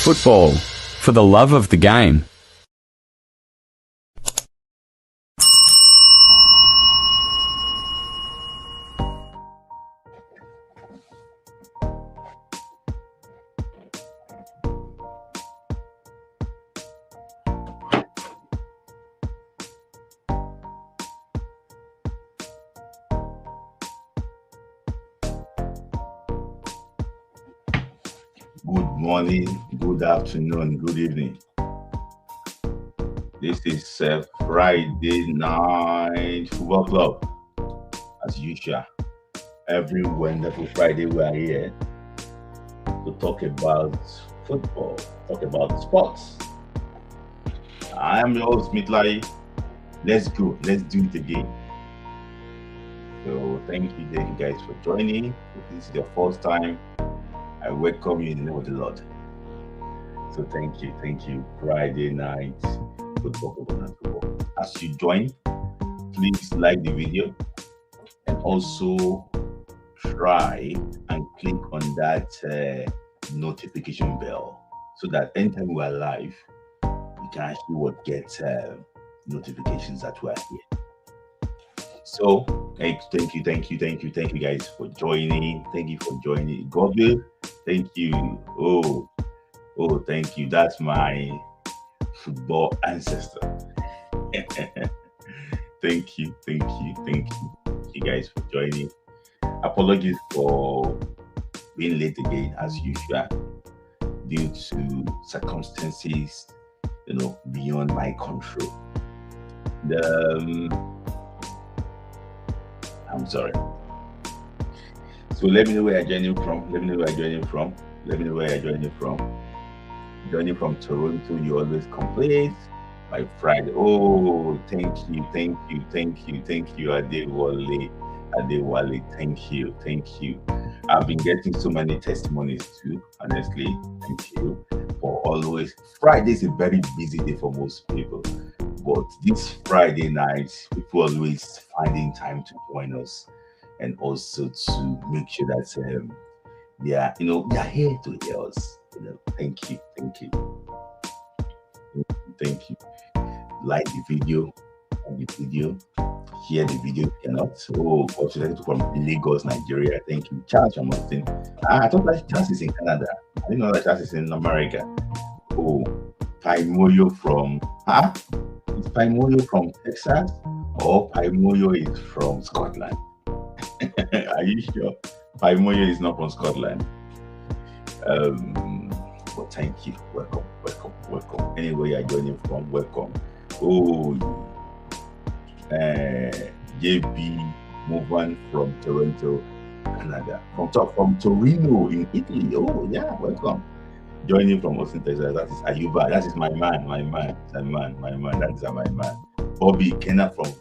Football, for the love of the game. Good morning, good afternoon, good evening. This is Friday night football club. As usual, every wonderful Friday we are here to talk about football, talk about sports. I am your host, Mitlai. Let's go, let's do it again. So thank you guys for joining. If this is your first time, I welcome you in the name of the Lord. So thank you. Friday night football. As you join, please like the video and also try and click on that notification bell so that anytime we are live, you can actually get notifications that we are here. So thank you guys for joining. Thank you for joining. Godwill, thank you. Oh, thank you. That's my football ancestor. Thank you guys for joining. Apologies for being late again as usual due to circumstances, beyond my control. I'm sorry. So let me know where you're joining from. Joining from Toronto, you always complain by Friday. Oh, thank you, Adewale, thank you. I've been getting so many testimonies too, honestly. Thank you for always. Friday is a very busy day for most people, but this Friday night, people always finding time to join us and also to make sure that they are here to hear us. Thank you. Like the video, share the video. Congratulations from Lagos, Nigeria. Thank you, Charles from Austin. I thought that Charles is in Canada. I didn't know that Charles is in America. Oh, Paimoyo from Is Paimoyo from Texas or Paimoyo is from Scotland? Are you sure? Paimoyo is not from Scotland. But thank you. Welcome. Anywhere you're joining from, welcome. JB Movan from Toronto, Canada. From Torino in Italy. Oh yeah, welcome. Joining from Austin, Texas. That is Ayuba. That is my man. That is my man. Bobby Kenna from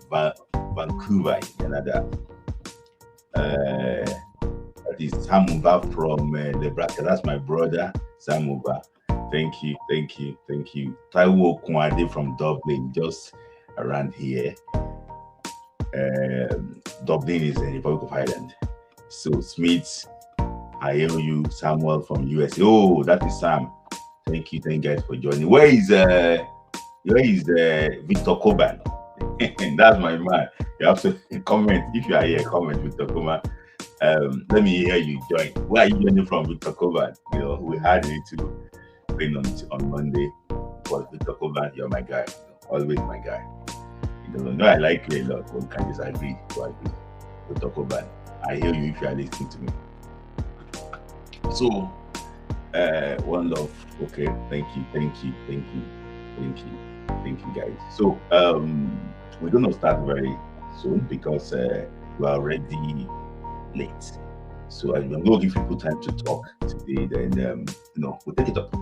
Vancouver, Canada. That is Samuba from Nebraska. That's my brother, Samuba. Thank you. Taiwo Kwade from Dublin, just around here. Dublin is in the Republic of Ireland. So Smith, I hail you. Samuel from USA. Oh, that is Sam. Thank you guys for joining. Where is Victor Coban? That's my man. You have to comment if you are here. Comment Victor Coban. Let me hear you join. Where are you joining from, Victor Coban? We had a little thing on Monday. But Victor Coban, you're my guy. Always my guy. I like you a lot. One can disagree to agree. Victor Coban, I hear you if you are listening to me. So, one love. Okay, thank you, guys. So, we're gonna start very soon because we're already late. So I'm going to give people time to talk today. Then we'll take it up.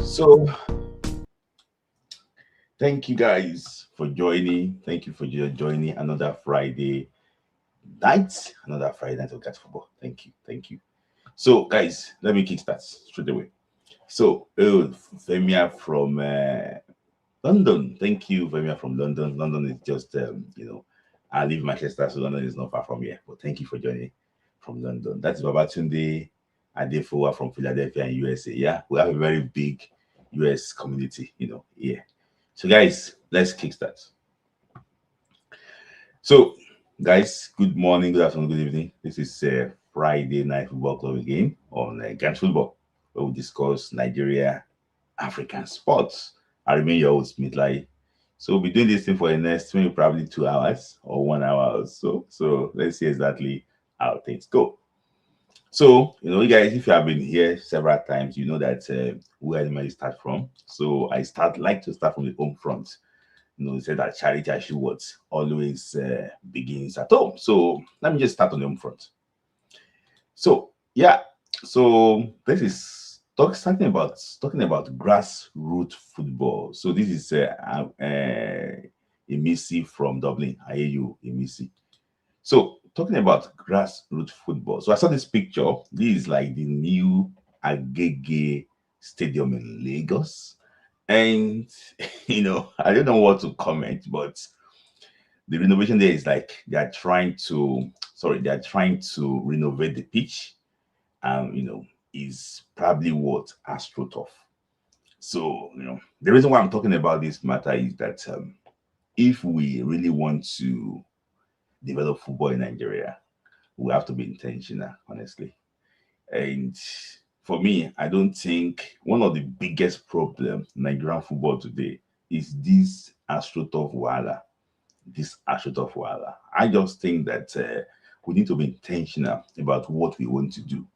So thank you guys for joining. Thank you for joining another Friday night. Another Friday night of Cat Football. Thank you. So guys, let me kickstart straight away. So Femia from London. Thank you, Femia from London. London is just I live in Manchester, so London is not far from here. But thank you for joining from London. That's Babatunde Adefowa from Philadelphia and USA. Yeah, we have a very big US community, here. So guys, let's kickstart. So guys, good morning, good afternoon, good evening. This is Friday Night Football Club again on Grassroot Football, where we discuss Nigeria, African sports. I remain your host, Midlai. So we'll be doing this thing for the next maybe probably 2 hours or 1 hour or so. So let's see exactly how things go. So, you guys, if you have been here several times, you know that where I normally start from. So I like to start from the home front. They said that charity actually always begins at home. So let me just start on the home front. So yeah, so this is talking about grassroots football. So this is Emisi from Dublin. I hear you, Emisi. So talking about grassroots football. So I saw this picture. This is like the new Agege Stadium in Lagos. And, I don't know what to comment, but the renovation there is like they are trying to renovate the pitch. Is probably what AstroTurf. So, the reason why I'm talking about this matter is that if we really want to develop football in Nigeria, we have to be intentional, honestly. And for me, I don't think one of the biggest problems in Nigerian football today is this AstroTurf Wala. I just think that we need to be intentional about what we want to do.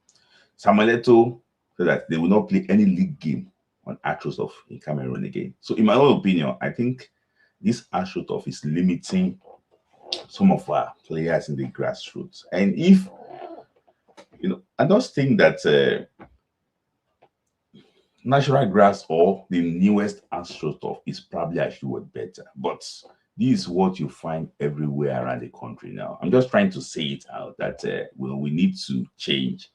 Samuel Eto'o said that they will not play any league game on AstroTurf in Cameroon again. So in my own opinion, I think this AstroTurf is limiting some of our players in the grassroots. And if I just think that natural grass or the newest AstroTurf is probably actually what better. But this is what you find everywhere around the country now. I'm just trying to say it out that we need to change,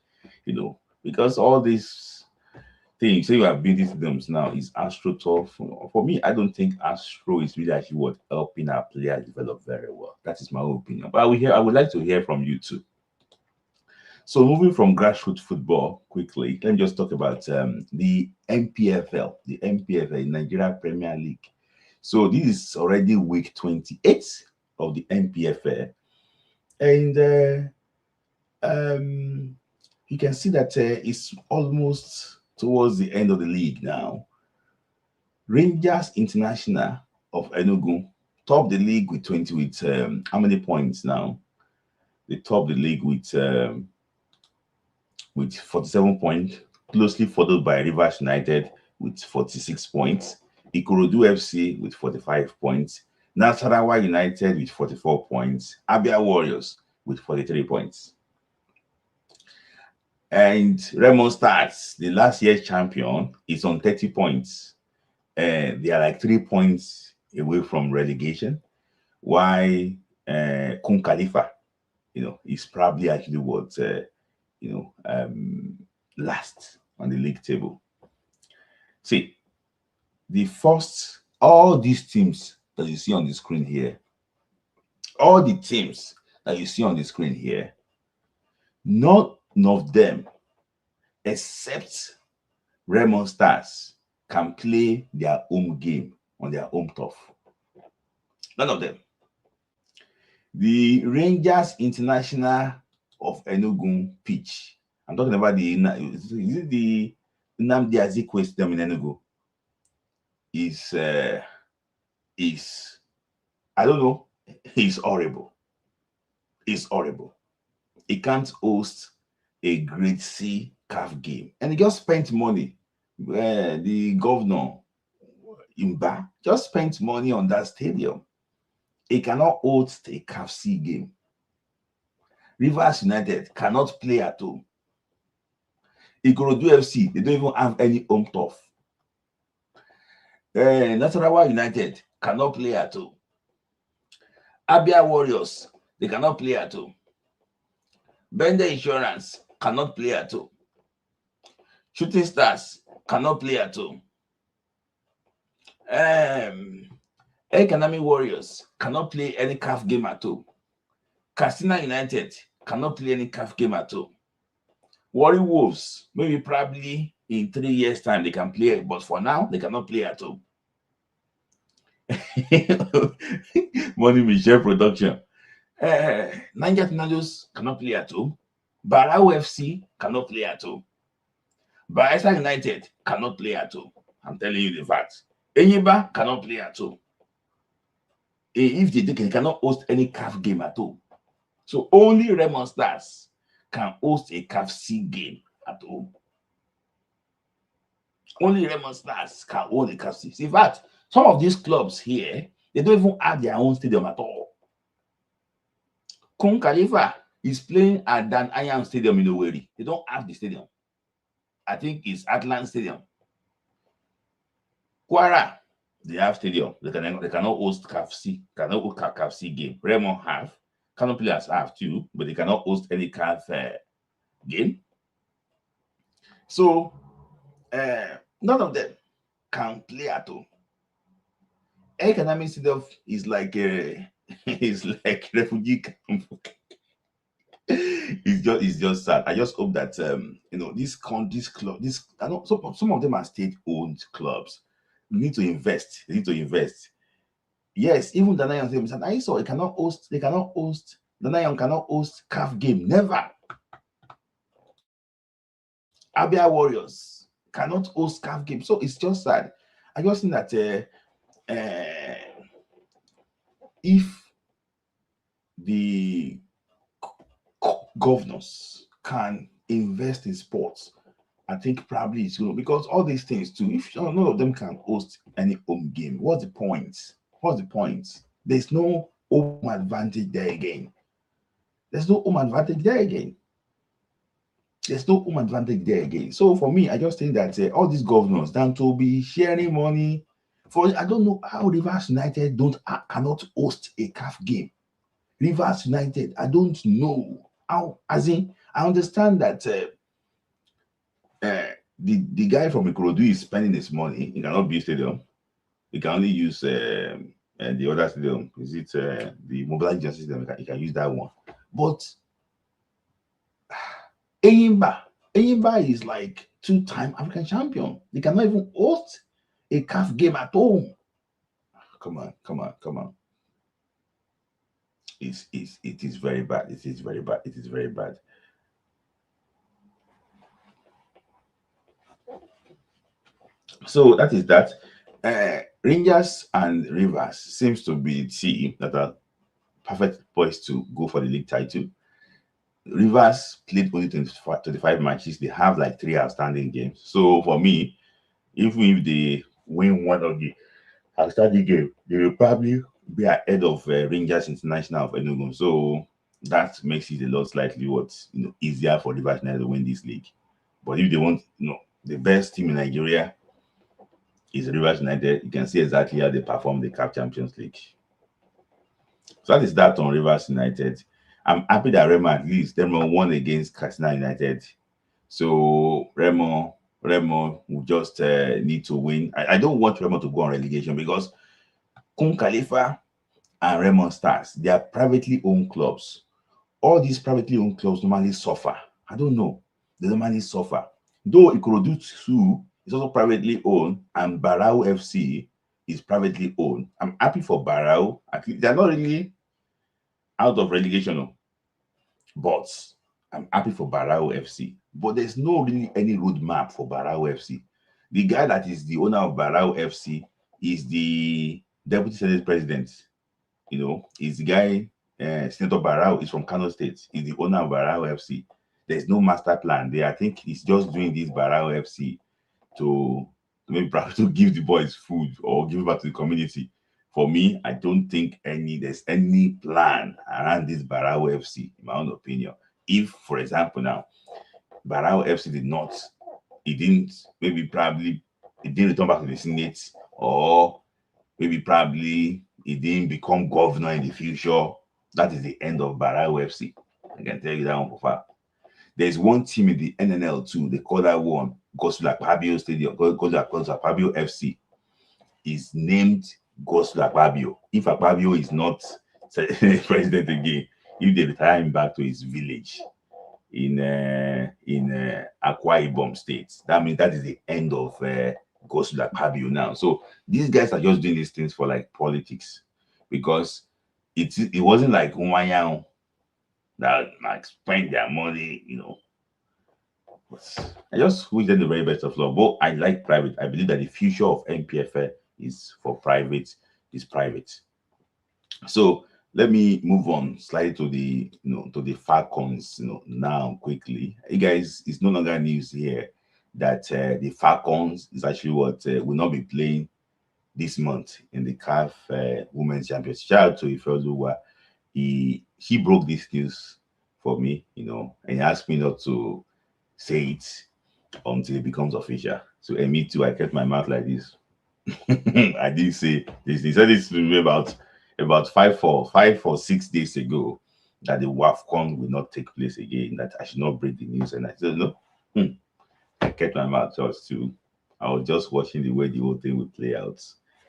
because all these things, say you have building stadiums now, is AstroTurf. For me, I don't think Astro is really actually what helping our players develop very well. That is my own opinion. But I would like to hear from you too. So moving from grassroots football quickly, let me just talk about the NPFL, Nigeria Premier League. So this is already week 28 of the NPFL, and you can see that it's almost towards the end of the league now. Rangers International of Enugu top the league with how many points now? They top the league with 47 points, closely followed by Rivers United with 46 points, Ikorodu FC with 45 points, Nasarawa United with 44 points, Abia Warriors with 43 points. And Remo Stars, the last year's champion, is on 30 points. They are like 3 points away from relegation. Why Kun Khalifa, is probably actually what last on the league table. See, all these teams that you see on the screen here, none of them, except Raymond Stars, can play their home game on their home turf. None of them. The Rangers International of Enugu pitch. I'm talking about the Nnamdi Azikiwe Stadium in Enugu. Is I don't know. It's horrible. It's horrible. It can't host a Grade C CAF game, and he just spent money. The governor Imba just spent money on that stadium. It cannot host a CAF C game. Rivers United cannot play at home. Ikorodu FC, they don't even have any home turf. Nasarawa United cannot play at home. Abia Warriors, they cannot play at home. Bender Insurance cannot play at home. Shooting Stars cannot play at home. Economic Warriors cannot play any CAF game at home. Katsina United cannot play any CAF game at home. Warri Wolves, maybe probably in 3 years' time they can play, but for now they cannot play at home. Money Michelle production. Niger Tornadoes cannot play at home. Barao FC cannot play at home. Bayelsa United cannot play at home. I'm telling you the facts. Enyimba cannot play at home. If they cannot host any CAF game at home. So only Remo Stars can host a CAF C game at home. Only Remo Stars can hold a CAF C. In fact, some of these clubs here, they don't even have their own stadium at all. Kun Khalifa is playing at Dan Ayam Stadium in Owerri. They don't have the stadium. I think it's Atlant Stadium. Kwara, they have stadium. They cannot host CAF C. Cannot host CAF C game. Remo have. Cannot players have too, but they cannot host any CAF game. So none of them can play at home. Economic Stadium is like it's like refugee camp. It's just sad. I just hope that this club, I know some of them are state-owned clubs. We need to invest. They need to invest. Yes, even the Nigerian said, I saw they cannot host the Nigerian cannot host CAF game. Never. Abia Warriors cannot host CAF game. So it's just sad. I just think that if the governors can invest in sports, I think probably it's going to, because all these things too, if none of them can host any home game, what's the point? What's the point? There's no home advantage there again. There's no home advantage there again. There's no home advantage there again. So for me, I just think that all these governors down to be sharing money for, I don't know how Rivers United cannot host a CAF game. Rivers United, I don't know how. As in, I understand that the guy from Ikorodu is spending his money. He cannot build stadium. He can only use the other stadium. Is it the mobilization system? He can use that one. But Enyimba is like 2-time African champion. They cannot even host a CAF game at home. Come on. It is very bad. It is very bad. It is very bad. So that is that. Rangers and Rivers seems to be the team that are perfect poised to go for the league title. Rivers played only 25 matches. They have like 3 outstanding games. So for me, even if they win one of the outstanding games, they will probably be ahead of Rangers International of Enugu. So that makes it a lot slightly easier for Rivers United to win this league. But if they want, the best team in Nigeria is Rivers United. You can see exactly how they perform the CAF Champions League. So that is that on Rivers United. I'm happy that Remo won against Katsina United. So Remo will just need to win. I don't want Remo to go on relegation because Kun Khalifa and Remo Stars, they are privately owned clubs. All these privately owned clubs normally suffer. I don't know. They normally suffer. Though Ikorodu 2 is also privately owned and Barao FC is privately owned. I'm happy for Barao. They're not really out of relegation, but I'm happy for Barao FC. But there's no really any roadmap for Barao FC. The guy that is the owner of Barao FC is the deputy senate president. Is the guy, Senator Barao is from Kano State. He's the owner of Barao FC. There's no master plan there. I think he's just doing this Barao FC to maybe perhaps to give the boys food or give back to the community. For me, I don't think there's any plan around this Barao FC, in my own opinion. If, for example, now Barao FC it didn't return back to the Senate, or maybe probably it didn't become governor in the future, that is the end of Barao FC. I can tell you that one for fact. There's one team in the NNL too. They call that one Gospel Akpabio Stadium. Gospel Akpabio FC is named Gospel Akpabio. If Akpabio is not president again, if they retire him back to his village, in Akwa Ibom State. That means that is the end of Gospel Akpabio now. So these guys are just doing these things for like politics, because it wasn't like Umayang that like spend their money, But I just wish them the very best of luck. But I like private. I believe that the future of NPFL is for private, is private. So let me move on slightly to the Falcons, now quickly. You guys, it's no longer news here that the Falcons is actually what will not be playing this month in the CAF Women's Championship. Shout out to Ifeoluwa. He broke this news for me, and he asked me not to say it until it becomes official. So, and me too, I kept my mouth like this. I didn't say this. He said this to me about 5 or 6 days ago, that the WFCON will not take place again, that I should not break the news. And I said, no. I kept my mouth shut too. I was just watching the way the whole thing would play out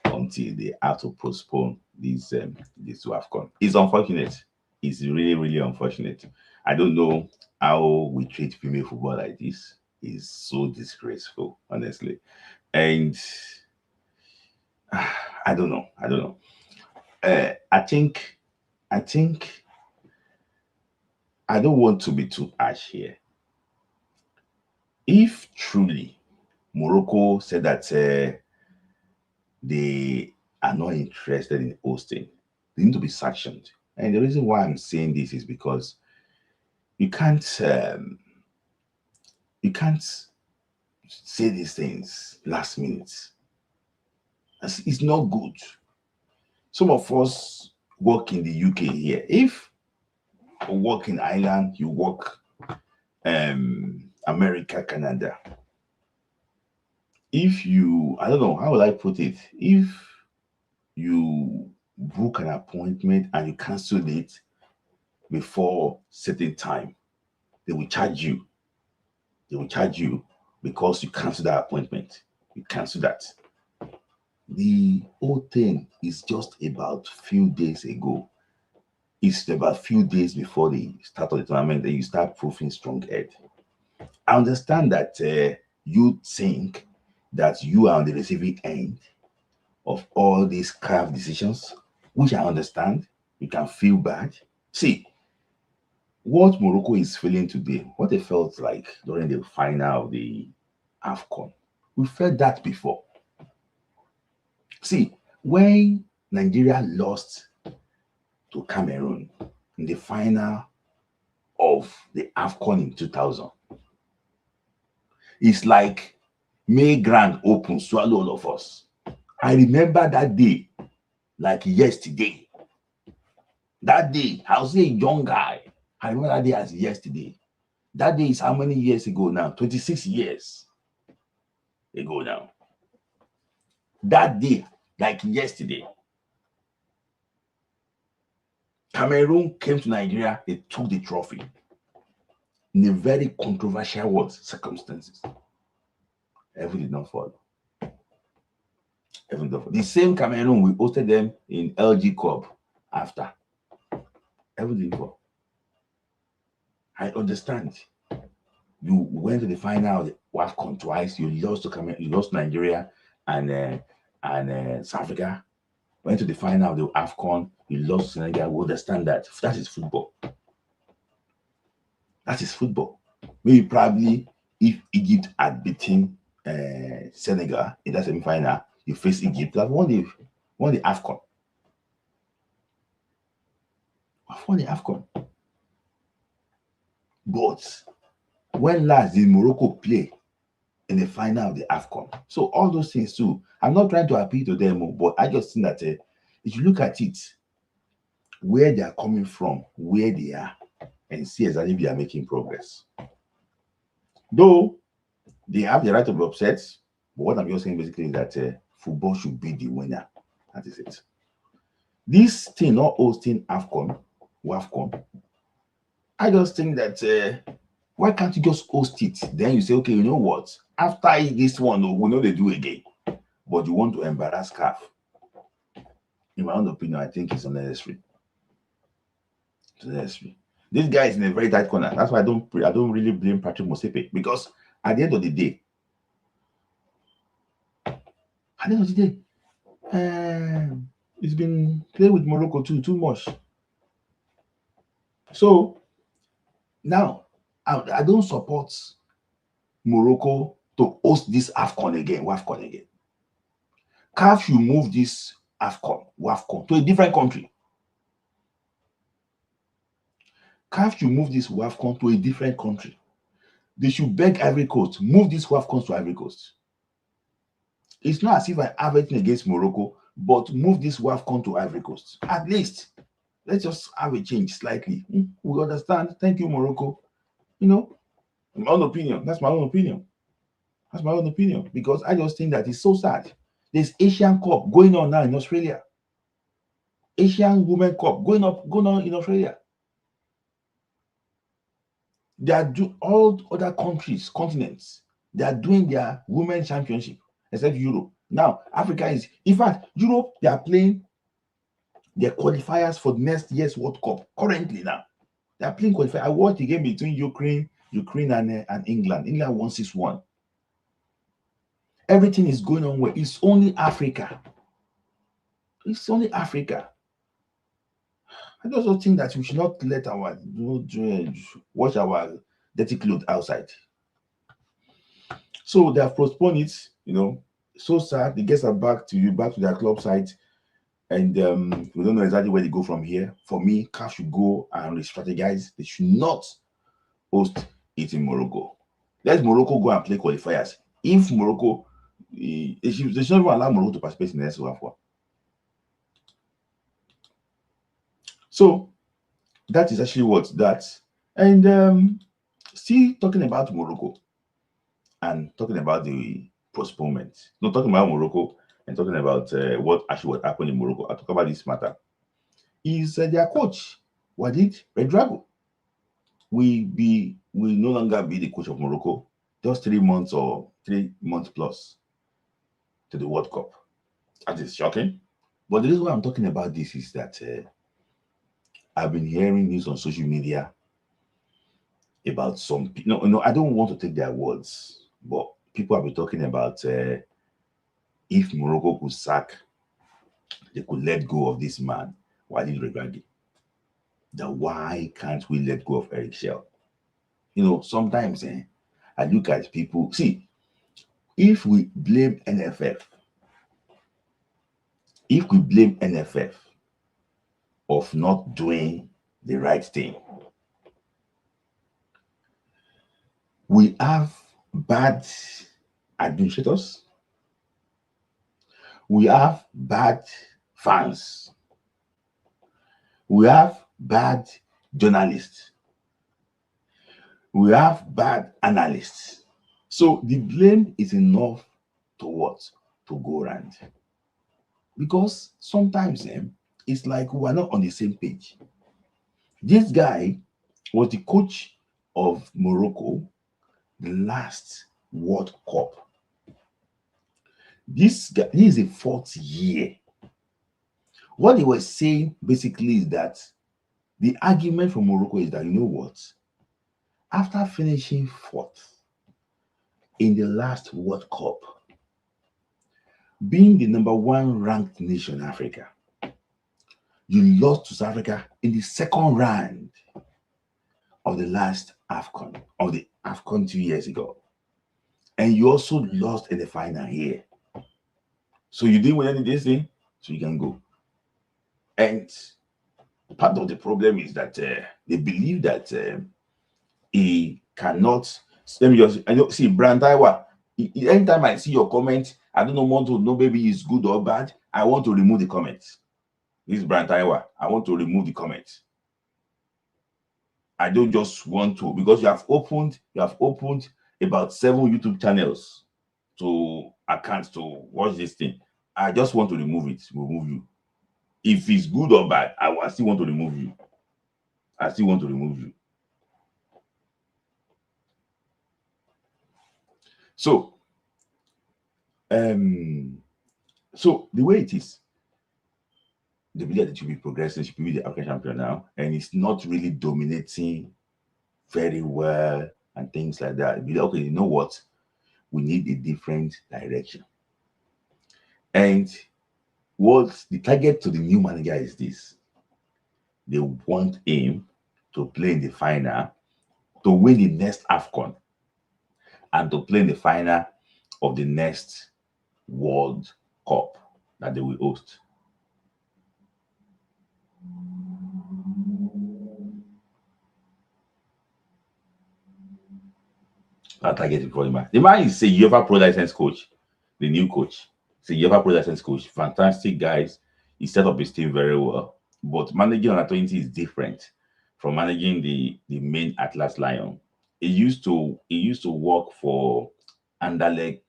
until they have to postpone this WFCON. It's unfortunate. It's really, really unfortunate. I don't know how we treat female football like this. It's so disgraceful, honestly. And I don't know. I think I don't want to be too harsh here. If truly Morocco said that they are not interested in hosting, they need to be sanctioned. And the reason why I'm saying this is because you can't say these things last minute. It's not good. Some of us work in the UK here. If you work in Ireland, you work America, Canada. If you, I don't know, how will I put it? If you book an appointment and you cancel it before certain time, they will charge you. They will charge you because you cancel that appointment. You cancel that. The whole thing is just about few days ago. It's about few days before the start of the tournament that you start proving strong head. I understand that you think that you are on the receiving end of all these CAF decisions, which I understand. You can feel bad. See, what Morocco is feeling today, what they felt like during the final of the AFCON, we felt that before. See, when Nigeria lost to Cameroon in the final of the AFCON in 2000, it's like May Grand Open swallow all of us. I remember that day like yesterday. That day, I was a young guy. I remember that day as yesterday. That day is how many years ago now? 26 years ago now. That day, like yesterday, Cameroon came to Nigeria, they took the trophy in a very controversial circumstances. Heaven did not follow. The same Cameroon, we hosted them in LG Cup after. Heaven didn't follow. I understand. You went to the final of the WAFCON twice. You lost to Cameroon, you lost Nigeria and South Africa. Went to the final of the AFCON. You lost Senegal. We understand that. That is football. That is football. Maybe probably if Egypt had beaten Senegal in that semi-final, you face Egypt, that won the AFCON. Won the AFCON. But when last did Morocco play in the final of the AFCON? So all those things too. I'm not trying to appeal to them, but I just think that if you look at it, where they are coming from, where they are, and see exactly if they are making progress. Though they have the right to be upset, but what I'm just saying basically is that football should be the winner. That is it. This thing, not hosting WAFCON, I just think that why can't you just host it? Then you say, okay, you know what? After this one, we know they do again. But you want to embarrass CAF. In my own opinion, I think it's unnecessary. It's unnecessary. This guy is in a very tight corner. That's why I don't really blame Patrick Motsepe, because at the end of the day, it's been playing with Morocco too much. So now I don't support Morocco to host this WFCON again. CAF should move this WFCON to a different country. CAF should move this WFCON to a different country. They should beg Ivory Coast, move this WFCON to Ivory Coast. It's not as if I have anything against Morocco, but move this WFCON to Ivory Coast. At least, let's just have a change slightly. We understand. Thank you, Morocco. My own opinion. That's my own opinion. Because I just think that it's so sad. There's Asian Cup going on now in Australia. Asian Women Cup going on in Australia. They are all other continents. They are doing their women championship, except Europe. Now, Africa is, in fact, Europe, they are playing their qualifiers for next year's World Cup. Currently now, they are playing qualifiers. I watched the game between Ukraine and England. England won 6-1. Everything is going on well. It's only Africa. I also think that we should not let watch our dirty clothes outside. So they have postponed it, so sad. The guests are back to their club site, and we don't know exactly where they go from here. For me, CAF should go and re-strategize. They should not host it in Morocco. Let Morocco go and play qualifiers. If Morocco, they should not even allow Morocco to participate in the next WAFCON. So that is actually what that. And still talking about Morocco and talking about the postponement. Not talking about Morocco and talking about what happened in Morocco. I'll talk about this matter. Is their coach, Walid Regragui, will no longer be the coach of Morocco, just 3 months or 3 months plus to the World Cup. That is shocking. But the reason why I'm talking about this is that I've been hearing news on social media about some people. I don't want to take their words, but people have been talking about if Morocco could sack, they could let go of this man, Walid Regragui. That why can't we let go of Eric Shell? Sometimes I look at people. See, if we blame NFF, of not doing the right thing, we have bad administrators, we have bad fans, we have bad journalists, we have bad analysts. So the blame is enough to go around. Because sometimes it's like we are not on the same page. This guy was the coach of Morocco the last World Cup. This guy, he is a 4th year. What he was saying basically is that the argument for Morocco is that, after finishing 4th in the last World Cup, being the number 1 ranked nation in Africa, you lost to South Africa in the 2nd round of the last AFCON, of the AFCON 2 years ago. And you also lost in the final here. So you didn't win any of this thing, so you can go. And part of the problem is that they believe that he cannot. Let me just see Brian Taiwa. Anytime I see your comment, I don't want to know maybe it's good or bad. I want to remove the comments. This is Brian Taiwa. I want to remove the comments. I don't just want to, because you have opened about 7 YouTube channels to accounts to watch this thing. I just want to remove you. If it's good or bad, I still want to remove you. So, so the way it is, they believe that it should be progressing, should be the African champion now, and it's not really dominating very well and things like that. Be like, okay, you know what? We need a different direction. And what the target to the new manager is this: they want him to play in the final, to win the next AFCON, and to play in the final of the next World Cup that they will host. That target is for the man. The man is a UEFA Pro license coach, the new coach. He's a UEFA Pro license coach. Fantastic guys. He set up his team very well. But managing under 20 is different from managing the main Atlas Lion. He used to work for Anderlecht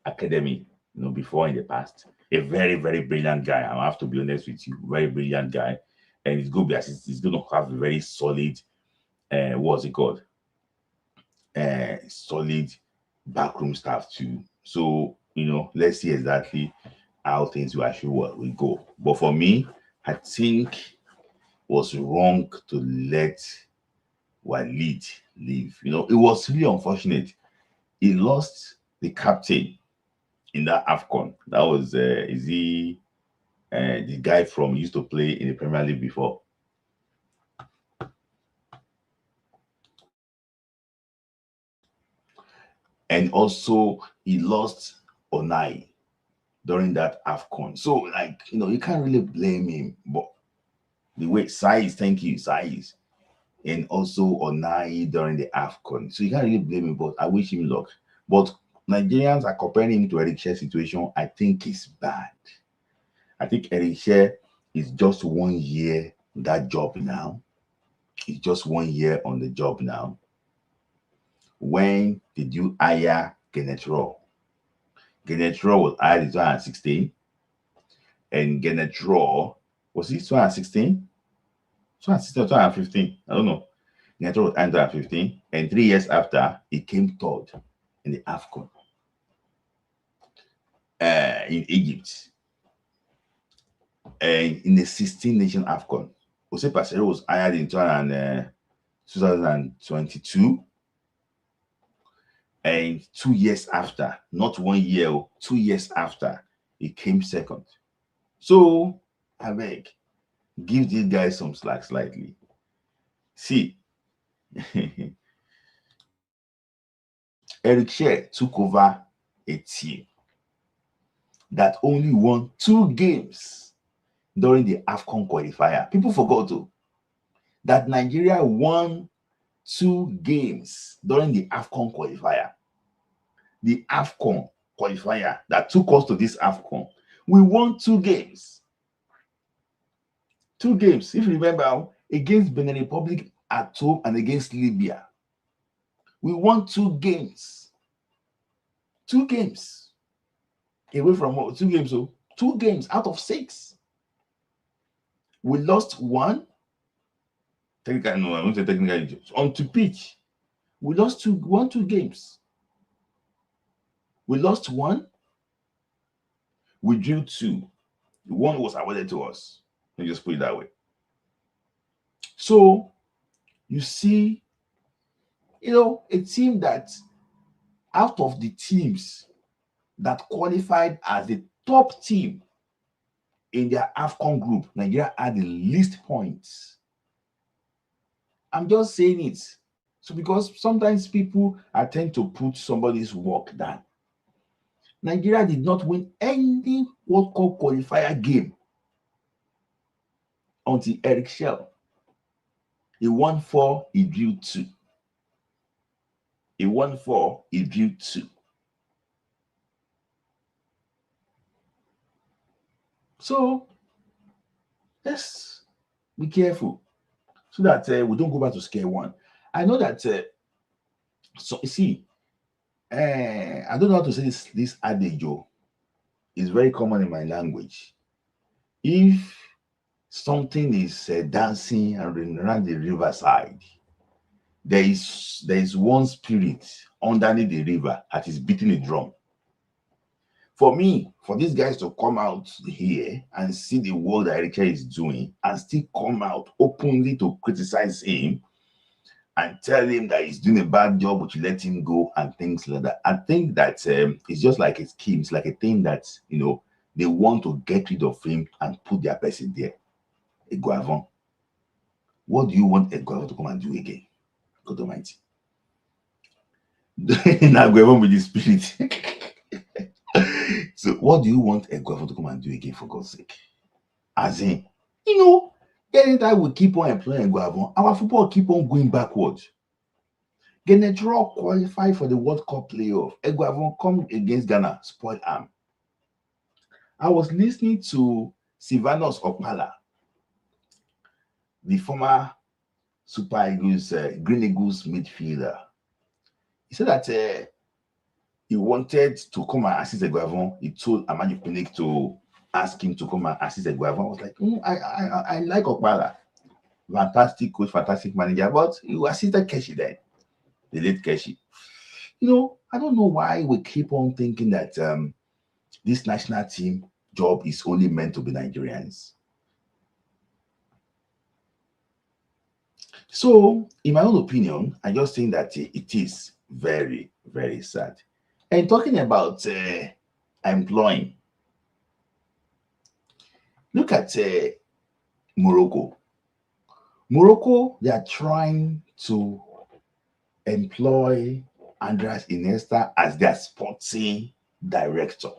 Academy, before in the past. A very, very brilliant guy. I have to be honest with you, very brilliant guy. And he's going to be assisted. He's going to have a very solid, what's it called? Solid backroom staff too. So, let's see exactly how things will actually will go. But for me, I think it was wrong to let Walid leave. It was really unfortunate. He lost the captain in that AFCON. That was the guy from used to play in the Premier League before. And also he lost Onai during that AFCON. So, you can't really blame him. But the way Saiz, thank you, Saiz, and also Onai during the AFCON. So you can't really blame him, but I wish him luck. But Nigerians are comparing him to Eric Sher's situation. I think it's bad. I think Eric Sher is just 1 year on that job now. He's just 1 year on the job now. When did you hire Kenneth Raw? Kenneth Raw was hired in 2016. And Kenneth Raw, was he 2016? 2016 or 2015? I don't know. Kenneth Raw was hired in 2015. And 3 years after, he came third in the AFCON in Egypt. And in the 16-nation AFCON. Jose Pacero was hired in 2022. And 2 years after, not 1 year, 2 years after, he came second. So, I beg, give these guys some slack slightly. See, Eric Sher took over a team that only won 2 games during the AFCON qualifier. People forgot that Nigeria won 2 games during the AFCON qualifier. The AFCON qualifier that took us to this AFCON. We won 2 games. 2 games, if you remember, against Benin Republic at home and against Libya. We won 2 games. 2 games. Away from 2 games, 2 games out of 6. We lost 1. Technically, no, I won't say technically. On to pitch, we lost 2 games. We lost 1. We drew 2. 1 was awarded to us. Let me just put it that way. So, you see, a team that out of the teams that qualified as the top team in their AFCON group, Nigeria had the least points. I'm just saying it. So because sometimes people tend to put somebody's work down. Nigeria did not win any World Cup qualifier game until Eric Sher. He won 4, he drew 2. He won 4, he drew 2. So let's be careful so that we don't go back to square one. I know that so you see, I don't know how to say this adage. Is very common in my language. If something is dancing around the riverside, there is one spirit underneath the river that is beating a drum. for me, for these guys to come out here and see the work that Eric is doing and still come out openly to criticize him and tell him that he's doing a bad job, but you let him go and things like that. I think that it's just like a scheme. It's like a thing that, they want to get rid of him and put their person there. Eguavon. What do you want Eguavon to come and do again? God Almighty. Now Eguavon with the spirit. So what do you want Eguavon to come and do again, for God's sake? As in, anytime we keep on employing Eguavon, our football keep on going backwards. Genetro qualify for the World Cup playoff. Eguavon come against Ghana, spoil arm. I was listening to Silvanus Opala, the former Super Eagles, Green Eagles midfielder. He said that he wanted to come and assist Eguavon. He told Amaju Pinnick to ask him to come and assist Eguavon. I was like, I like Opala. Fantastic coach, fantastic manager, but you assisted Keshi then. The late Keshi. I don't know why we keep on thinking that this national team job is only meant to be Nigerians. So, in my own opinion, I just think that it is very, very sad. And talking about employing, look at Morocco. Morocco, they are trying to employ Andreas Iniesta as their sporting director.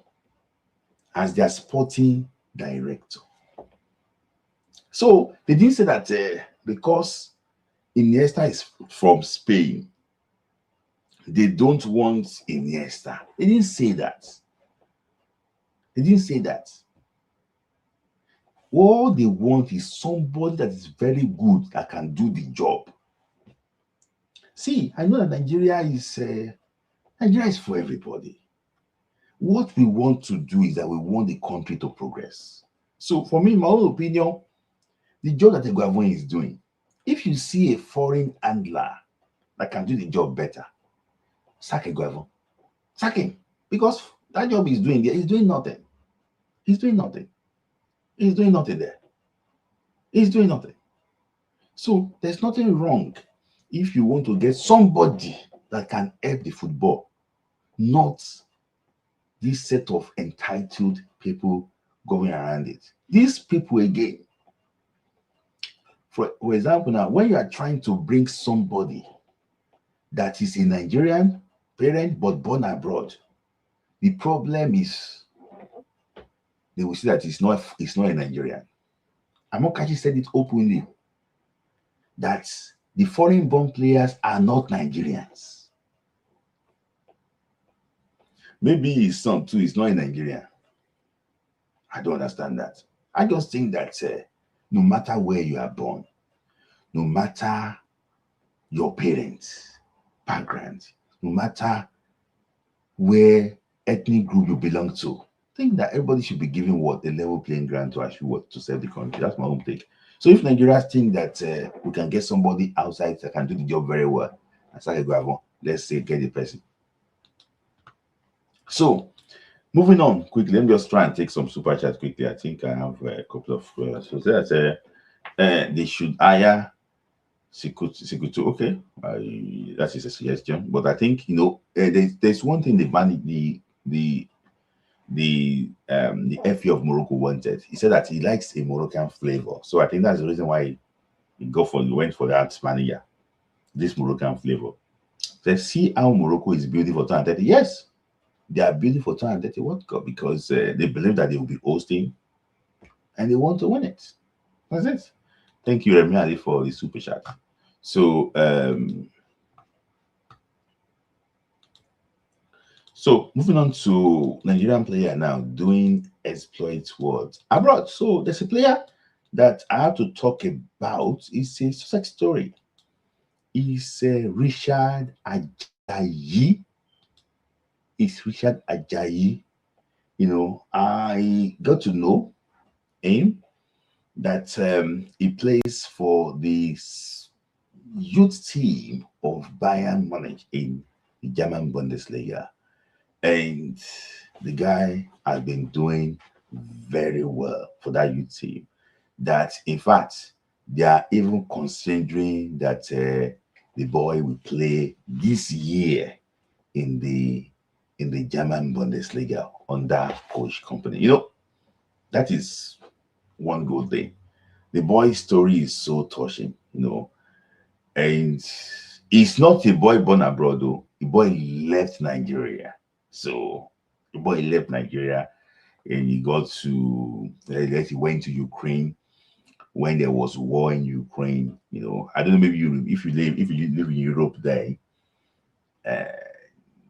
So they didn't say that because Iniesta is from Spain, they don't want Iniesta. They didn't say that. All they want is somebody that is very good, that can do the job. See, I know that Nigeria is for everybody. What we want to do is that we want the country to progress. So for me, in my own opinion, the job that Eguavon is doing, if you see a foreign handler that can do the job better, sack Eguavon. Sack him. Because that job he's doing there, he's doing nothing. He's doing nothing there. He's doing nothing. So there's nothing wrong if you want to get somebody that can help the football, not this set of entitled people going around it. These people again, for example, now when you are trying to bring somebody that is a Nigerian parent but born abroad, the problem is they will see that it's not a Nigerian. Amokachi said it openly that the foreign-born players are not Nigerians. Maybe his son too is not a Nigerian. I don't understand that. I just think that no matter where you are born, no matter your parents' background, no matter where ethnic group you belong to, I think that everybody should be given a level playing ground to actually to serve the country. That's my own take. So if Nigerians think that we can get somebody outside that can do the job very well, let's say get the person. So moving on quickly, let me just try and take some super chat quickly. I think I have a couple of so that they should hire Sikutu. Okay, that is a suggestion. But I think there's one thing the FA of Morocco wanted. He said that he likes a Moroccan flavor. So I think that's the reason why he went for that manager, this Moroccan flavor. Let's see how Morocco is building for 2030. Yes, they are building for 2030 World Cup because they believe that they will be hosting and they want to win it. That's it. Thank you, Remy Ali, for the super chat. So moving on to Nigerian player now doing exploits abroad. So there's a player that I have to talk about. It's a success story. It's Richard Ajayi. It's Richard Ajayi. I got to know him that he plays for the youth team of Bayern Munich in the German Bundesliga. And The guy has been doing very well for that youth team. That in fact, they are even considering that the boy will play this year in the German Bundesliga under coach company. That is one good thing. The boy's story is so touching, and it's not a boy born abroad though. The boy left Nigeria. So the boy left Nigeria and he got to he went to Ukraine when there was war in Ukraine. I don't know, maybe if you live in Europe uh,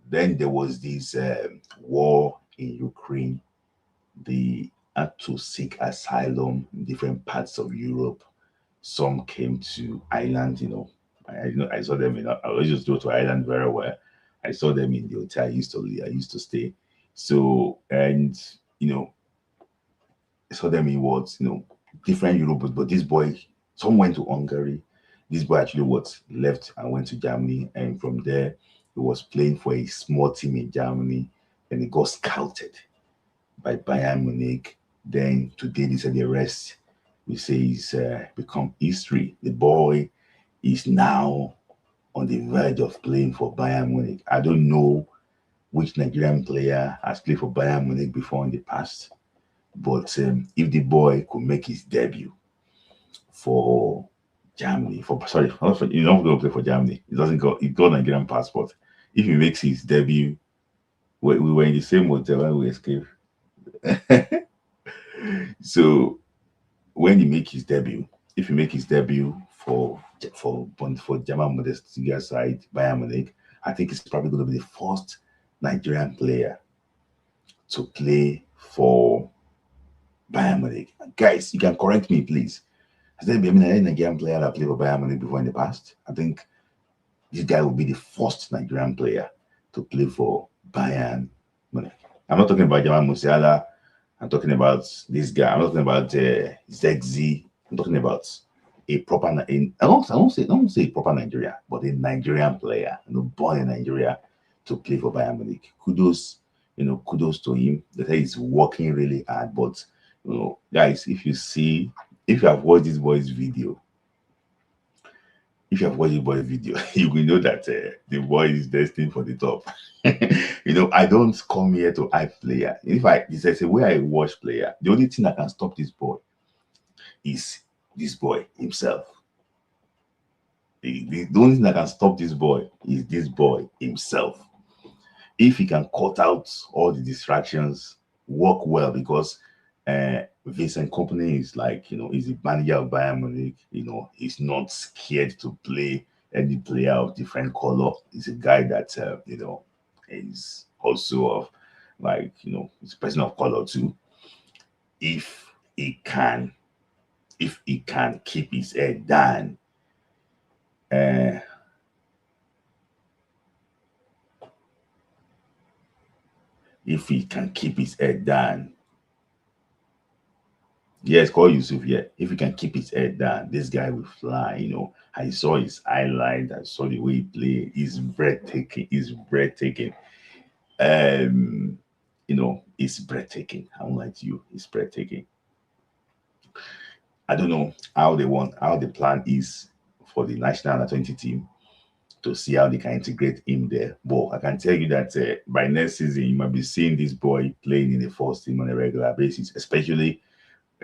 then there was this war in Ukraine. They had to seek asylum in different parts of Europe. Some came to Ireland. I saw them. I always just go to Ireland very well. I saw them in the hotel I used to stay. So, and I saw them in different Europe. But this boy, some went to Hungary. This boy actually left and went to Germany, and from there he was playing for a small team in Germany, and he got scouted by Bayern Munich. Then today they said the rest, we say, is become history. The boy is now on the verge of playing for Bayern Munich. I don't know which Nigerian player has played for Bayern Munich before in the past, but if the boy could make his debut for Germany, he's not going to play for Germany. He got Nigerian passport. If he makes his debut, we were in the same hotel when we escaped. So when he make his debut, if he make his debut for German Bundesliga side Bayern Munich, I think he's probably going to be the first Nigerian player to play for Bayern Munich. Guys, you can correct me, please. Has there been any Nigerian player that played for Bayern Munich before in the past? I think this guy will be the first Nigerian player to play for Bayern Munich. I'm not talking about Jamal Musiala. I'm talking about this guy. I'm not talking about Zegzi. I'm talking about a proper. I don't say a proper Nigeria, but a Nigerian player, born in Nigeria to play for Bayern Munich. Kudos to him. That he's working really hard. But guys, if you have watched this boy's video, you will know that the boy is destined for the top. I don't come here to hype player. There's a way I watch player. The only thing that can stop this boy is this boy himself. The only thing that can stop this boy is this boy himself. If he can cut out all the distractions, work well, because Vincent Kompany is he's the manager of Bayern Munich. He's not scared to play any player of different color. He's a guy that is also of he's a person of color too. If he can keep his head down, if he can keep his head down. Yes, call Yusuf. Yeah, if he can keep his head down, this guy will fly. I saw his highlight. I saw the way he played. He's breathtaking. It's breathtaking. I won't lie to you. It's breathtaking. I don't know how the plan is for the national under 20 team to see how they can integrate him there. But I can tell you that by next season, you might be seeing this boy playing in the first team on a regular basis, especially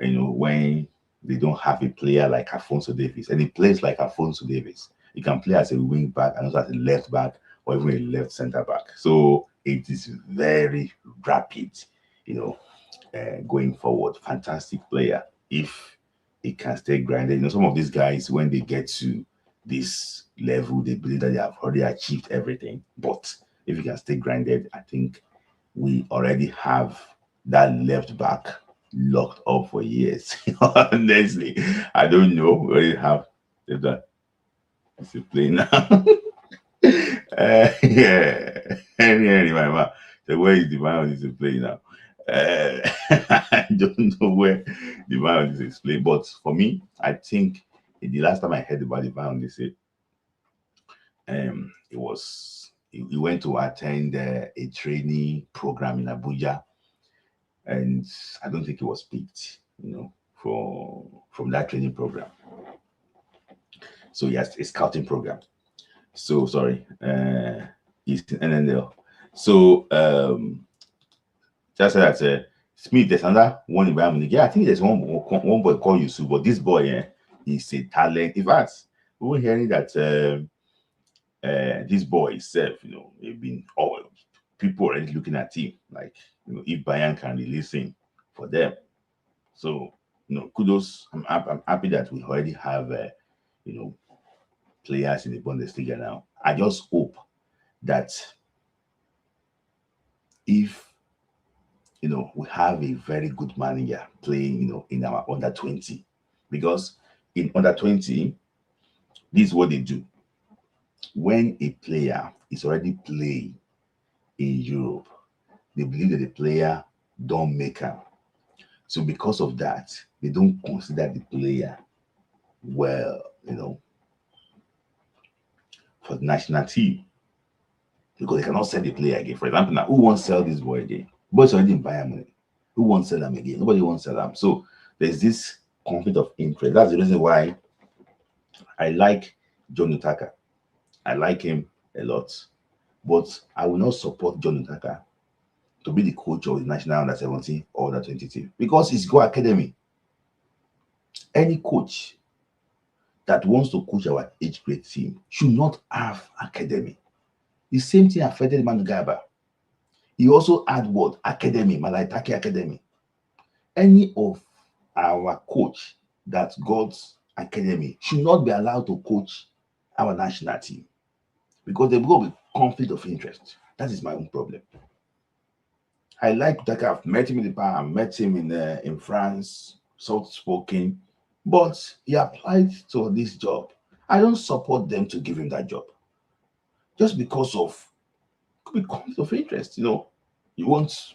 when they don't have a player like Alphonso Davies. And he plays like Alphonso Davies. He can play as a wing back and also as a left back or even a left center back. So it is very rapid, going forward. Fantastic player. If he can stay grinded. Some of these guys, when they get to this level, they believe that they have already achieved everything. But if you can stay grinded, I think we already have that left back locked up for years. Honestly, I don't know where you have that. Is he playing now? Yeah, Henry, my man. So where is the man is playing now? I don't know where the violence is playing, but for me, I think the last time I heard about the violence, it was he went to attend a training program in Abuja, and I don't think he was picked, from that training program. So he has a scouting program. So sorry, he's in NNL. So just that Smith, there's another one in Bayern. Yeah, I think there's one boy called Yusuf, but this boy, he's a talent. In fact, we were hearing that this boy itself, they've been all people already looking at him, like if Bayern can release him for them. So kudos. I'm happy that we already have players in the Bundesliga now. I just hope that if we have a very good manager playing, in our under 20, because in under 20, this is what they do. When a player is already playing in Europe, they believe that the player don't make up. So because of that, they don't consider the player well, for the national team, because they cannot sell the player again. For example, now who wants to sell this boy again? Boys already in Bayern money. Who wants to sell them again? Nobody wants to sell them. So there's this conflict of interest. That's the reason why I like John Utaka. I like him a lot, but I will not support John Utaka to be the coach of the national under 17 or under 20 team, because it's go academy. Any coach that wants to coach our age grade team should not have academy. The same thing affected Manu Gaba. He also had what? Academy, Malaitaki Academy. Any of our coach that got academy should not be allowed to coach our national team, because they've got a conflict of interest. That is my own problem. I like that I've met him in the past. I met him in France, soft spoken, but he applied to this job. I don't support them to give him that job just because of could be conflict of interest. You want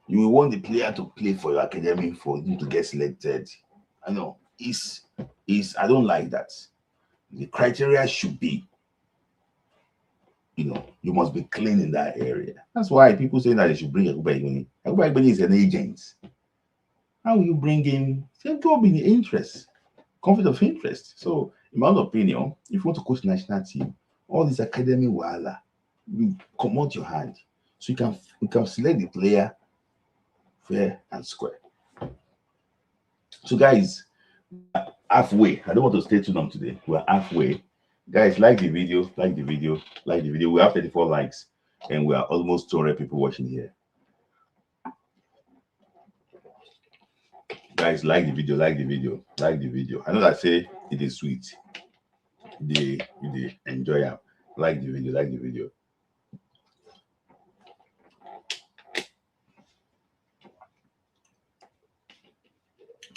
the player to play for your academy for him to get selected. I know is I don't like that. The criteria should be, you must be clean in that area. That's why people say that they should bring Yakuba Igbeni. Yakuba Igbeni is an agent. How will you bring in? It's job in interest, conflict of interest. So, in my own opinion, if you want to coach national team, all this academy wahala, you come out your hand, so you can select the player fair and square. So, guys, halfway. I don't want to stay too long today. We're halfway. Guys, like the video, like the video, like the video. We have 34 likes, and we are almost 200 people watching here. Guys, like the video, like the video, like the video. I know that say it is sweet. They enjoy it. Like the video, like the video.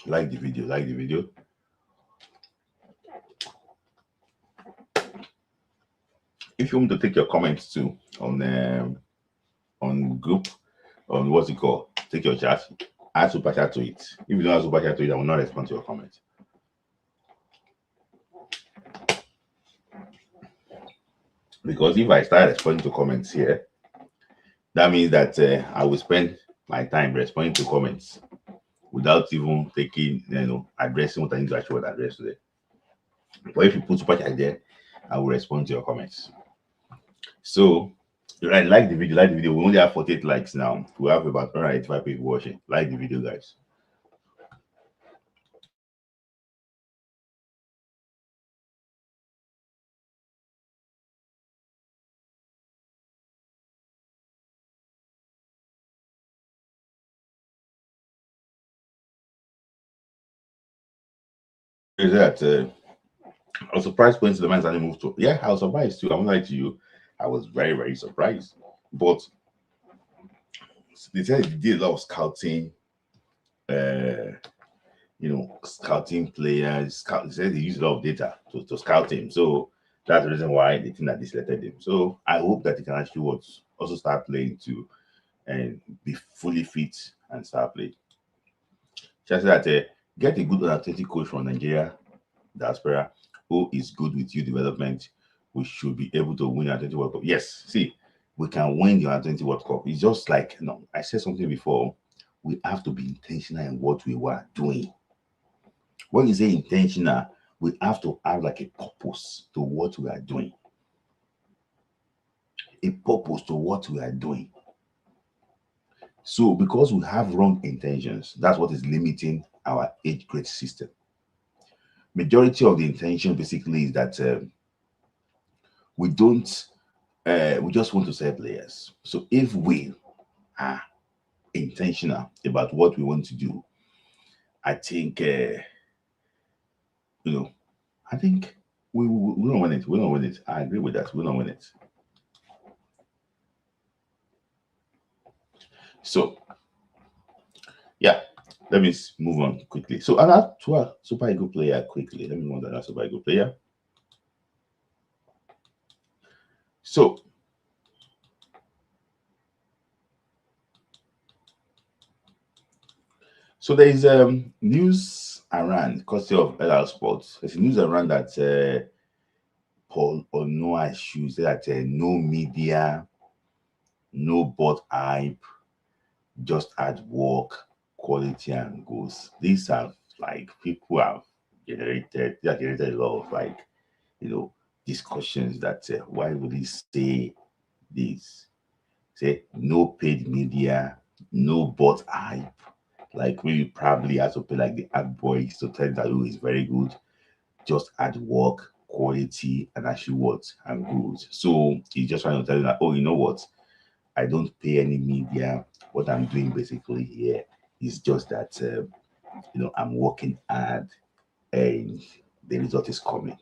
Like the video, like the video. If you want to take your comments too on group, on what's it called, take your chat, add super chat to it. If you don't add super chat to it, I will not respond to your comment. Because if I start responding to comments here, that means that I will spend my time responding to comments without even taking, addressing what I need to actually address today. But if you put super chat there, I will respond to your comments. So, like the video, like the video. We only have 48 likes now. We have about 185 people watching. Like the video, guys. Is that I was surprised when the man's moved to. Yeah, I was surprised too. I'm not lying to you. I was very, very surprised. But they said he did a lot of scouting, scouting players. He said he used a lot of data to scout him. So that's the reason why they think that they selected him. So I hope that he can actually also start playing too and be fully fit and start playing. Just that get a good athletic coach from Nigeria diaspora who is good with youth development, we should be able to win our 20 World Cup. Yes, see, we can win the 20 World Cup. It's just like, I said something before. We have to be intentional in what we were doing. When you say intentional, we have to have like a purpose to what we are doing. A purpose to what we are doing. So because we have wrong intentions, that's what is limiting our age grade system. Majority of the intention basically is that we just want to sell players. So if we are intentional about what we want to do, I think I think we don't win it. We don't win it. I agree with that. We don't win it. So yeah, let me move on quickly. So another Super Eagle player quickly. Let me move on to another Super Eagle player. So there is news around, courtesy of LR Sports. There's news around that Paul Onoa issues that no media, no bot hype, just hard work, quality and goals. These are like people have generated. They have generated a lot of discussions that why would he say this? Say no paid media, no bot hype. Like we probably have to pay like the ad boys to tell that who is very good, just hard work, quality, and actually what and good. So he's just trying to tell you that, oh, you know what? I don't pay any media. What I'm doing basically here is just that I'm working hard and the result is coming.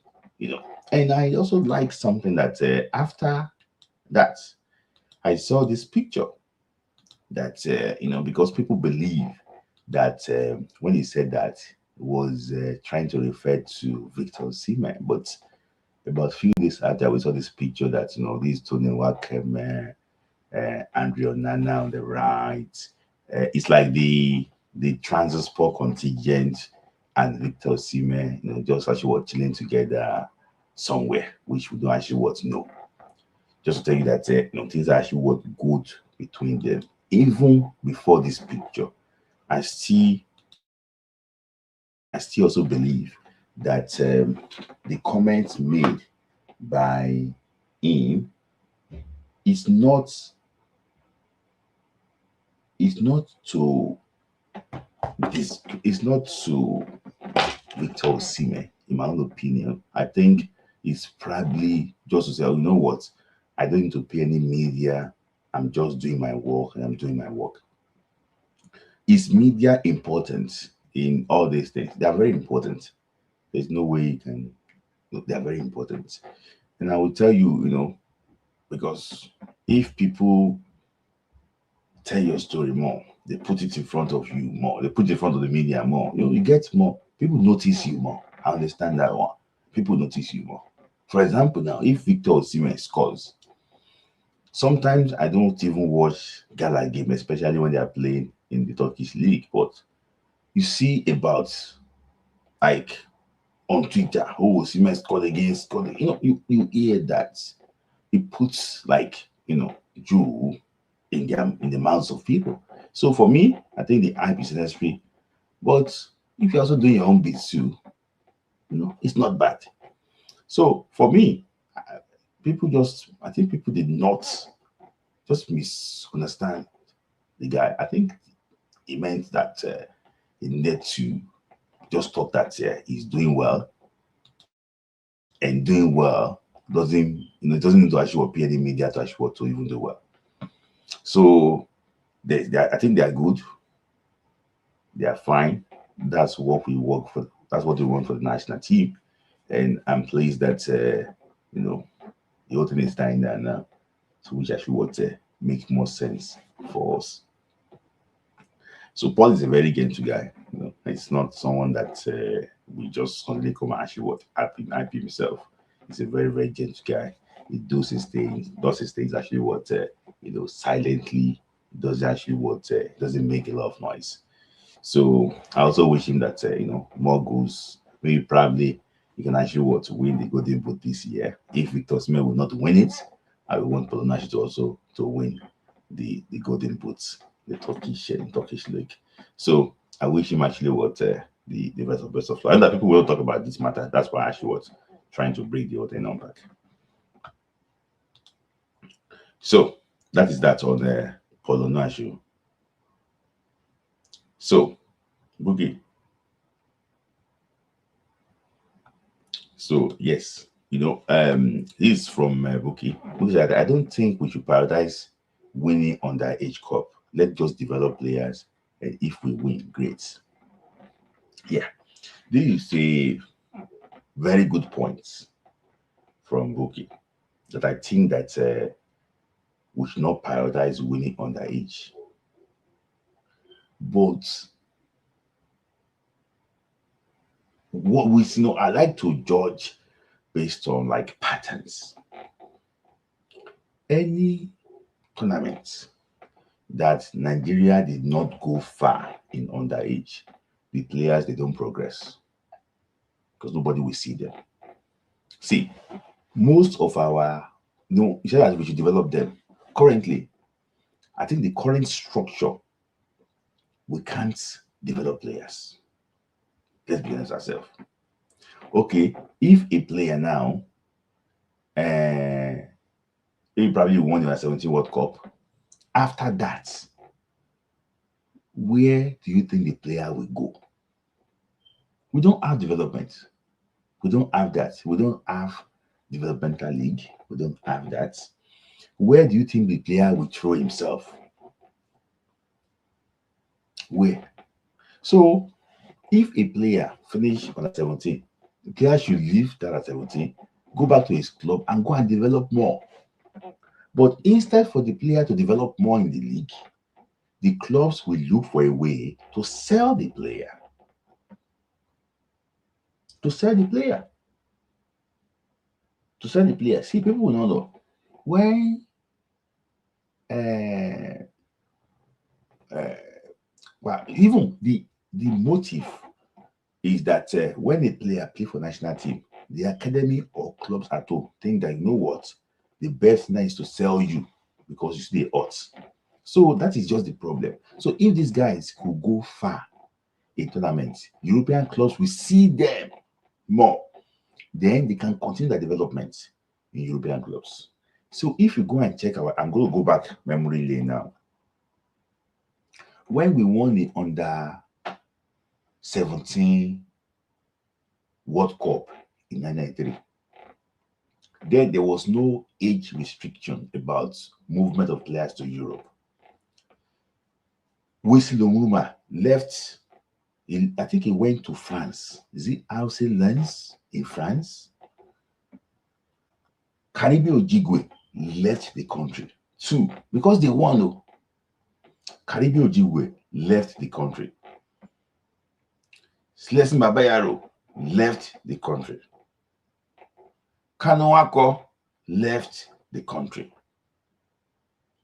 And I also like something that after that I saw this picture that because people believe that when he said that he was trying to refer to Victor Osimhen, but about a few days after we saw this picture that these Tony Wakeme, Andre Onana on the right, it's like the Transport contingent and Victor Osimhen, just actually were chilling together somewhere, which we don't actually know. Just to tell you that things are actually what good between them. Even before this picture, I still also believe that the comments made by him is not to Victor Osimhen, in my own opinion. I think it's probably just to say, oh, you know what? I don't need to pay any media. I'm just doing my work and I'm doing my work. Is media important in all these things? They are very important. There's no way you can. They are very important. And I will tell you, because if people tell your story more, they put it in front of you more, they put it in front of the media more, you get more. People notice you more. I understand that one. People notice you more. For example, now, if Victor Osimhen scores, sometimes I don't even watch gala game, especially when they are playing in the Turkish league. But you see about like on Twitter, oh, Osimhen scored again, scored. You hear that. It puts you in the mouths of people. So for me, I think the hype is necessary. But if you're also doing your own bits too, it's not bad. So for me, I think people did not just misunderstand the guy. I think he meant that he needed to just talk that he's doing well, and doing well doesn't need to actually appear in the media to actually to even do well. So I think they are good. They are fine. That's what we work for. That's what we want for the national team. And I'm pleased that the whole thing is dying down now. So which actually would make more sense for us. So Paul is a very gentle guy. It's not someone that we just suddenly come and actually hype himself. He's a very, very gentle guy. He does his things actually silently. Doesn't actually doesn't make a lot of noise. So I also wish him that more goals. Maybe probably you can actually what win the golden boot this year. If Victor Osimhen will not win it, I will want Polonash to also to win the golden boots, the Turkish league. So I wish him actually what the best of luck. And that people will talk about this matter. That's why I actually was trying to bring the whole thing on back. So that is that on Polonash. So Boogie. So yes, you know, this is from Bookie. Bookie said, I don't think we should prioritize winning underage cup. Let's just develop players, and if we win, great. Yeah, this is a very good points from Bookie that I think that we should not prioritize winning underage. But what we you know, I like to judge based on like patterns. Any tournament that Nigeria did not go far in underage, the players they don't progress because nobody will see them. See, most of our you said that we should develop them. Currently, I think the current structure we can't develop players. Let's be honest ourselves. Okay, if a player now he probably won the 17 World Cup. After that, where do you think the player will go? We don't have development. We don't have that. We don't have developmental league. We don't have that. Where do you think the player will throw himself? Where? So, if a player finish on 17, the player should leave that at 17, go back to his club and go and develop more. But instead for the player to develop more in the league, the clubs will look for a way to sell the player. To sell the player. To sell the player. See, people will not know. When well, even the motive is that when a player play for national team, the academy or clubs at home think that, you know what, the best thing is to sell you because you see the odds. So that is just the problem. So if these guys could go far in tournaments, European clubs will see them more. Then they can continue their development in European clubs. So if you go and check I'm going to go back memory lane now. When we won the under 17 World Cup in 1993, then there was no age restriction about movement of players to Europe. Wesley Lomuma left, I think he went to France. Is it House Lens in France? Karibe Ojigwe left the country too because they won. Oh, Karibe Ojigwe left the country. Slesen Babayaro left the country. Kanuako left the country.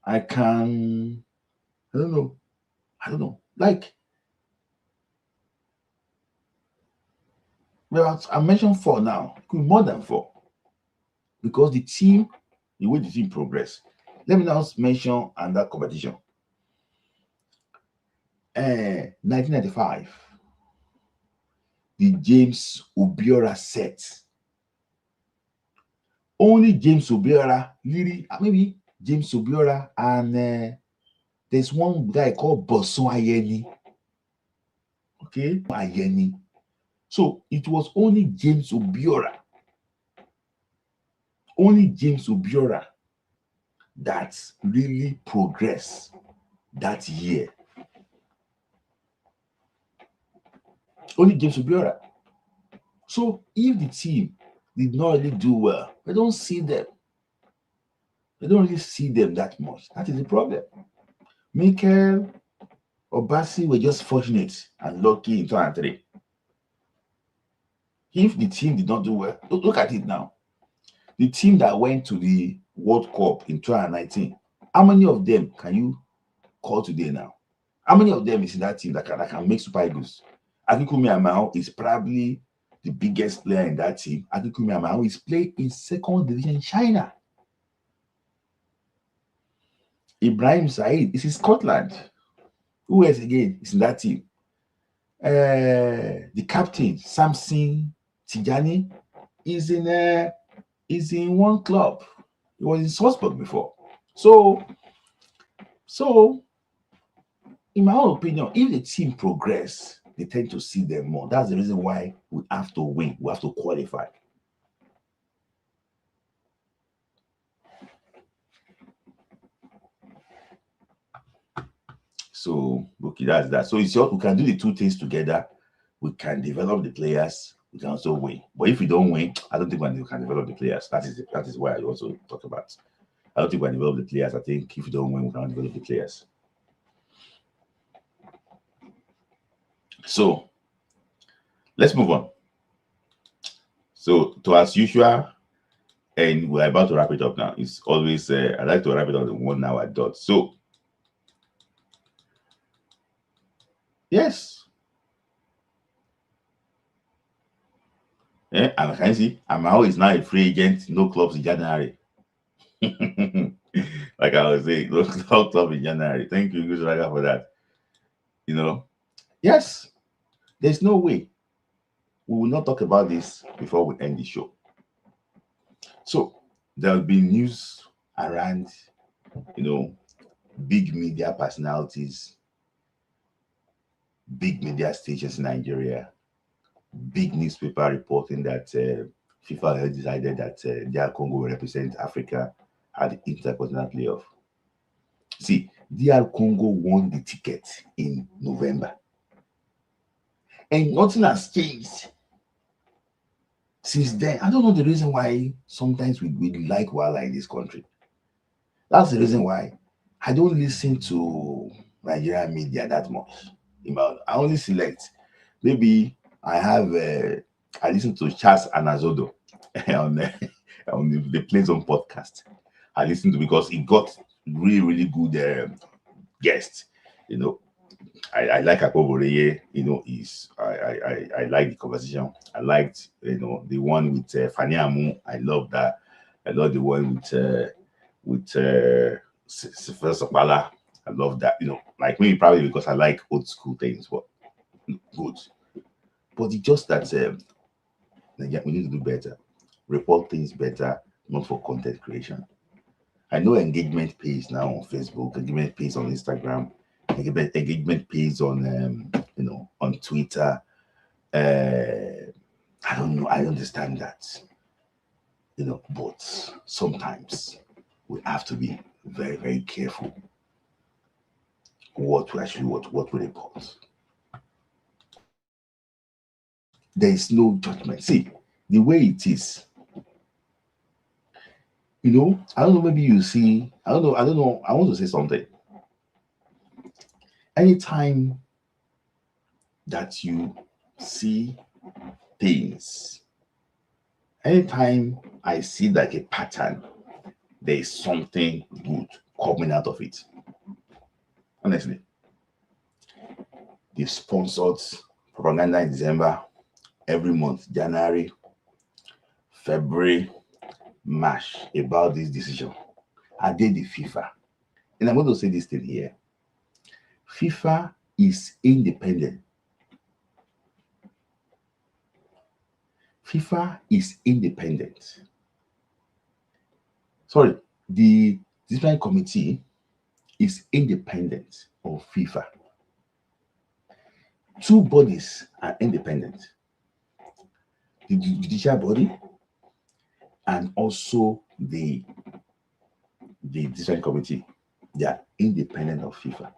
I don't know. Like, well, I mentioned 4 now. It could be more than 4. Because the way the team progress. Let me now mention another competition. 1995. The James Obiora set. Only James Obiora, really, maybe James Obiora, and there's one guy called Boson Ayeni. Okay, Ayeni. So it was only James Obiora. Only James Obiora that really progressed that year. Only James Obiora. So if the team did not really do well, they don't see them. They don't really see them that much. That is the problem. Mikel Obasi were just fortunate and lucky in 2003. If the team did not do well, look at it now. The team that went to the World Cup in 2019, how many of them can you call today now? How many of them is in that team that can make Super Eagles? Akikumi Amao is probably the biggest player in that team, Akikumi Amao, is playing in second division in China. Ibrahim Said is in Scotland. Who else again is in that team? The captain, Samson Tijani, is in one club. He was in Salzburg before. So, in my own opinion, if the team progress, they tend to see them more. That's the reason why we have to win. We have to qualify. So, okay, that's that. So it's we can do the two things together. We can develop the players. We can also win. But if we don't win, I don't think we can develop the players. That is why I also talk about. I don't think we can develop the players. I think if we don't win, we cannot develop the players. So let's move on. So as usual, and we're about to wrap it up now. It's always I like to wrap it up in 1 hour dot. So yes. And I can see Amao is now a free agent, no clubs in January. Like I was saying, no clubs in January. Thank you, Gusraga, for that. Yes, there's no way we will not talk about this before we end the show. So there'll be news around, big media personalities, big media stations in Nigeria, big newspaper reporting that FIFA has decided that DR Congo will represent Africa at the Intercontinental Playoff. See, DR Congo won the ticket in November. And nothing has changed since then. I don't know the reason why sometimes we like Wala in this country. That's the reason why I don't listen to Nigerian media that much. I only select. Maybe I listen to Charles Anazodo on the Play Zone podcast. I listen to because he got really, really good guests. I like Akoboreye. I like the conversation. I liked the one with Fani Amu. I love that. I love the one with Sifel Sopala. I love that. Like maybe probably because I like old school things, but good. But it's just that we need to do better, report things better, not for content creation. I know engagement pays now on Facebook, engagement pays on Instagram, engagement pays on on Twitter. I don't know. I understand that, but sometimes we have to be very, very careful what we report. There is no judgment. See, the way it is, I don't know, maybe you see, I don't know, I want to say something. Anytime that you see things, anytime I see like a pattern, there is something good coming out of it. Honestly, they've sponsored propaganda in December, every month, January, February, March, about this decision. I did the FIFA. And I'm going to say this thing here. FIFA is independent. FIFA is independent. Sorry, the disciplinary committee is independent of FIFA. Two bodies are independent. The judicial body and also the disciplinary committee. They are independent of FIFA.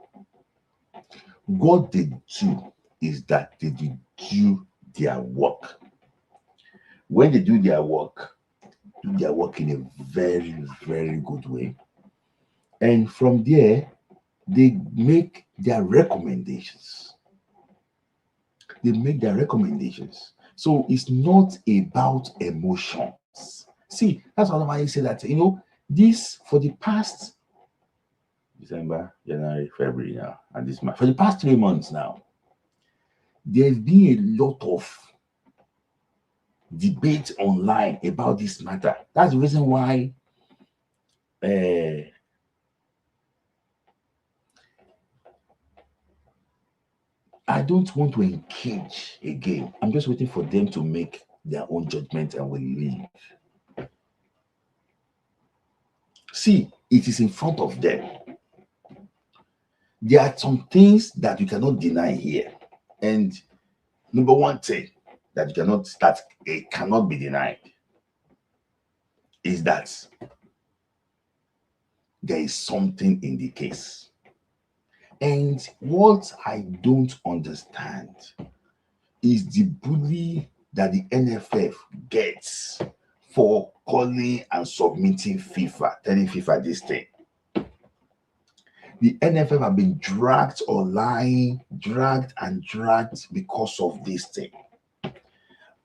What they do is that they do their work. When they do their work in a very, very good way. And from there, they make their recommendations. So it's not about emotions. See, that's why I say that, this for the past December, January, February now, and this month, for the past 3 months now, there's been a lot of debate online about this matter. That's the reason why I don't want to engage again. I'm just waiting for them to make their own judgment and we'll leave. See, it is in front of them. There are some things that you cannot deny here. And number one thing that cannot be denied is that there is something in the case. And what I don't understand is the bully that the NFF gets for calling and submitting FIFA, telling FIFA this thing. The NFF have been dragged online, dragged because of this thing.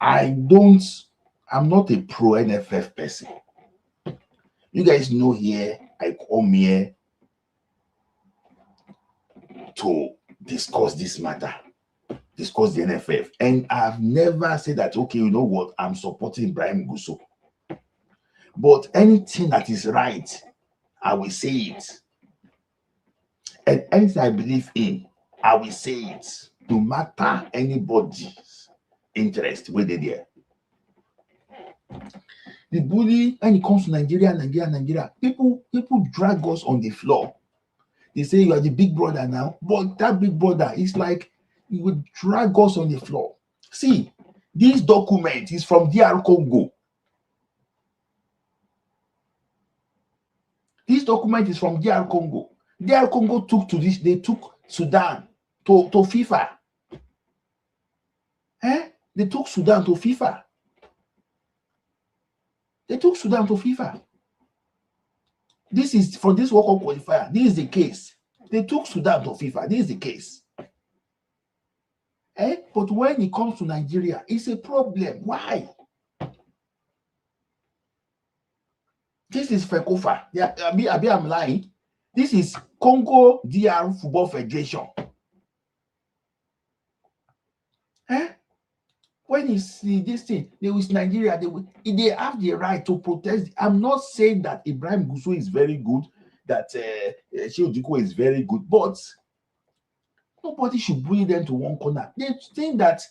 I'm not a pro NFF person. You guys know here, I come here to discuss this matter, discuss the NFF. And I've never said that, okay, you know what, I'm supporting Ibrahim Gusso. But anything that is right, I will say it. And anything I believe in, I will say it. No matter anybody's interest, where they're there. The bully, when it comes to Nigeria, people drag us on the floor. They say you are the big brother now, but that big brother is like you would drag us on the floor. See, this document is from DR Congo. This document is from DR Congo. DR Congo they took Sudan to FIFA. They took Sudan to FIFA. They took Sudan to FIFA. This is from this World Cup qualifier. This is the case. They took Sudan to FIFA. This is the case. But when it comes to Nigeria, it's a problem. Why? This is FECOFA. I'm lying. This is Congo DR Football Federation. When you see this thing, they with Nigeria, they have the right to protest. I'm not saying that Ibrahim Gusso is very good, that Shehu Diko is very good, but nobody should bully them to one corner. They think that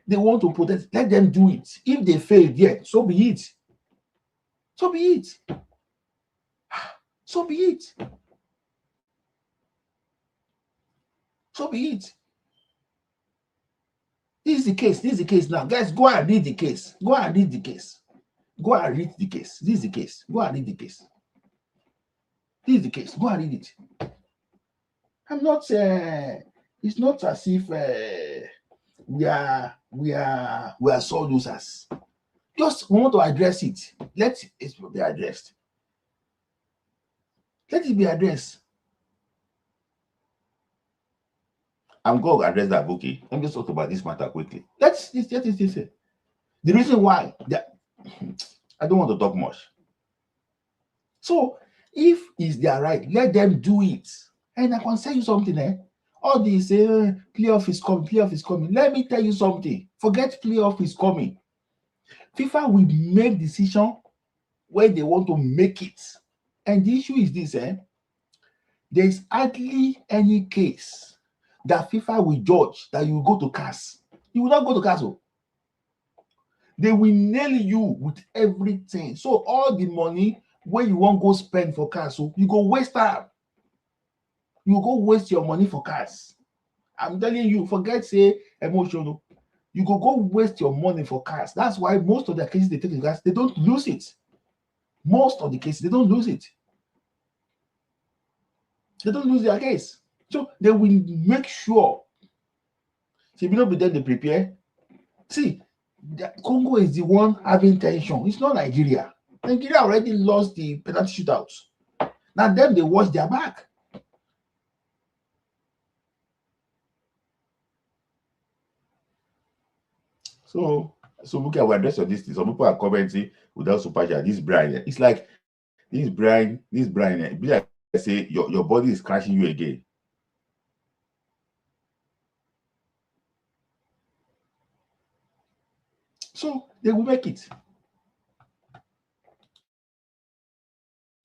they want to protest. Let them do it. If they fail, yeah, so be it. So be it. So be it. So be it. This is the case. This is the case now. Guys, go and read the case. Go and read the case. Go and read the case. This is the case. Go and read the case. This is the case. Go and read it. I'm not it's not as if we are sore losers. Just want to address it. Let it be addressed. Let it be addressed. I'm going to address that, okay? Let me just talk about this matter quickly. Let's the reason why I don't want to talk much. So if it's their right, let them do it. And I can tell you something, all these playoff is coming. Let me tell you something. Forget playoff is coming. FIFA will make decision when they want to make it. And the issue is this, there is hardly any case that FIFA will judge that you will go to CAS. You will not go to CAS. They will nail you with everything. So all the money where you won't go spend for CAS, you go waste time. You go waste your money for CAS. I'm telling you, forget say emotional. You go waste your money for CAS. That's why most of the cases they take in CAS, they don't lose it. Most of the cases, they don't lose it. They don't lose their case. So they will make sure. See, we don't be there to prepare. See, Congo is the one having tension. It's not Nigeria. Nigeria already lost the penalty shootout. Now them, they watch their back. So look at what address of this. Some people are commenting without super chat. This Brian, it's like this Brian, it be like I say your body is crashing you again. So they will make it.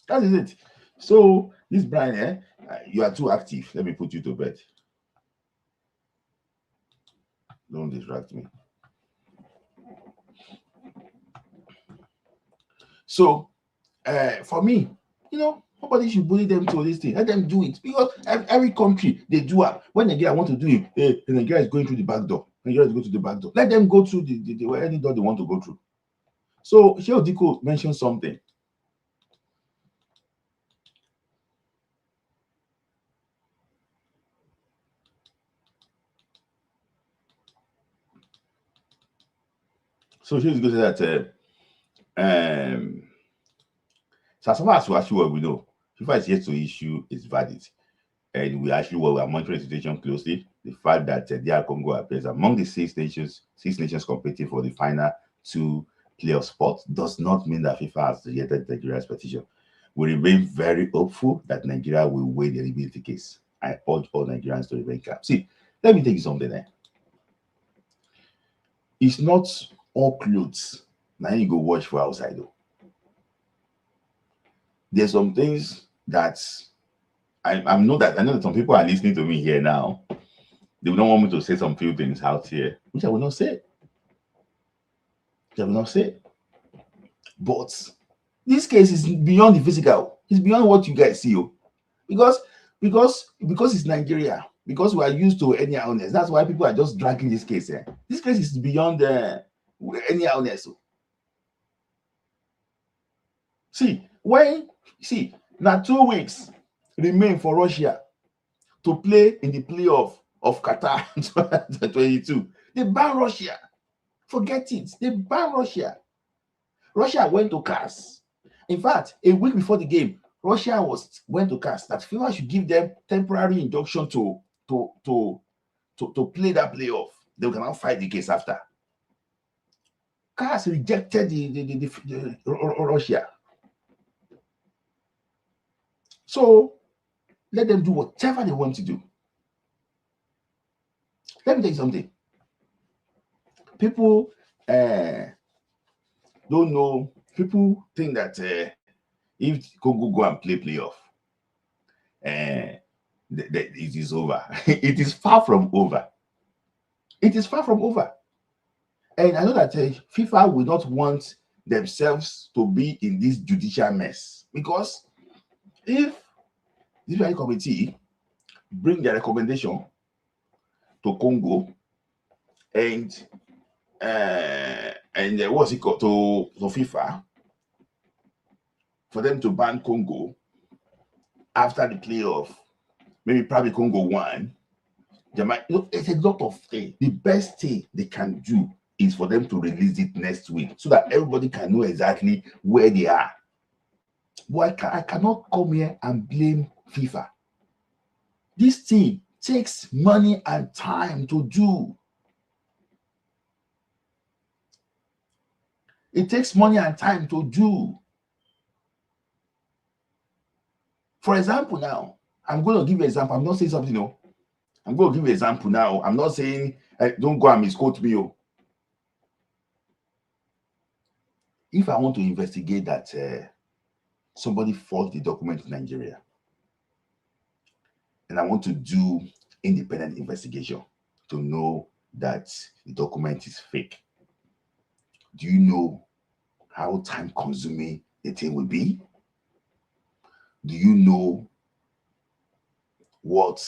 That is it. So this Brian, you are too active. Let me put you to bed. Don't distract me. So for me, nobody should bully them to this thing. Let them do it, because every country they do it. When Nigeria want to do it, Nigeria is going through the back door. Nigeria is going to the back door. Let them go through the any door they want to go through. So Sheikh Diko mentioned something. So Sheikh Diko said that so as far as we know, FIFA is yet to issue its verdict, and we are monitoring the situation closely. The fact that DR Congo appears among the six nations competing for the final 2 playoff spots does not mean that FIFA has rejected Nigeria's petition. We remain very hopeful that Nigeria will win the eligibility case. I urge all Nigerians to remain calm. See, let me tell you something there. It's not all clothes. Now you go watch for outside though. There's some things that I know that some people are listening to me here now. They don't want me to say some few things out here, which I will not say. But this case is beyond the physical. It's beyond what you guys see. Because it's Nigeria. Because we are used to any illness. That's why people are just dragging this case. This case is beyond any illness. See, now 2 weeks remain for Russia to play in the playoff of Qatar 2022. They ban Russia. Forget it. They ban Russia. Russia went to CAS. In fact, a week before the game, Russia went to CAS that FIFA should give them temporary injunction to play that playoff. They can now fight the case after. CAS rejected the Russia. So let them do whatever they want to do. Let me tell you something. People don't know. People think that if Congo go and play playoff, it is over. It is far from over. It is far from over. And I know that FIFA will not want themselves to be in this judicial mess, because if the FIFA committee bring their recommendation to Congo and what's it called to FIFA for them to ban Congo after the playoff, maybe probably Congo won. It's a lot of things. The best thing they can do is for them to release it next week so that everybody can know exactly where they are. But I cannot come here and blame FIFA. This thing takes money and time to do. It takes money and time to do. For example, now, I'm going to give you an example. I'm not saying something, I'm going to give you an example now. I'm not saying, don't go and misquote me. If I want to investigate that somebody forged the document in Nigeria, and I want to do independent investigation to know that the document is fake, do you know how time-consuming the thing will be? Do you know what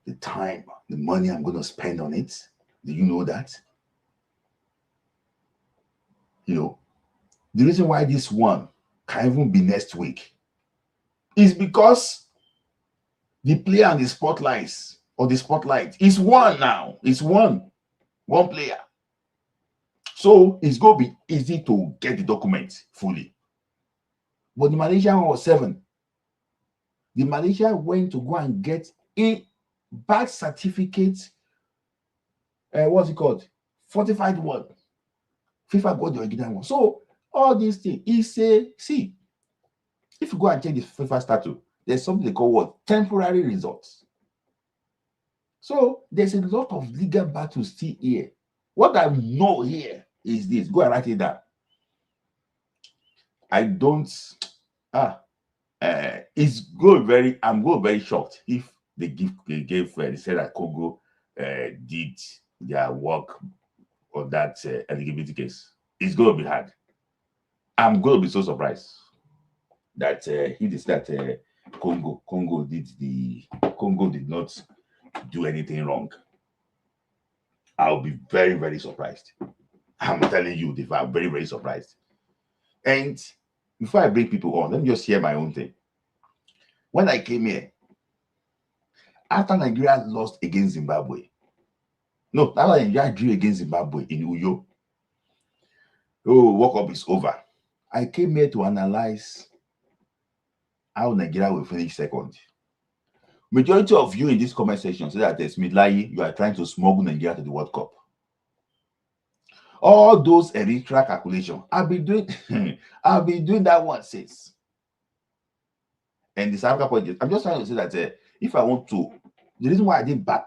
the time, the money I'm going to spend on it? Do you know that? The reason why this one can even be next week is because the player and the spotlights or the spotlight is one now. It's one player. So it's going to be easy to get the document fully. But the Malaysian one was 7. The Malaysia went to go and get a birth certificate. What's it called? Fortified one. FIFA got the original one. So all these things is see, if you go and check the FIFA statute, there's something they call what? Temporary results. So there's a lot of legal battles still here. What I know here is this. Go and write it down. I don't. It's good. I'm going very shocked if they said that Congo did their work on that eligibility case. It's going to be hard. I'm going to be so surprised that he did that. Congo did not do anything wrong. I'll be very, very surprised. I'm telling you, I'm very, very surprised. And before I bring people on, let me just share my own thing. When I came here, after Nigeria lost against Zimbabwe, no, after Nigeria drew against Zimbabwe in Uyo, World Cup is over. I came here to analyze how Nigeria will finish second. Majority of you in this comment section say that there's Midlayi, you are trying to smuggle Nigeria to the World Cup. All those electoral calculations, I've been doing that one since. And the South Africa point, I'm just trying to say that if I want to, the reason why I did back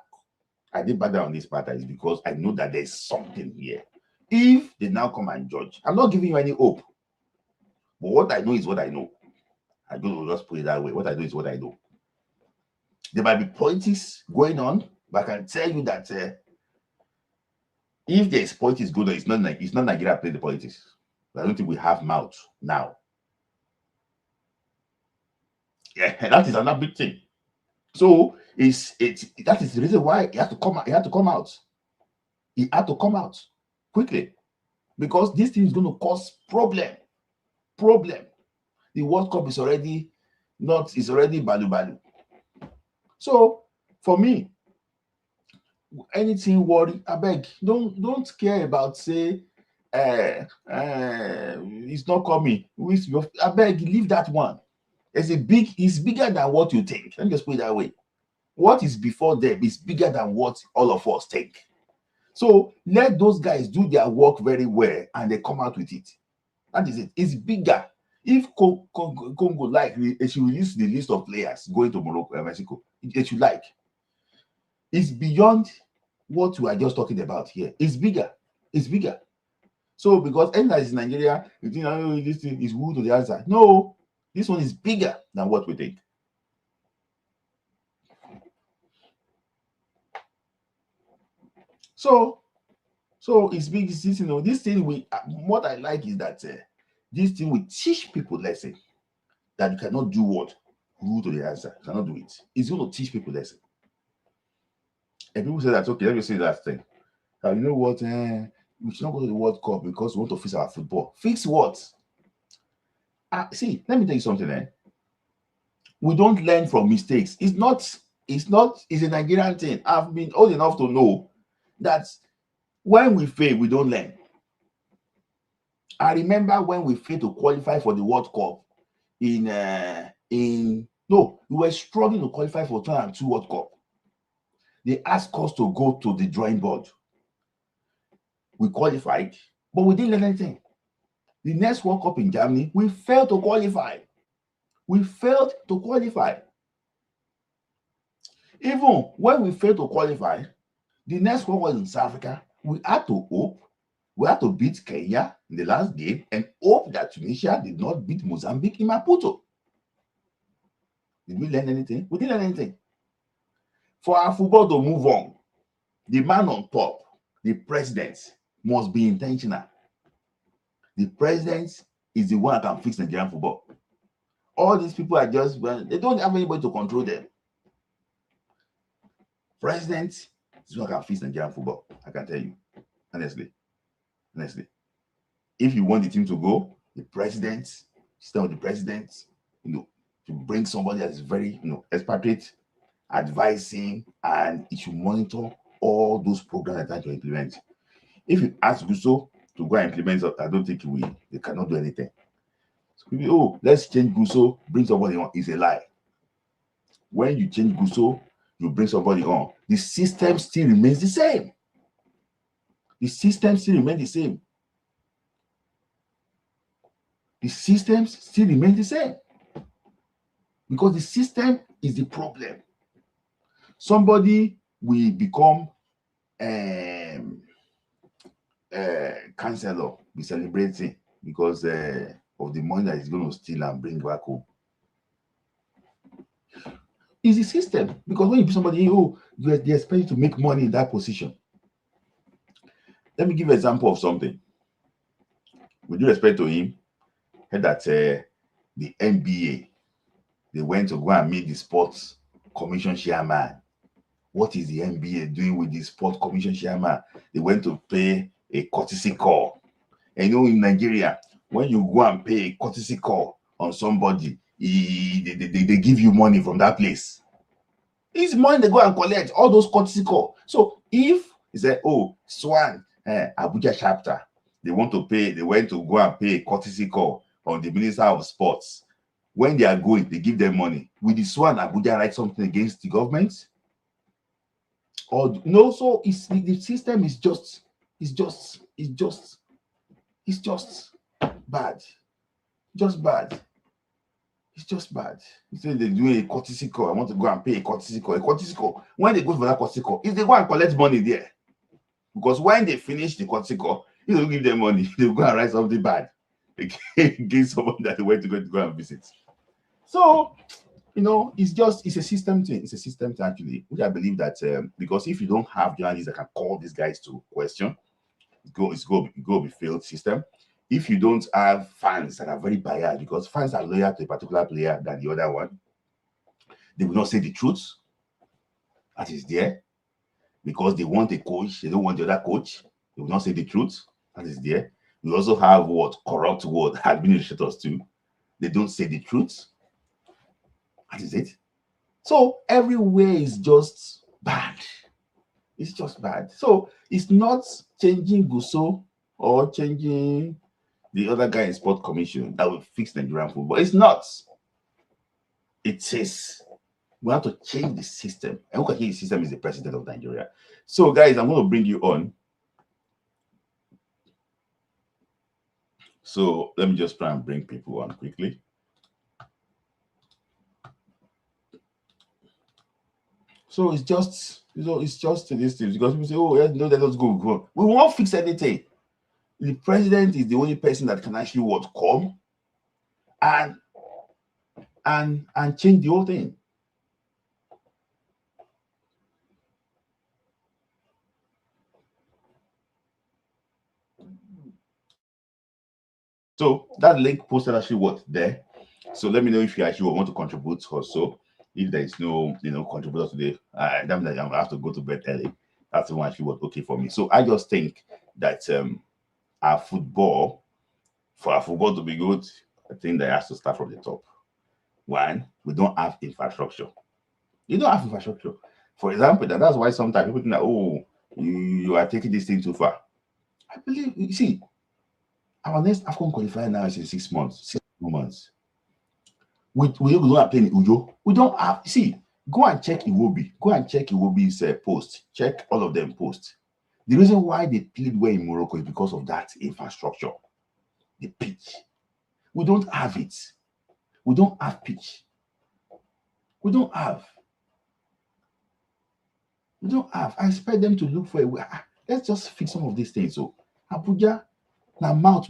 down on this matter is because I know that there's something here. If they now come and judge, I'm not giving you any hope. But what I know is what I know. I don't just put it that way. What I know is what I know. There might be politics going on, but I can tell you that if there's politics going on, it's not Nigeria playing the politics. I don't think we have mouth now. Yeah, that is another big thing. So that is the reason why he had to come out. He had to come out. He had to come out quickly because this thing is going to cause problem. The World Cup is already balu. So for me, anything worry, I beg, don't care about say it's not coming. I beg, leave that one. It's bigger than what you think. Let me just put it that way. What is before them is bigger than what all of us think. So let those guys do their work very well and they come out with it. That is it. It's bigger. If Congo like, they should release the list of players going to Morocco and Mexico. It should like. It's beyond what we are just talking about here. It's bigger. So because anything is Nigeria, you think, oh, this thing is who to the answer. No, this one is bigger than what we think. So it's big. This thing what I like is that this thing will teach people lesson that you cannot do what who to the answer. You cannot do it. It's going to teach people lesson. And people say that, okay, let me say that thing. Now, you know what? We should not go to the World Cup because we want to fix our football. Fix what? See, let me tell you something. We don't learn from mistakes. It's a Nigerian thing. I've been old enough to know that when we fail, we don't learn. I remember when we failed to qualify for the World Cup we were struggling to qualify for 2002 World Cup. They asked us to go to the drawing board. We qualified, but we didn't learn anything. The next World Cup in Germany, we failed to qualify. Even when we failed to qualify, the next one was in South Africa. We had to hope. We had to beat Kenya in the last game and hope that Tunisia did not beat Mozambique in Maputo. Did we learn anything? We didn't learn anything. For our football to move on, the man on top, the president, must be intentional. The president is the one that can fix Nigerian football. All these people are just, they don't have anybody to control them. President is the one that can fix Nigerian football. I can tell you, honestly. If you want the team to go, the president, stay with the president, to bring somebody that is very, expatriate, advising, and it should monitor all those programs that you implement. If you ask Gusso to go and implement, I don't think they cannot do anything. So people, let's change Gusso, bring somebody on, is a lie. When you change Gusso, you bring somebody on, the system still remains the same. The systems still remain the same. Because the system is the problem. Somebody will become councillor be celebrating because of the money that he's going to steal and bring back home? It's the system. Because when you put somebody, they expect you to make money in that position. Let me give an example of something. With due respect to him, heard that the NBA, they went to go and meet the sports commission chairman. What is the NBA doing with the sports commission chairman? They went to pay a courtesy call. And in Nigeria, when you go and pay a courtesy call on somebody, they give you money from that place. It's money they go and collect, all those courtesy call. So if he said, SWAN, Abuja chapter, they went to go and pay a courtesy call on the Minister of Sports. When they are going, they give them money. Will the SWAN Abuja write something against the government? Or no, so the system is just bad. Just bad. It's just bad. You say they're doing a courtesy call. I want to go and pay a courtesy call. A courtesy call. When they go for that courtesy call, if they go and collect money there, because when they finish the courtesy call, you don't give them money. They go and write something bad against someone that they went to go and visit. So, it's a system thing. It's a system thing, actually, which I believe that because if you don't have journalists that can call these guys to question, it's going to be failed system. If you don't have fans that are very biased, because fans are loyal to a particular player than the other one, they will not say the truth that is there because they want a coach, they don't want the other coach. They will not say the truth that is there. We also have corrupt administrators too. They don't say the truth. That is it. So everywhere is just bad. It's just bad. So it's not changing Guso or changing the other guy in sport commission that will fix Nigerian football. It's not. It says we have to change the system. And who can change the system is the president of Nigeria. So, guys, I'm going to bring you on. So let me just try and bring people on quickly. So it's just these things because people say, let us go. We won't fix anything. The president is the only person that can actually come and change the whole thing. So that link posted actually there. So let me know if you actually want to contribute also. If there is no contributor today, that means I have to go to bed early. That's the one actually okay for me. So I just think that for our football to be good, I think that has to start from the top. One, we don't have infrastructure. You don't have infrastructure. For example, that's why sometimes people think that, you are taking this thing too far. I believe, you see, our next AFCON qualifier now is in 6 months, 6 months. We don't have playing Ujo. We don't have, see, go and check Iwobi. Go and check Iwobi's post. Check all of them posts. The reason why they played well in Morocco is because of that infrastructure. The pitch. We don't have it. We don't have pitch. We don't have. I expect them to look for a way. Let's just fix some of these things. So Abuja, now mouth.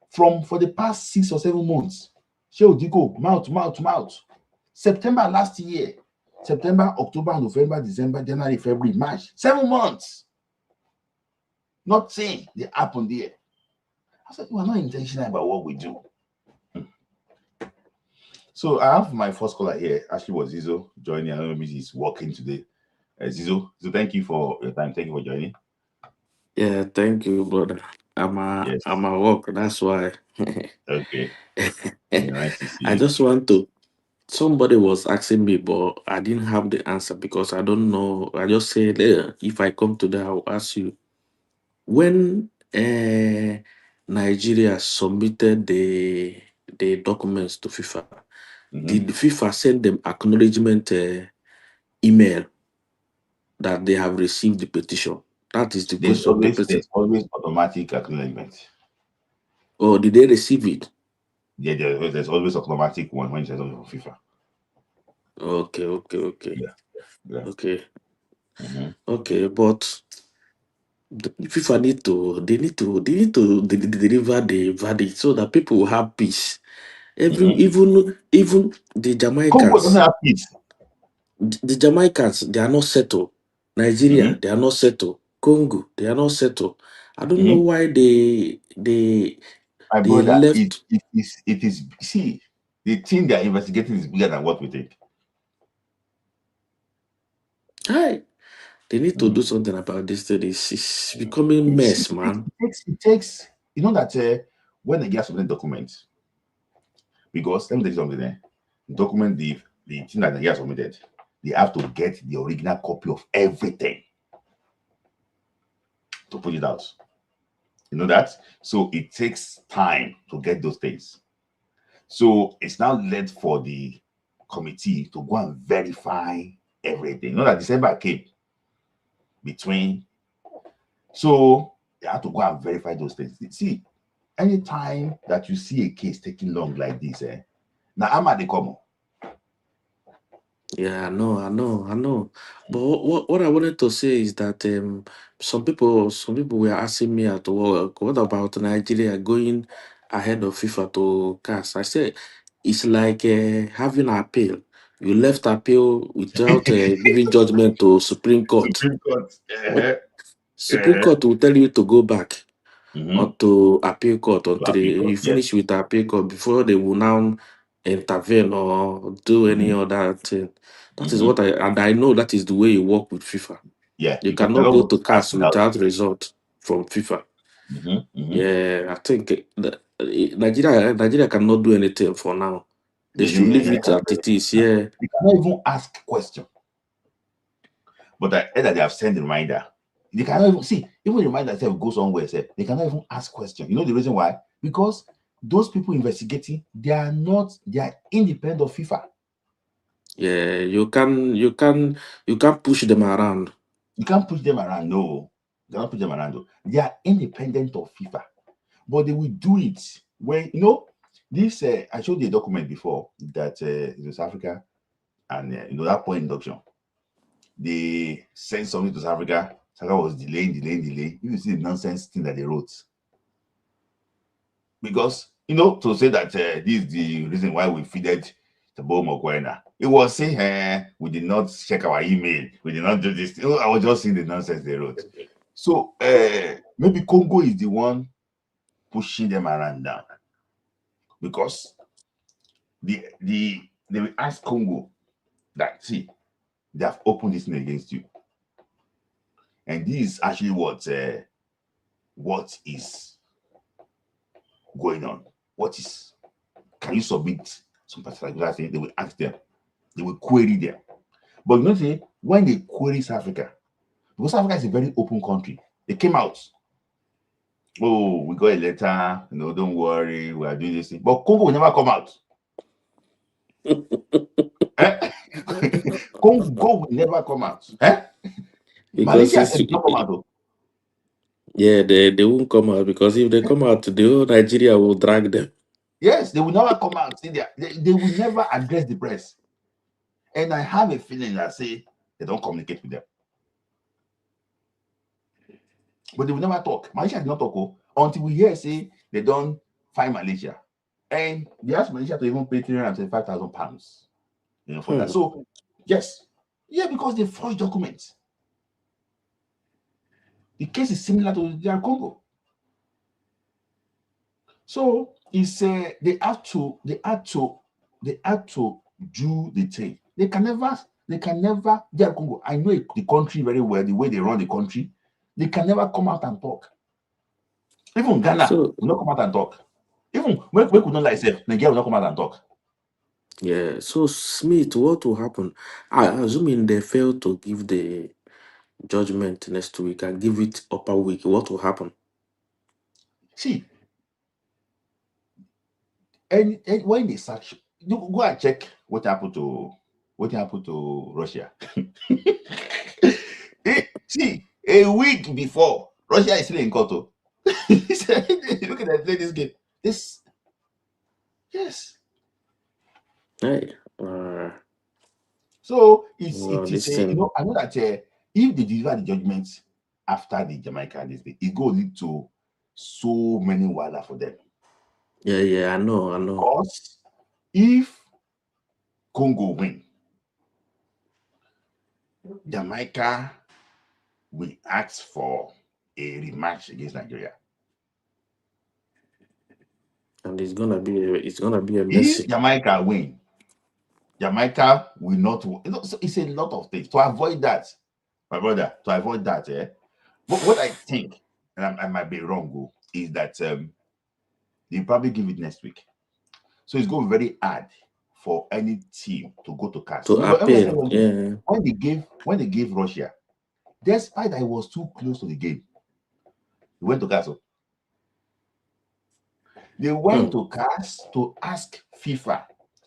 For the past 6 or 7 months. Sheodiko, mouth. September last year. September, October, November, December, January, February, March. 7 months. Nothing they happened there. I said, we're not intentional about what we do. So I have my first caller here. Actually, was Zizo joining. I don't know if he's working today. Zizo, so thank you for your time. Thank you for joining. Yeah, thank you, brother. I'm at work. That's why. Okay. Nice to see you. I just want to. Somebody was asking me, but I didn't have the answer because I don't know. I just said, if I come today, I'll ask you. When Nigeria submitted the documents to FIFA, did FIFA send them acknowledgement email that they have received the petition? That is the question. There's always automatic acknowledgement. Oh, did they receive it? Yeah, there's always automatic one when it says on FIFA. Okay. Yeah. Okay. Okay, but The FIFA need to deliver the verdict so that people will have peace. Even the Congo doesn't Jamaicans, have peace. the Jamaicans, they are not settled. Nigeria, they are not settled. Congo, they are not settled. I don't know why My they brother, left. it is. See, the thing they are investigating is bigger than what we think. Hi, they need to do something about this thing. It's becoming mess, man. It takes. You know that when they get submitted documents, because let me tell you something. Document the thing that they get submitted, they have to get the original copy of everything to put it out. You know that? So it takes time to get those things. So it's now led for the committee to go and verify everything. You know that December came between. So they have to go and verify those things. See, anytime that you see a case taking long like this, now I'm at the common. Yeah, I know. But what I wanted to say is that some people were asking me at work, what about Nigeria going ahead of FIFA to CAS? I said it's like having an appeal. You left appeal without giving judgment to Supreme Court. Supreme Court. Supreme Court will tell you to go back or Mhm. to appeal court until appeal court, you finish with appeal court before they will now intervene or do any other thing. That is what I know that is the way you work with FIFA. Yeah, You you cannot cannot go go to to CAS CAS without. without result from FIFA. Yeah, I think Nigeria cannot do anything for now. They should leave it as it is. Yeah. They cannot even ask question. But I heard that they have sent a reminder. They cannot even see, even the reminder itself goes somewhere. They cannot even ask question. You know the reason why? Because those people investigating, they are independent of FIFA. Yeah, you can push them around. You can't push them around. No, you cannot push them around. Though. They are independent of FIFA, but they will do it when this. I showed you a document before that in South Africa, and that point induction, they sent something to South Africa. South Africa was delaying. You see the nonsense thing that they wrote, because to say that this is the reason why we feeded the Mokwena. It was saying we did not check our email, we did not do this. I was just seeing the nonsense they wrote. So maybe Congo is the one pushing them around now, because they will ask Congo that, see, they have opened this thing against you, and this is actually what is going on. Can you submit some particular thing? They will ask them, they will query them. But when they query South Africa, because South Africa is a very open country, they came out. Oh, we got a letter, don't worry, we are doing this thing. But Congo will never come out. Congo will never come out. Because Malaysia said not come out. Yeah, they won't come out, because if they come out, the whole Nigeria will drag them. Yes, they will never come out. See, they will never address the press. And I have a feeling that they don't communicate with them. But they will never talk. Malaysia did not talk until we hear they don't find Malaysia. And they asked Malaysia to even pay £375,000 for that. So, yes. Yeah, because they forged documents. The case is similar to the Congo. So it's they have to do the thing. They can never DR Congo. I know the country very well, the way they run the country. They can never come out and talk. Even Ghana will not come out and talk. Even when we could not like say Nigeria will not come out and talk. Yeah. So Smith, what will happen? Assuming they fail to give the judgment next week and give it upper week, what will happen? See, and when they search, you go and check what happened to Russia. See, a week before, Russia is still in court. Look at that, play this game. Yes. Hey, So well, it is this thing. I know that if they deliver the judgment after the Jamaica this thing, it goes lead to so many wala for them. Yeah, I know. Because if Congo win, Jamaica will ask for a rematch against Nigeria. And it's gonna be a If messy. Jamaica win, Jamaica will not. So it's a lot of things to avoid that, my brother. To avoid that, But what I think, and I might be wrong, is that they probably give it next week. So it's going to be very hard for any team to go to CAS. To appeal, yeah. When they gave Russia, despite that it was too close to the game, they went to CAS. They went to CAS to ask FIFA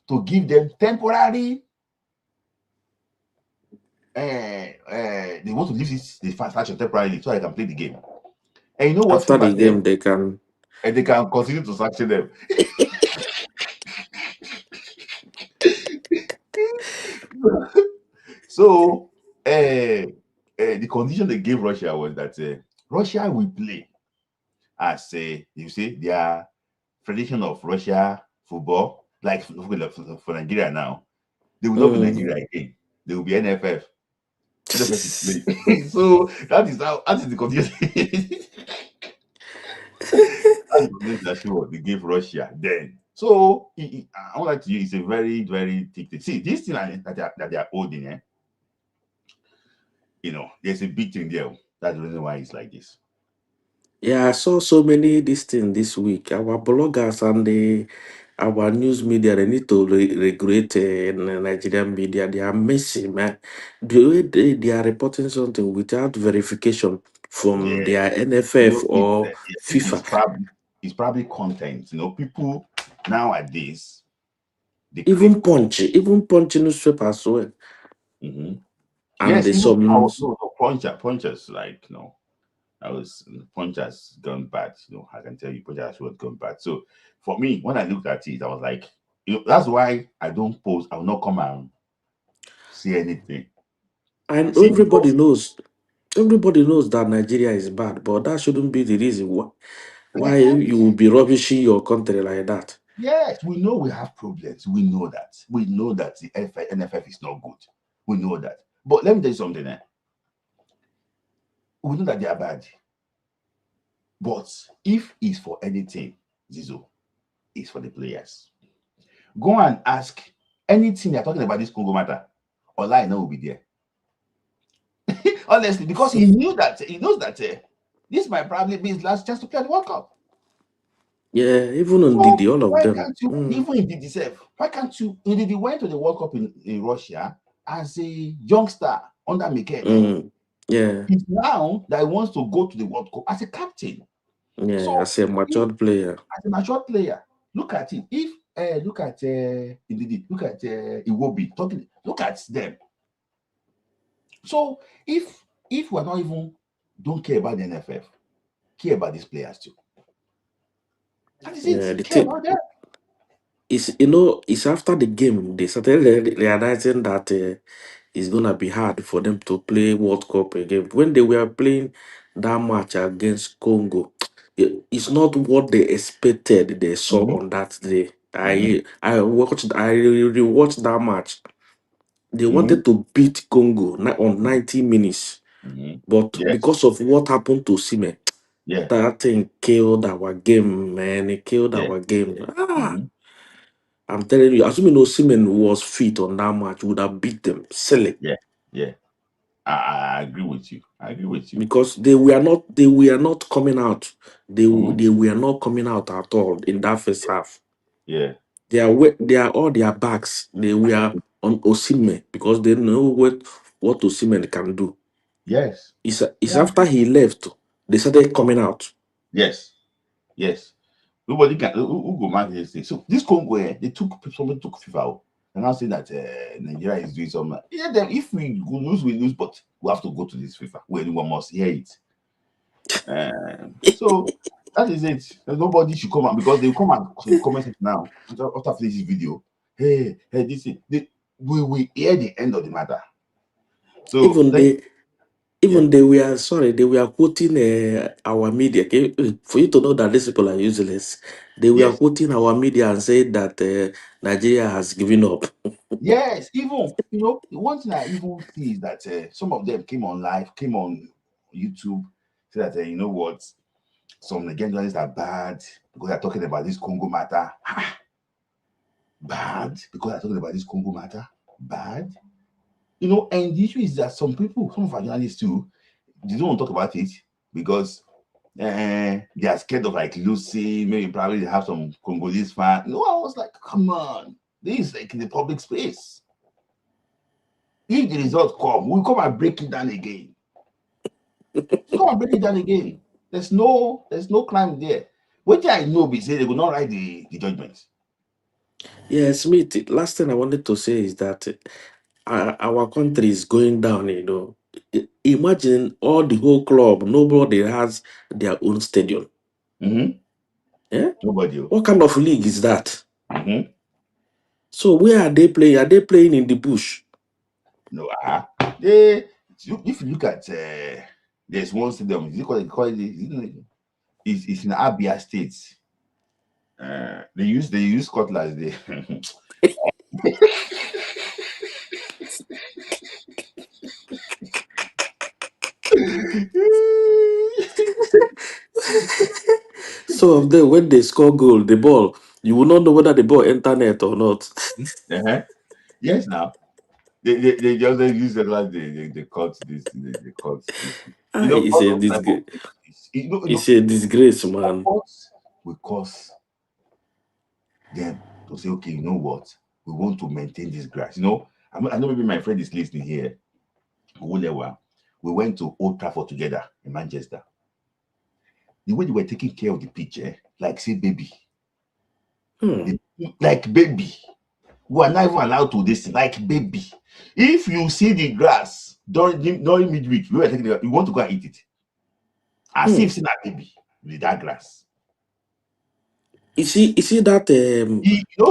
to give them temporary. They want to leave this fashion temporarily so I can play the game. And you know what? After FIFA the game, they can. And they can continue to sanction them. So the condition they gave Russia was that Russia will play as you see their tradition of Russia football, like for Nigeria now. They will not be Nigeria again. They will be NFF. NFF is playing. So that is the condition. That's the condition that they gave Russia then. So I want like to you, it's a very, very thick thing. See, this thing that they are holding, there's a big thing there. That's the reason why it's like this. Yeah, I saw so many this thing this week. Our bloggers and our news media, they need to regulate Nigerian media. They are messy, man. The way they are reporting something without verification from their NFF or FIFA. It's probably content. People nowadays they Even crave Punch newspaper as well. Mm-hmm. And Yes, there's even some punchers like punchers gone bad. I can tell you punchers has gone bad. So for me, when I looked at it, I was like, that's why I don't post. I will not come and see anything. and See, because everybody knows that Nigeria is bad, but that shouldn't be the reason why you will be rubbishing your country like that. yes, we know we have problems. We know that. We know that the NFF is not good. We know that. But let me tell you something. We know that they are bad. But if it's for anything, Zizo, it's for the players. Go and ask anything they're talking about this Congo matter. Ola will be there. Honestly, because he knows that this might probably be his last chance to play the World Cup. Yeah, even on So Didi, all of why them. can't you, even in Didi self, why can't you? Didi went to the World Cup in Russia as a youngster under Mikel. Yeah. It's now that he wants to go to the World Cup as a captain. Yeah, So as a matured player. As a matured player, look at it. If look at Iwobi talking, look at them. So if we're not even don't care about the NFF, care about these players too. That is it. Care about them. It's after the game they started realizing that it's gonna be hard for them to play World Cup again. When they were playing that match against Congo, it's not what they expected they saw on that day. I rewatched that match. They wanted to beat Congo on 90 minutes. But because of what happened to Sime, that thing killed our game, man. It killed our game. I'm telling you, assuming Osimhen was fit on that match, would have beat them silly. Yeah. I agree with you. Because they were not coming out. They were not coming out at all in that first half. Yeah. They are all their backs. They were on Osimhen because they know what Osimhen can do. Yes. It's after he left, they started coming out. Yes. Nobody can who go mark this thing. So this Congo, someone took FIFA. And now saying that Nigeria is doing something. Yeah, then if we lose, we lose, but we have to go to this FIFA where anyone must hear it. So that is it. Nobody should come out because they will come and comment it now after this video. Hey, this is we will hear the end of the matter. So Even they were quoting our media. Okay? For you to know that these people are useless, they were Yes. quoting our media and said that Nigeria has given up. Yes, even one thing I even see is that some of them came on live, came on YouTube, say that you know what, some Nigerian journalists are bad because they're talking about this Congo matter. Bad because they're talking about this Congo matter. Bad, and the issue is that some people, some of our journalists too, they don't want to talk about it because they are scared of like losing. Maybe probably they have some Congolese fan. I was like, come on, this is like in the public space. If the results come, we'll come and break it down again. Come and break it down again. There's no crime there. What I know be say they will not write the judgment. Yes, Smith. Last thing I wanted to say is that our country is going down. Imagine all the whole club. Nobody has their own stadium. Mm-hmm. Yeah. Nobody. What kind of league is that? Mm-hmm. So where are they playing? Are they playing in the bush? No, if you look at there's one stadium. Is it called it's in Abia State. They use cutlass there. Some of them, when they score goal, the ball, you will not know whether the ball enter net or not. Uh-huh. Yes, now they just use the last they cut this they cut this. It's All a those type of disgrace. things. It's a disgrace, man. We cause them to say, okay, you know what? We want to maintain this grass. I know maybe my friend is listening here. We went to Old Trafford together in Manchester. The way they were taking care of the pitch, like say baby, like baby. We are not even allowed to this like baby. If you see the grass during midweek, you want to go and eat it. As if see that baby with that grass. You see that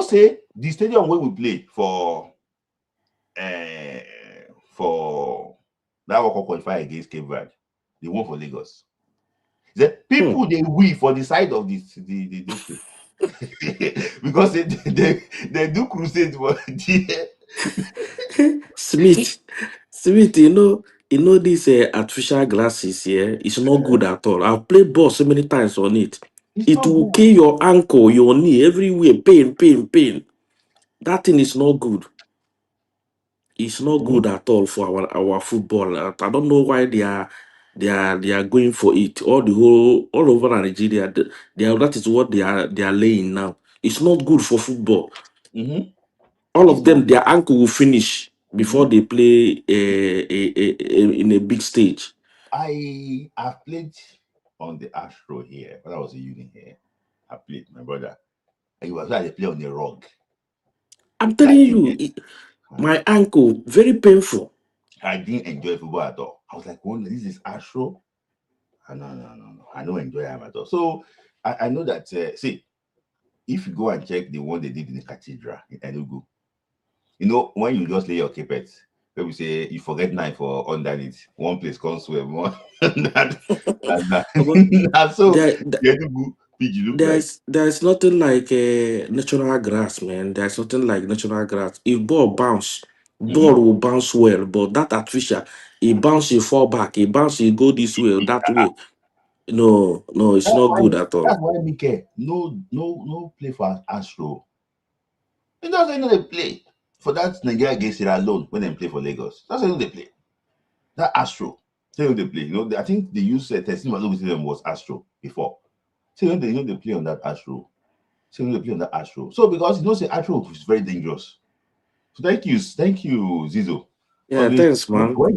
Say the stadium where we play for that World qualify against Cape Verde, the one for Lagos. The people they we for the side of this thing. Because they do crusade for Smith, this artificial glasses here. It's not good at all. I've played ball so many times on it. It's It not will good. kill your ankle, your knee, everywhere. Pain. That thing is not good. It's not good at all for our football. I don't know why they are going for it. All over Nigeria, that is what they are laying now. It's not good for football. Mm-hmm. All It's of not them, their ankle will finish before they play in a big stage. I have played on the Astro here when I was a uni here. I played my brother. And he was like to play on the rug. I'm telling you, my ankle very painful. I didn't enjoy football at all. I was like, oh, this is Astro. No. I don't enjoy him at all. So I know that see, if you go and check the one they did in the cathedral in Enugu, when you just lay your carpet, maybe say you forget knife for underneath, one place comes where more that. So the Enugu pitch look like. There's nothing like natural grass, man. There's nothing like natural grass. If ball will bounce well, but that artificial, it bounce, you fall back, it bounce, you go this way or that way. No, it's not good at all. That's why Mike no play for Astro. He doesn't know they play for that Nigeria against Sierra Leone when they play for Lagos. That's how they play. That Astro. Tell you they play. I think they use testing with them was Astro before. So they play on that Astro. So they play on that Astro. So because say Astro is very dangerous. So thank you, Zizo. Yeah, Always thanks, man. when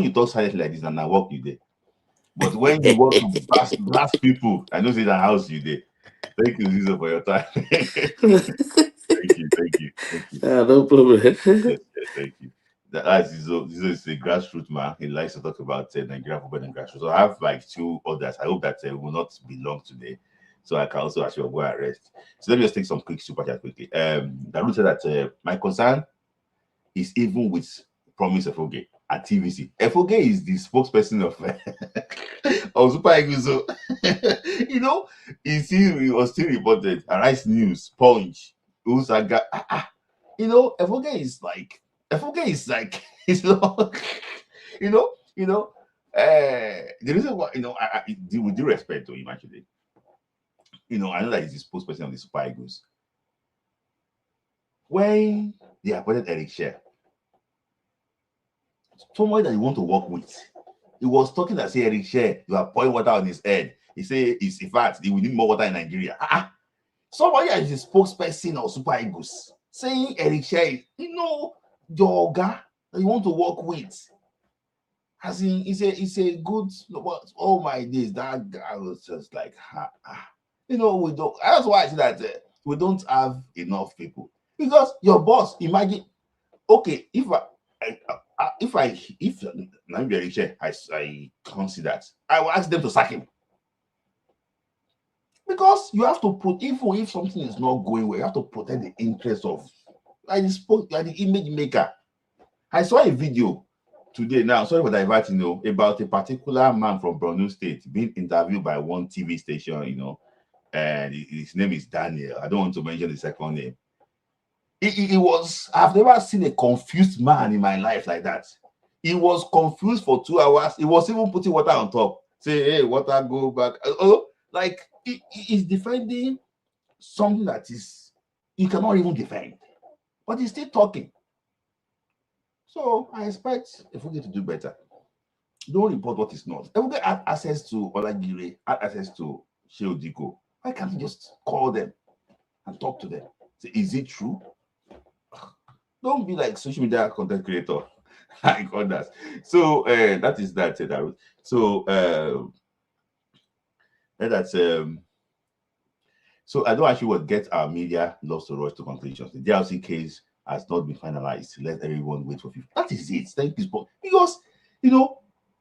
you talk silently like this, and I walk you there. But when you want to blast people, I know say that house you there. Thank you, Zizo, for your time. Thank you. Yeah, no problem. Yes, thank you. That's Zizo. Zizo is a grassroots man. He likes to talk about Nigeria football and grassroots. So I have like two others. I hope that will not be long today. So I can also actually go and rest. So let me just take some quick super chat quickly. Daru said that my concern is even with promise of okay. at TVC. Efoge is the spokesperson of Super Eagles. So, he was still reported. Arise News, Punch, Usaga. Efoge is like, it's not, the reason why, with due respect to him, actually, I know that he's the spokesperson of the Super Eagles. When they appointed Eric Sher, someone that you want to work with, he was talking that say Eric Sher, you are pouring water on his head. He say, in fact, we need more water in Nigeria. Somebody that is the spokesperson of Super Eagles saying Eric Sher, your guy that you want to work with. As in, it's a good, oh my days, that guy was just like, we don't, that's why I say that we don't have enough people. Because your boss, imagine, okay, if Eric Sher, I consider that, I will ask them to sack him. Because you have to put, even if something is not going well, you have to protect the interest of, like the image maker. I saw a video today, now, sorry for diverting, about a particular man from Borno State being interviewed by one TV station, and his name is Daniel. I don't want to mention the second name. He was, I've never seen a confused man in my life like that. He was confused for 2 hours. He was even putting water on top. Say, hey, water, go back. Like, he's defending something that is, you cannot even defend. But he's still talking. So I expect Efoge to do better. Don't report what is not. Efoge had access to Olagire, had access to Sheodiko. Why can't you just call them and talk to them? Say, is it true? Don't be like social media content creator like others. So that is that. So that's so I don't actually want to get our media loves to rush to conclusions. The DLC case has not been finalized. Let everyone wait for FIFA. That is it. Thank you, because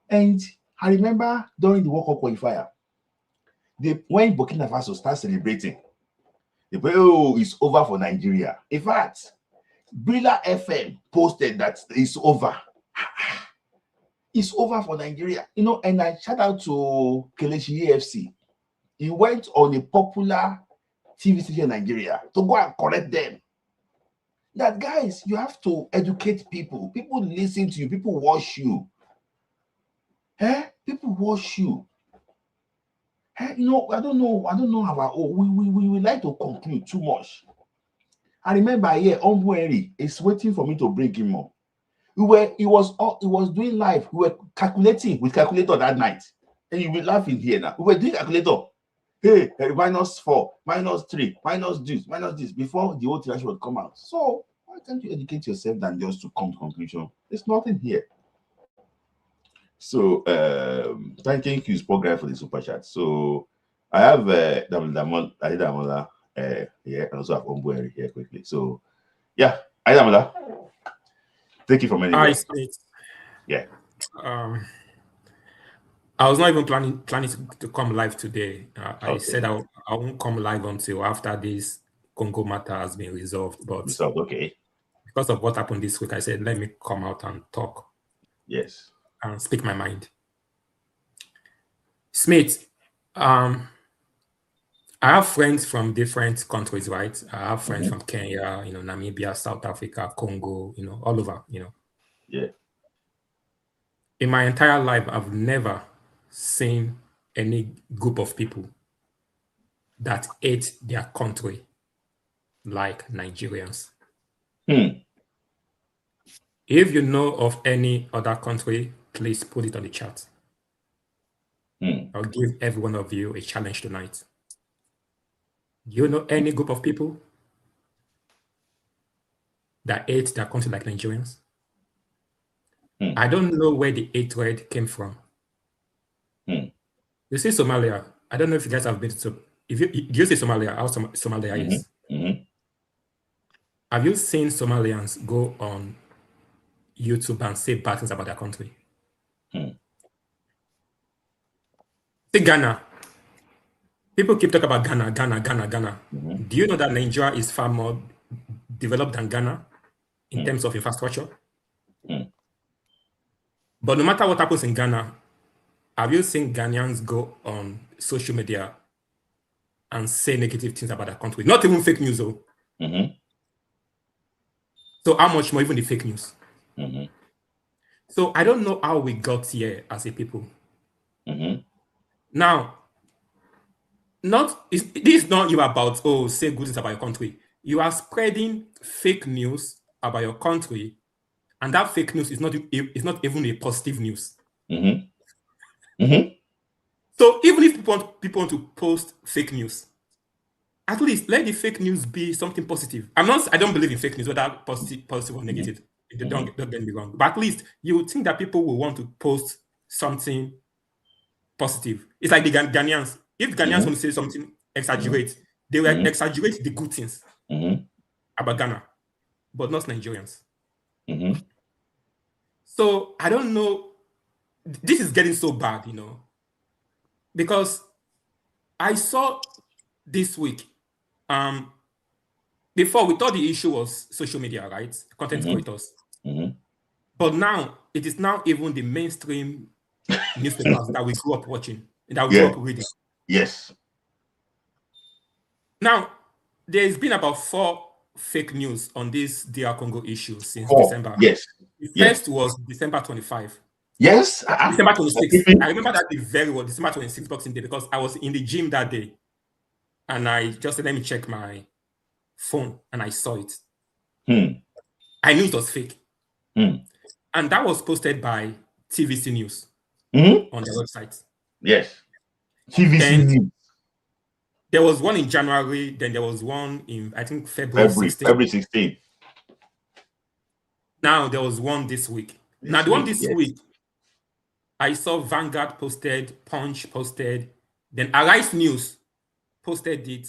and I remember during the World Cup qualifier, when Burkina Faso started celebrating, they say, oh, it's over for Nigeria. In fact, Brilla FM posted that it's over. It's over for Nigeria. And I shout out to Kelechi AFC. He went on a popular TV station in Nigeria to go and correct them. That, guys, you have to educate people. People listen to you. People watch you. People watch you. I don't know how we like to conclude too much. I remember here, Ombueri is waiting for me to bring him up. He was doing live. We were calculating with calculator that night. And you'll be laughing here now. We were doing calculator. Hey, -4, -3, -this, before the whole thing would come out. So why can't you educate yourself than just to come to conclusion? There's nothing here. So thank you, Sport Guy, for the super chat. So I have Damola here, and also have Ombueri here quickly. So yeah, Damola, thank you for many. Yeah. I was not even planning to come live today. I said I won't come live until after this Congo matter has been resolved. But okay. Because of what happened this week, I said, let me come out and talk. Yes. And speak my mind. Smith, I have friends from different countries, right? I have friends from Kenya, Namibia, South Africa, Congo, all over, Yeah. In my entire life, I've never seen any group of people that hate their country like Nigerians. If you know of any other country, please put it on the chat. I'll give every one of you a challenge tonight. Do you know any group of people that hate their country like Nigerians? I don't know where the hatred came from. You see Somalia. I don't know if you guys have been to. Do you see Somalia? How Somalia is? Have you seen Somalians go on YouTube and say bad things about their country? See Ghana. People keep talking about Ghana. Do you know that Nigeria is far more developed than Ghana in terms of infrastructure? But no matter what happens in Ghana, have you seen Ghanaians go on social media and say negative things about their country? Not even fake news, though. So how much more even the fake news? So I don't know how we got here as a people. Now, this is not you about, say good things about your country. You are spreading fake news about your country, and that fake news is not even a positive news. So even if people want to post fake news, at least let the fake news be something positive. I don't believe in fake news, whether positive or negative. Don't get me wrong. But at least you would think that people will want to post something positive. It's like the Ghanaians. If Ghanaians want to say something, exaggerate, they will exaggerate the good things about Ghana, but not Nigerians. So I don't know. This is getting so bad, because I saw this week. Before we thought the issue was social media, right? Content creators. But now it is now even the mainstream newspapers that we grew up watching, that we grew up reading. Yes. Now, there's been about 4 fake news on this DR Congo issue since December. Yes. The first was December 25. Yes. December 26. I remember that day very well, December 26 Boxing Day, because I was in the gym that day. And I just said, let me check my phone, and I saw it. I knew it was fake. And that was posted by TVC News on their website. Yes. TVC News. There was one in January, then there was one in, I think, February 16th. February 16th. Now there was one this week. The one this week, I saw Vanguard posted, Punch posted, then Arise News posted it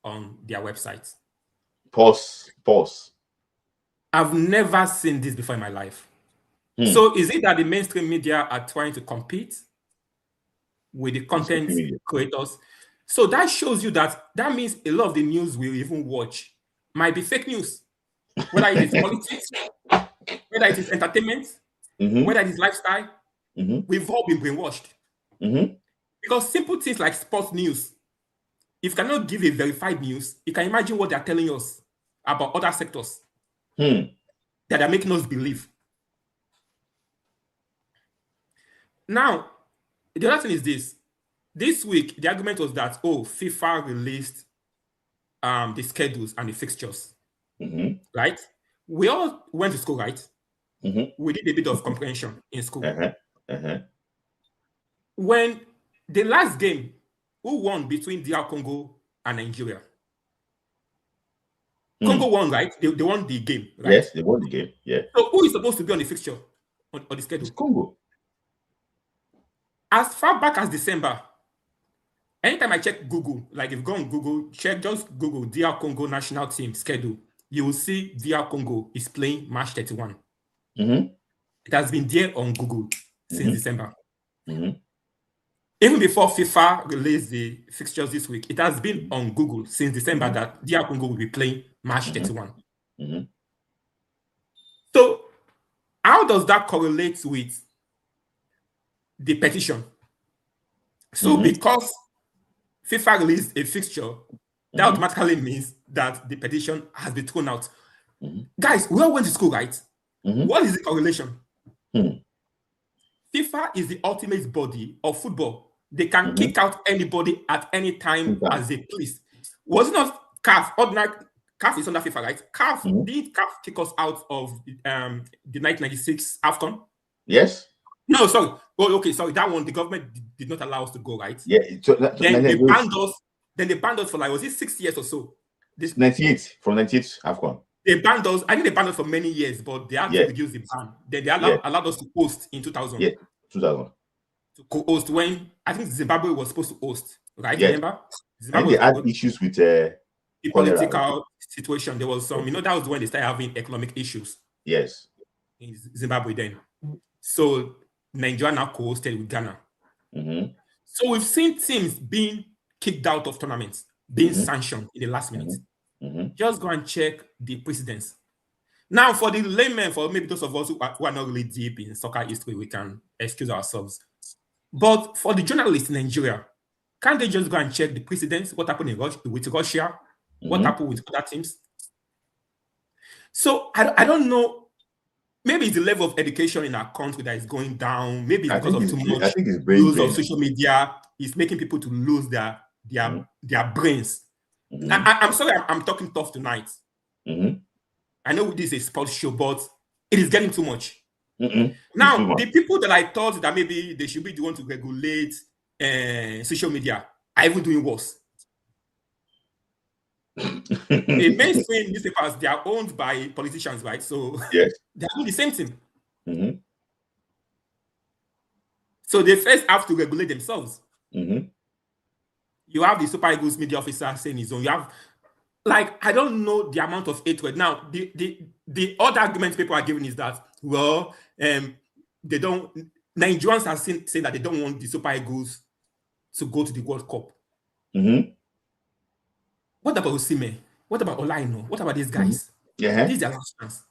on their website. Pause. I've never seen this before in my life. So is it that the mainstream media are trying to compete with the content creators? So that shows you that means a lot of the news we even watch might be fake news. Whether it is politics, whether it is entertainment, whether it is lifestyle, we've all been brainwashed. Because simple things like sports news, if you cannot give a verified news, you can imagine what they're telling us about other sectors that are making us believe. Now, the other thing is this. This week, the argument was that, FIFA released the schedules and the fixtures. Right? We all went to school, right? We did a bit of comprehension in school. When the last game, who won between DR Congo and Nigeria? Congo won, right? They won the game, right? Yes, they won the game. Yeah. So who is supposed to be on the fixture, on the schedule? It's Congo. As far back as December, anytime I check Google, like if you go on Google, just Google DR Congo national team schedule, you will see DR Congo is playing March 31. It has been there on Google since December. Even before FIFA released the fixtures this week, it has been on Google since December that DR Congo will be playing March 31. So how does that correlate with the petition? So because FIFA released a fixture, that automatically means that the petition has been thrown out. Guys, we all went to school, right? What is the correlation? FIFA is the ultimate body of football. They can kick out anybody at any time as they please. Was it not CAF? Ordinary CAF is under FIFA, right? CAF, did CAF kick us out of the 1996 AFCON? Yes. No, sorry. Oh, okay, sorry. That one, the government did not allow us to go, right? Yeah. Then they banned us. Then they banned us for, like, was it 6 years or so? This 98 from 98 AFCON. They banned us. I think they banned us for many years, but they had to reduce the ban. Then they allowed us to host in 2000. Yeah, 2000. To co-host when I think Zimbabwe was supposed to host, right? Yeah. Remember? And they had issues with the political situation. There was some, that was when they started having economic issues. Yes. In Zimbabwe then. So Nigeria now co-hosted with Ghana. So we've seen teams being kicked out of tournaments, being sanctioned in the last minute. Just go and check the precedents. Now, for the laymen, for maybe those of us who are not really deep in soccer history, we can excuse ourselves. But for the journalists in Nigeria, can't they just go and check the precedents? What happened with Russia? What happened with other teams? So I don't know. Maybe it's the level of education in our country that is going down. Maybe it's because of too much use of social media. It's making people to lose their brains. I'm sorry, I'm talking tough tonight. I know this is a sports show, but it is getting too much. Now, the people that I thought that maybe they should be the one to regulate social media are even doing worse. The mainstream newspapers, they are owned by politicians, right? So they're doing the same thing. So they first have to regulate themselves. You have the Super Eagles media officer saying his own. You have, like, I don't know the amount of hatred. Now, the other argument people are giving is that, well, they don't. Nigerians are saying that they don't want the Super Eagles to go to the World Cup. What about Osimhen? What about Olaino? What about these guys? These are last chance.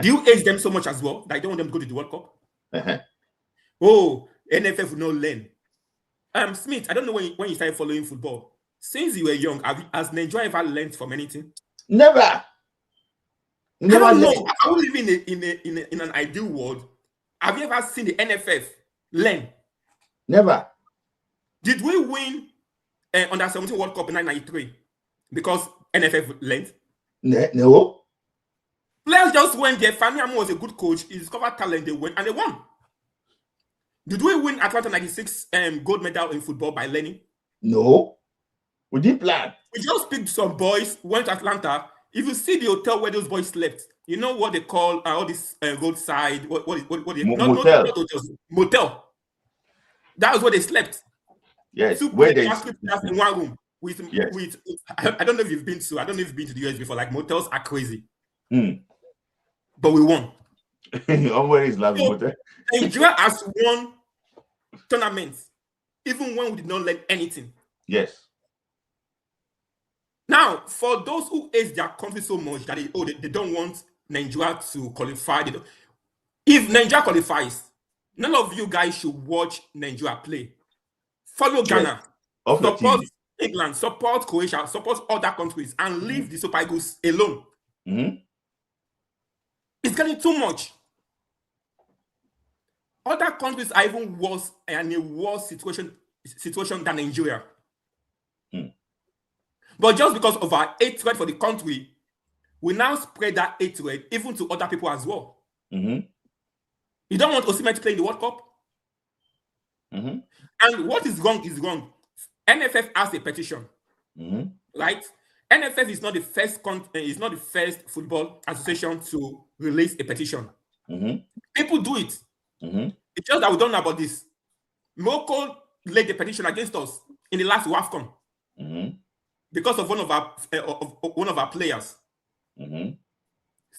Do you hate them so much as well that you don't want them to go to the World Cup? Oh, NFF will not learn. Smith, I don't know when you started following football. Since you were young, has Nigeria ever learned from anything? Never. I don't know. I live in an ideal world. Have you ever seen the NFF learn? Never. Did we win under 17 World Cup in 1993 because NFF learned? No. Players just went there. Fani Amu was a good coach. He discovered talent. They went and they won. Did we win Atlanta 96 gold medal in football by learning? No. We didn't plan. We just picked some boys, went to Atlanta. If you see the hotel where those boys slept, you know what they call all this roadside, motel. That was where they slept. Yes. So where they in one room with I don't know if you've been to. I don't know if you've been to the US before. Like, motels are crazy. But we won. Nigeria has won tournaments, even when we did not learn anything. Yes. Now, for those who hate their country so much that they don't want Nigeria to qualify, if Nigeria qualifies, none of you guys should watch Nigeria play. Follow Ghana, support England, support Croatia, support other countries, and leave the Super Eagles alone. It's getting too much. Other countries are even worse and a worse situation than Nigeria. But just because of our hatred for the country, we now spread that hatred even to other people as well. You don't want Osimhen to play in the World Cup? And what is wrong is wrong. NFF has a petition, right? NFF is not the first football association to release a petition. People do it. It's just that we don't know about this. Morocco laid a petition against us in the last WFCON because of one of our players.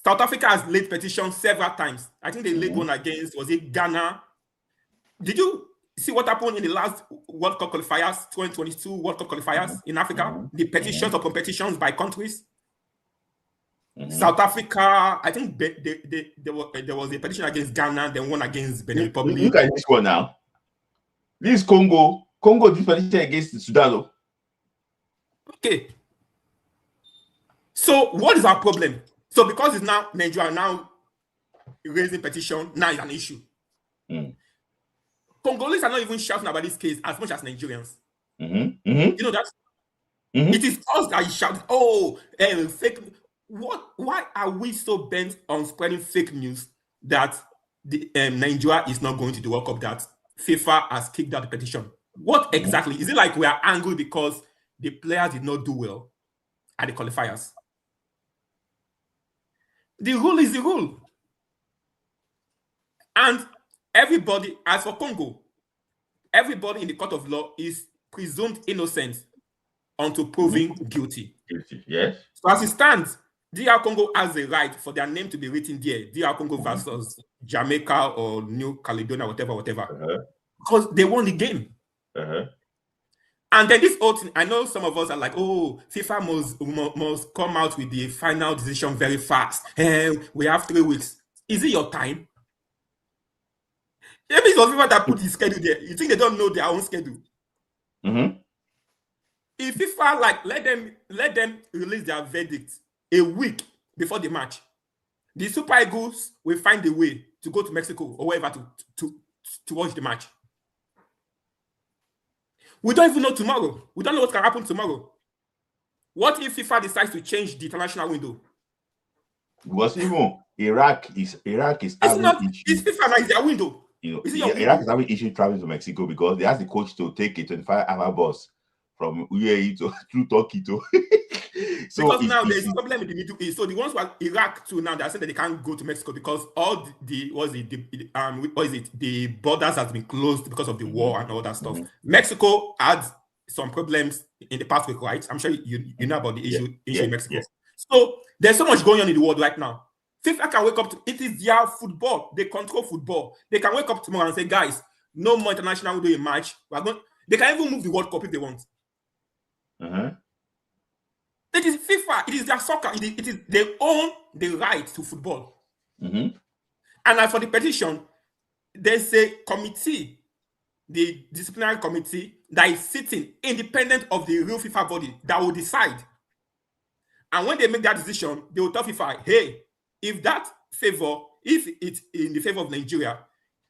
South Africa has laid petitions several times. I think they laid one against, was it Ghana? Did you see what happened in the last World Cup qualifiers, 2022 World Cup qualifiers in Africa? The petitions or competitions by countries. South Africa, I think there was a petition against Ghana, then one against Benin Republic. Look at this one now. This is Congo. Congo did petition against Sudan. Okay. So what is our problem? So because it's now Nigeria now raising petition, now it's an issue. Congolese are not even shouting about this case as much as Nigerians. You know that? It is us that shout, oh, fake. Why are we so bent on spreading fake news that Nigeria is not going to the World Cup, that FIFA has kicked out the petition? What exactly? Is it like we are angry because the players did not do well at the qualifiers? The rule is the rule. And everybody, as for Congo, everybody in the court of law is presumed innocent until proven guilty. Yes. So as it stands, DR Congo has a right for their name to be written there. DR Congo versus Jamaica or New Caledonia, whatever. Because they won the game. And then this whole thing, I know some of us are like, oh, FIFA must come out with the final decision very fast. And we have 3 weeks. Is it your time? Maybe it's FIFA that put the schedule there. You think they don't know their own schedule? If FIFA let them release their verdict a week before the match, the Super Eagles will find a way to go to Mexico or wherever to watch the match. We don't even know tomorrow. We don't know what can happen tomorrow. What if FIFA decides to change the international window? Because even Iraq is it's not issues. It's FIFA now, is their window. You know, Iraq is having issue traveling to Mexico because they asked the coach to take a 25-hour bus from UAE through Turkey to. So because now there's a problem in the Middle East. So the ones who are Iraq too now, they're saying that they can't go to Mexico because all the borders has been closed because of the war and all that stuff. Mexico had some problems in the past week, right? I'm sure you know about the issue in Mexico. So there's so much going on in the world right now. FIFA can wake up to it is their football. They control football. They can wake up tomorrow and say, guys, no more international window in March. They can even move the World Cup if they want. It is FIFA. It is their soccer. It is they own the right to football. And as for the petition, there's a committee, the disciplinary committee, that is sitting independent of the real FIFA body that will decide. And when they make that decision, they will tell FIFA, hey, if it's in the favor of Nigeria,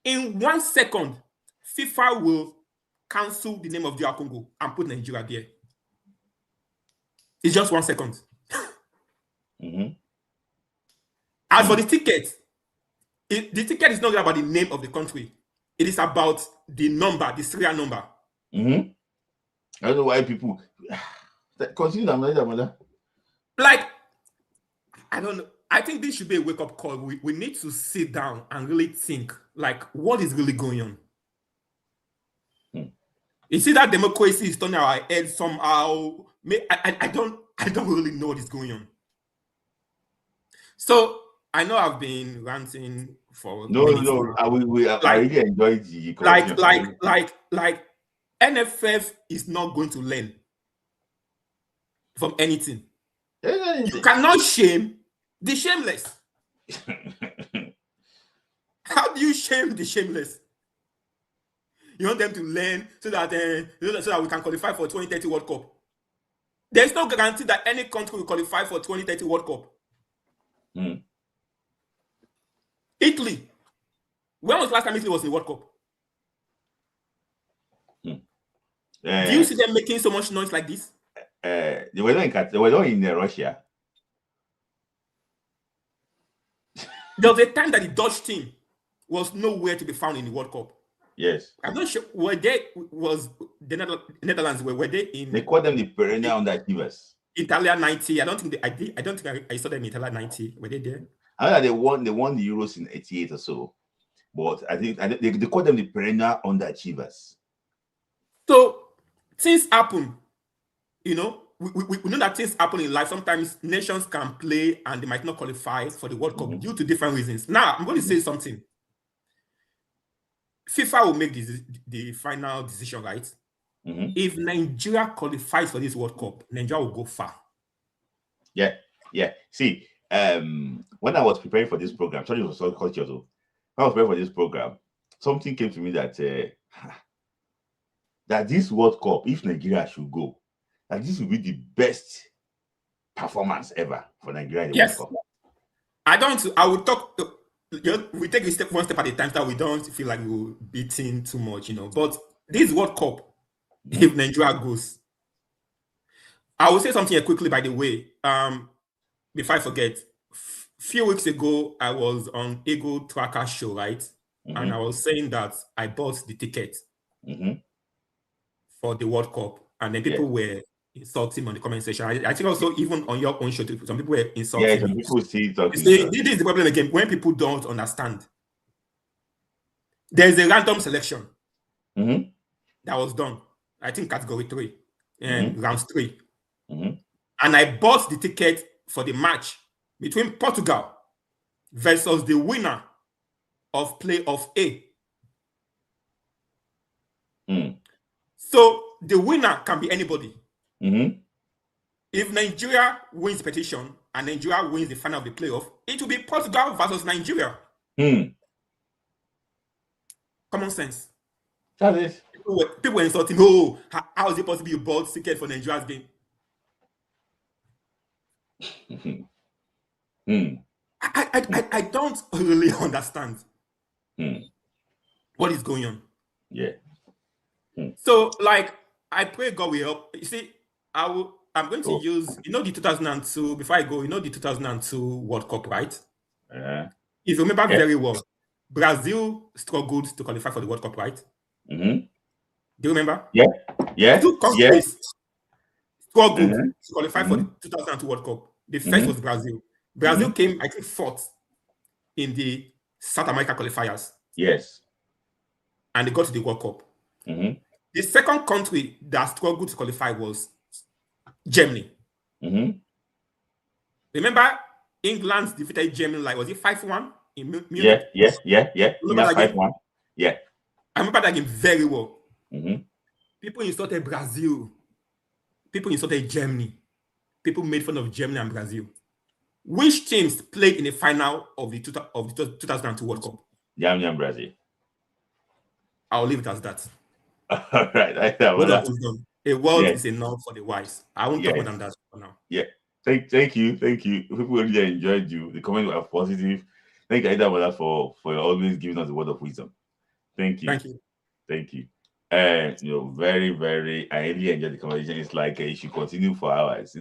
in 1 second, FIFA will cancel the name of DR Congo and put Nigeria there. It's just 1 second. As for the ticket, the ticket is not about the name of the country. It is about the number, the serial number. I don't know why people continue that. Like, I don't know. I think this should be a wake-up call. We need to sit down and really think, like, what is really going on? You see that democracy is turning our heads somehow. I don't really know what is going on. So I know I've been ranting for I really enjoyed the like NFF is not going to learn from anything. You cannot shame the shameless. How do you shame the shameless? You want them to learn so that we can qualify for 2030 World Cup. There's no guarantee that any country will qualify for 2030 World Cup. Italy. When was the last time Italy was in the World Cup? Do you see them making so much noise like this? They were not in Russia. There was a time that the Dutch team was nowhere to be found in the World Cup. Yes. I'm not sure where they was the Netherlands were they in. They called them the perennial underachievers. Italia 90. I don't think I saw them in Italia 90. Were they there? I know that they won the Euros in 88 or so. But I think they call them the perennial underachievers. So things happen, you know. We know that things happen in life. Sometimes nations can play and they might not qualify for the World Cup due to different reasons. Now, I'm going to say something. FIFA will make the final decision, right? If Nigeria qualifies for this World Cup, Nigeria will go far. Yeah. See, when I was preparing for this program, sorry, it was so culture though. When I was preparing for this program, something came to me that this World Cup, if Nigeria should go, that this will be the best performance ever for Nigeria in the World Cup. I will talk. We take one step at a time so that we don't feel like we're beating too much, you know. But this World Cup, if Nigeria goes, I will say something here quickly, by the way. Before I forget, few weeks ago, I was on Ego Tracker show, right? And I was saying that I bought the ticket for the World Cup. And then people were insulting on the comment section. I think also even on your own show, some people were insulting. Yeah, some people see this is the problem again. When people don't understand, there's a random selection that was done. I think category 3 and round 3. And I bought the ticket for the match between Portugal versus the winner of playoff A. So the winner can be anybody. Mm-hmm. If Nigeria wins the petition and Nigeria wins the final of the playoff, it will be Portugal versus Nigeria. Common sense. That is. People were insulting, oh, how is it possible you bought ticket for Nigeria's game? I don't really understand what is going on. Yeah. So, like, I pray God will help. You see, I'm going to use, the 2002, before I go, the 2002 World Cup, right? If you remember very well, Brazil struggled to qualify for the World Cup, right? Mm-hmm. Do you remember? Yeah. Two countries struggled to qualify for the 2002 World Cup. The first was Brazil. Brazil came, I think, fourth in the South America qualifiers. Yes. And they got to the World Cup. The second country that struggled to qualify was Germany. Remember, England defeated Germany, like, was it 5-1 in Munich? Yeah. Remember that 5-1. Yeah. I remember that game very well. People insulted Brazil. People insulted Germany. People made fun of Germany and Brazil. Which teams played in the final of the 2002 World Cup? Germany and Brazil. I'll leave it as that. All right. A world is enough for the wise. I won't talk more than that for now. Yeah. Thank you. People really enjoyed you. The comments were positive. Thank you, Aida, for always giving us the word of wisdom. Thank you. Very, very, I really enjoyed the conversation. It's like it should continue for hours,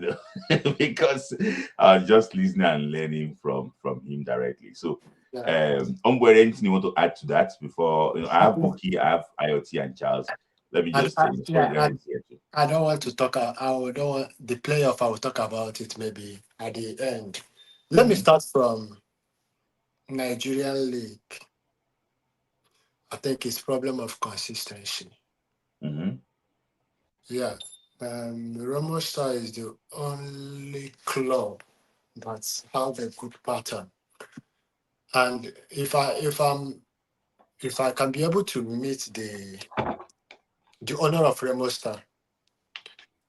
because I was just listening and learning from him directly. So, anything you want to add to that before? I have Buki, I have IoT, and Charles. Let me just I don't want to talk. I don't want the playoff. I will talk about it maybe at the end. Let me start from Nigerian League. I think it's problem of consistency. Yeah, Ramo Star is the only club that's have a good pattern, and if I can be able to meet the owner of Remo Star,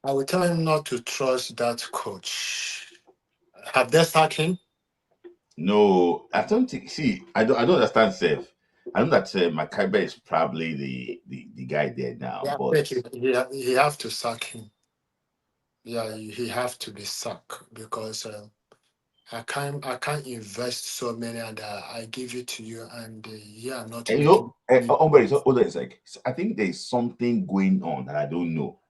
I will tell him not to trust that coach. Have they sacked him? No, I don't think. See, I don't understand, Seth. I know that Makaiba is probably the guy there now, but he have to sack him. Yeah, he have to be sacked because I can't invest so many and I give it to you and not. And hold on a sec. I think there's something going on that I don't know.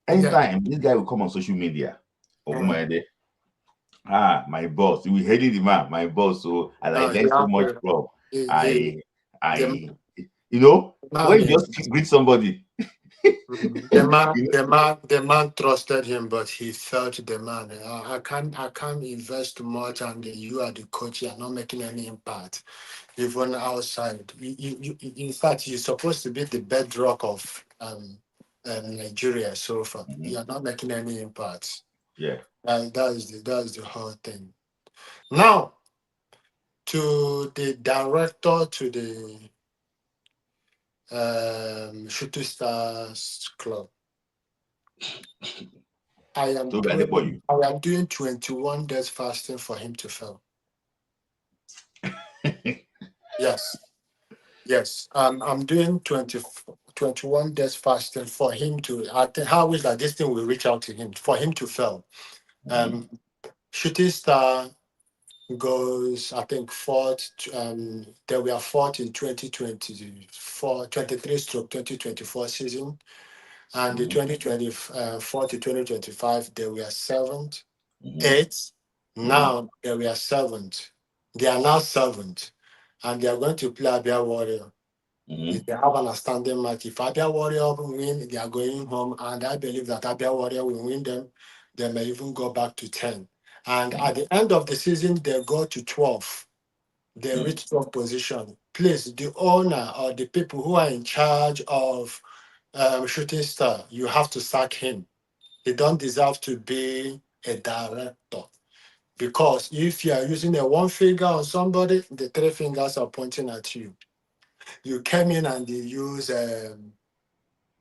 Anytime this guy will come on social media, my boss, we hated the man, my boss. So I learned so much from. When you just greet somebody. The man trusted him, but he felt the man. I can't invest much, and you are the coach. You are not making any impact, even outside. In fact, you're supposed to be the bedrock of Nigeria so far. You are not making any impact. Yeah, that is the whole thing. Now, to the director, to the Shooting Stars Club. I am doing 21 days fasting for him to fail. Yes. I'm doing 21 days fasting for him to. How is that this thing will reach out to him for him to fail? Shooting Star goes, I think, fourth. They were fourth in 23/2024 season. And the 2024 to 2025, they were seventh, eighth. Now they were seventh. They are now seventh. And they are going to play Abia Warrior. If they have an outstanding match, if Abia Warrior win, they are going home. And I believe that Abia Warrior will win them. They may even go back to 10. And at the end of the season, they go to 12. They reach 12 position. Please, the owner or the people who are in charge of Shooting Star, you have to sack him. He don't deserve to be a director. Because if you are using a one finger on somebody, the three fingers are pointing at you. You came in and you use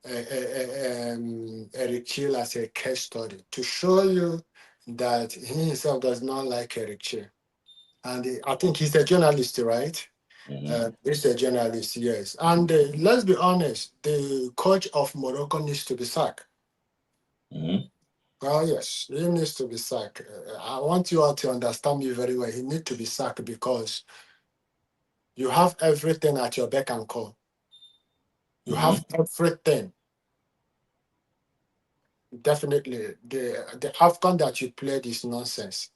Eric Chill as a case study to show you that he himself does not like Eric Chill. And I think he's a journalist, right? He's a journalist, yes. And let's be honest, the coach of Morocco needs to be sacked. Oh, yes, he needs to be sacked. I want you all to understand me very well. He needs to be sacked because you have everything at your beck and call. You have everything. Definitely, the AFCON that you played is nonsense.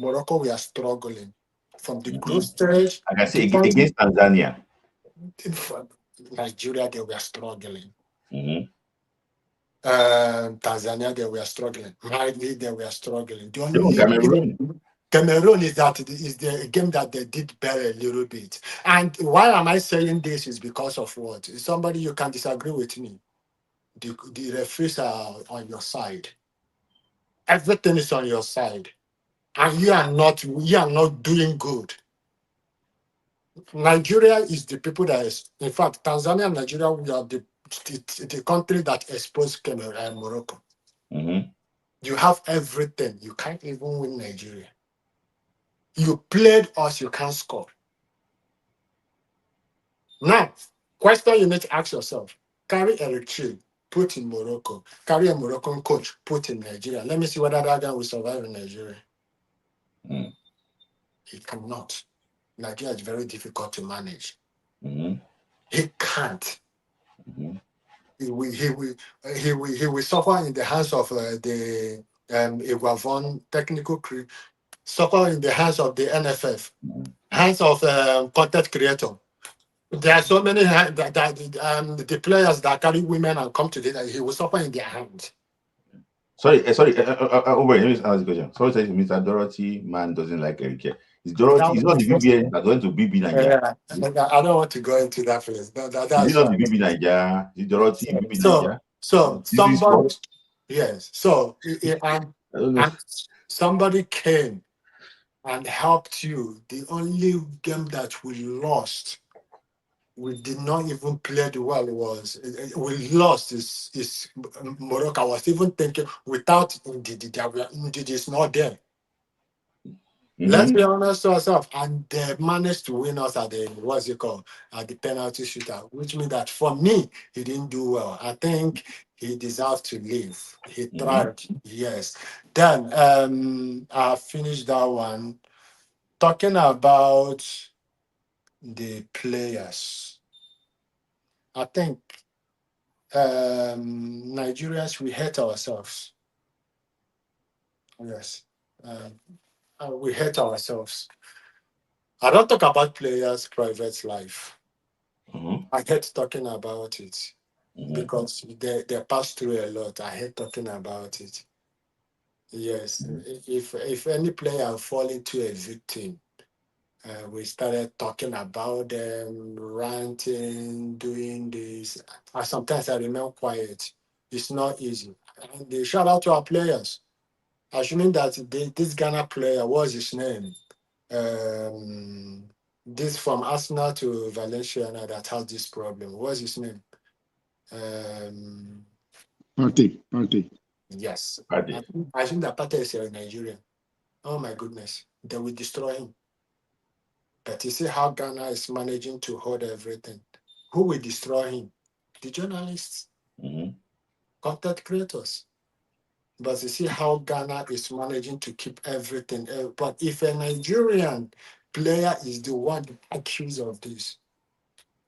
Morocco, we are struggling from the group stage. I can say against Tanzania. Nigeria, they were struggling. Tanzania, they were struggling. Mali, they were struggling. The only Cameroon is the game that they did better a little bit. And why am I saying this is because of what? Somebody, you can disagree with me. The referees are on your side. Everything is on your side. And you are not doing good. Nigeria is the people that is, in fact, Tanzania and Nigeria, we are the country that exposed Morocco. You have everything. You can't even win Nigeria. You played us, you can't score. Now, question you need to ask yourself, carry Eric Chill, put in Morocco, carry a Moroccan coach, put in Nigeria. Let me see whether that guy will survive in Nigeria. He cannot. Nigeria is very difficult to manage. He can't. He will suffer in the hands of the Iguavon technical crew, suffer in the hands of the NFF, hands of content creator. There are so many the players that carry women and come to this, he will suffer in their hands. Sorry. Let me ask the question. Sorry, says Mr. Dorothy man doesn't like Eric. Is Dorothy is not the BBN that went to BB Nigeria? I don't want to go into that place. That's is it not the BB Nigeria? Is Dorothy BB Nigeria? So somebody, yes. So and somebody came and helped you. The only game that we lost, we did not even play the well. We lost is Morocco. I was even thinking without Ndidi is not there. Let's be honest to ourselves, and they managed to win us at the at the penalty shootout, which means that for me he didn't do well. I think he deserves to leave. He tried, yes. Then I finished that one talking about the players. I think Nigerians, we hate ourselves. Yes. We hate ourselves. I don't talk about players' private life. I hate talking about it because they pass through a lot. I hate talking about it. Yes. If any player fall into a victim, we started talking about them, ranting, doing this. Sometimes I remain quiet. It's not easy. And they shout out to our players. Assuming that this Ghana player, what's his name? This from Arsenal to Valencia now that has this problem. What's his name? Partey. Yes. Partey. I think that Partey is a Nigerian. Oh my goodness. They will destroy him. But you see how Ghana is managing to hold everything. Who will destroy him? The journalists, content creators. But you see how Ghana is managing to keep everything. But if a Nigerian player is the one accused of this,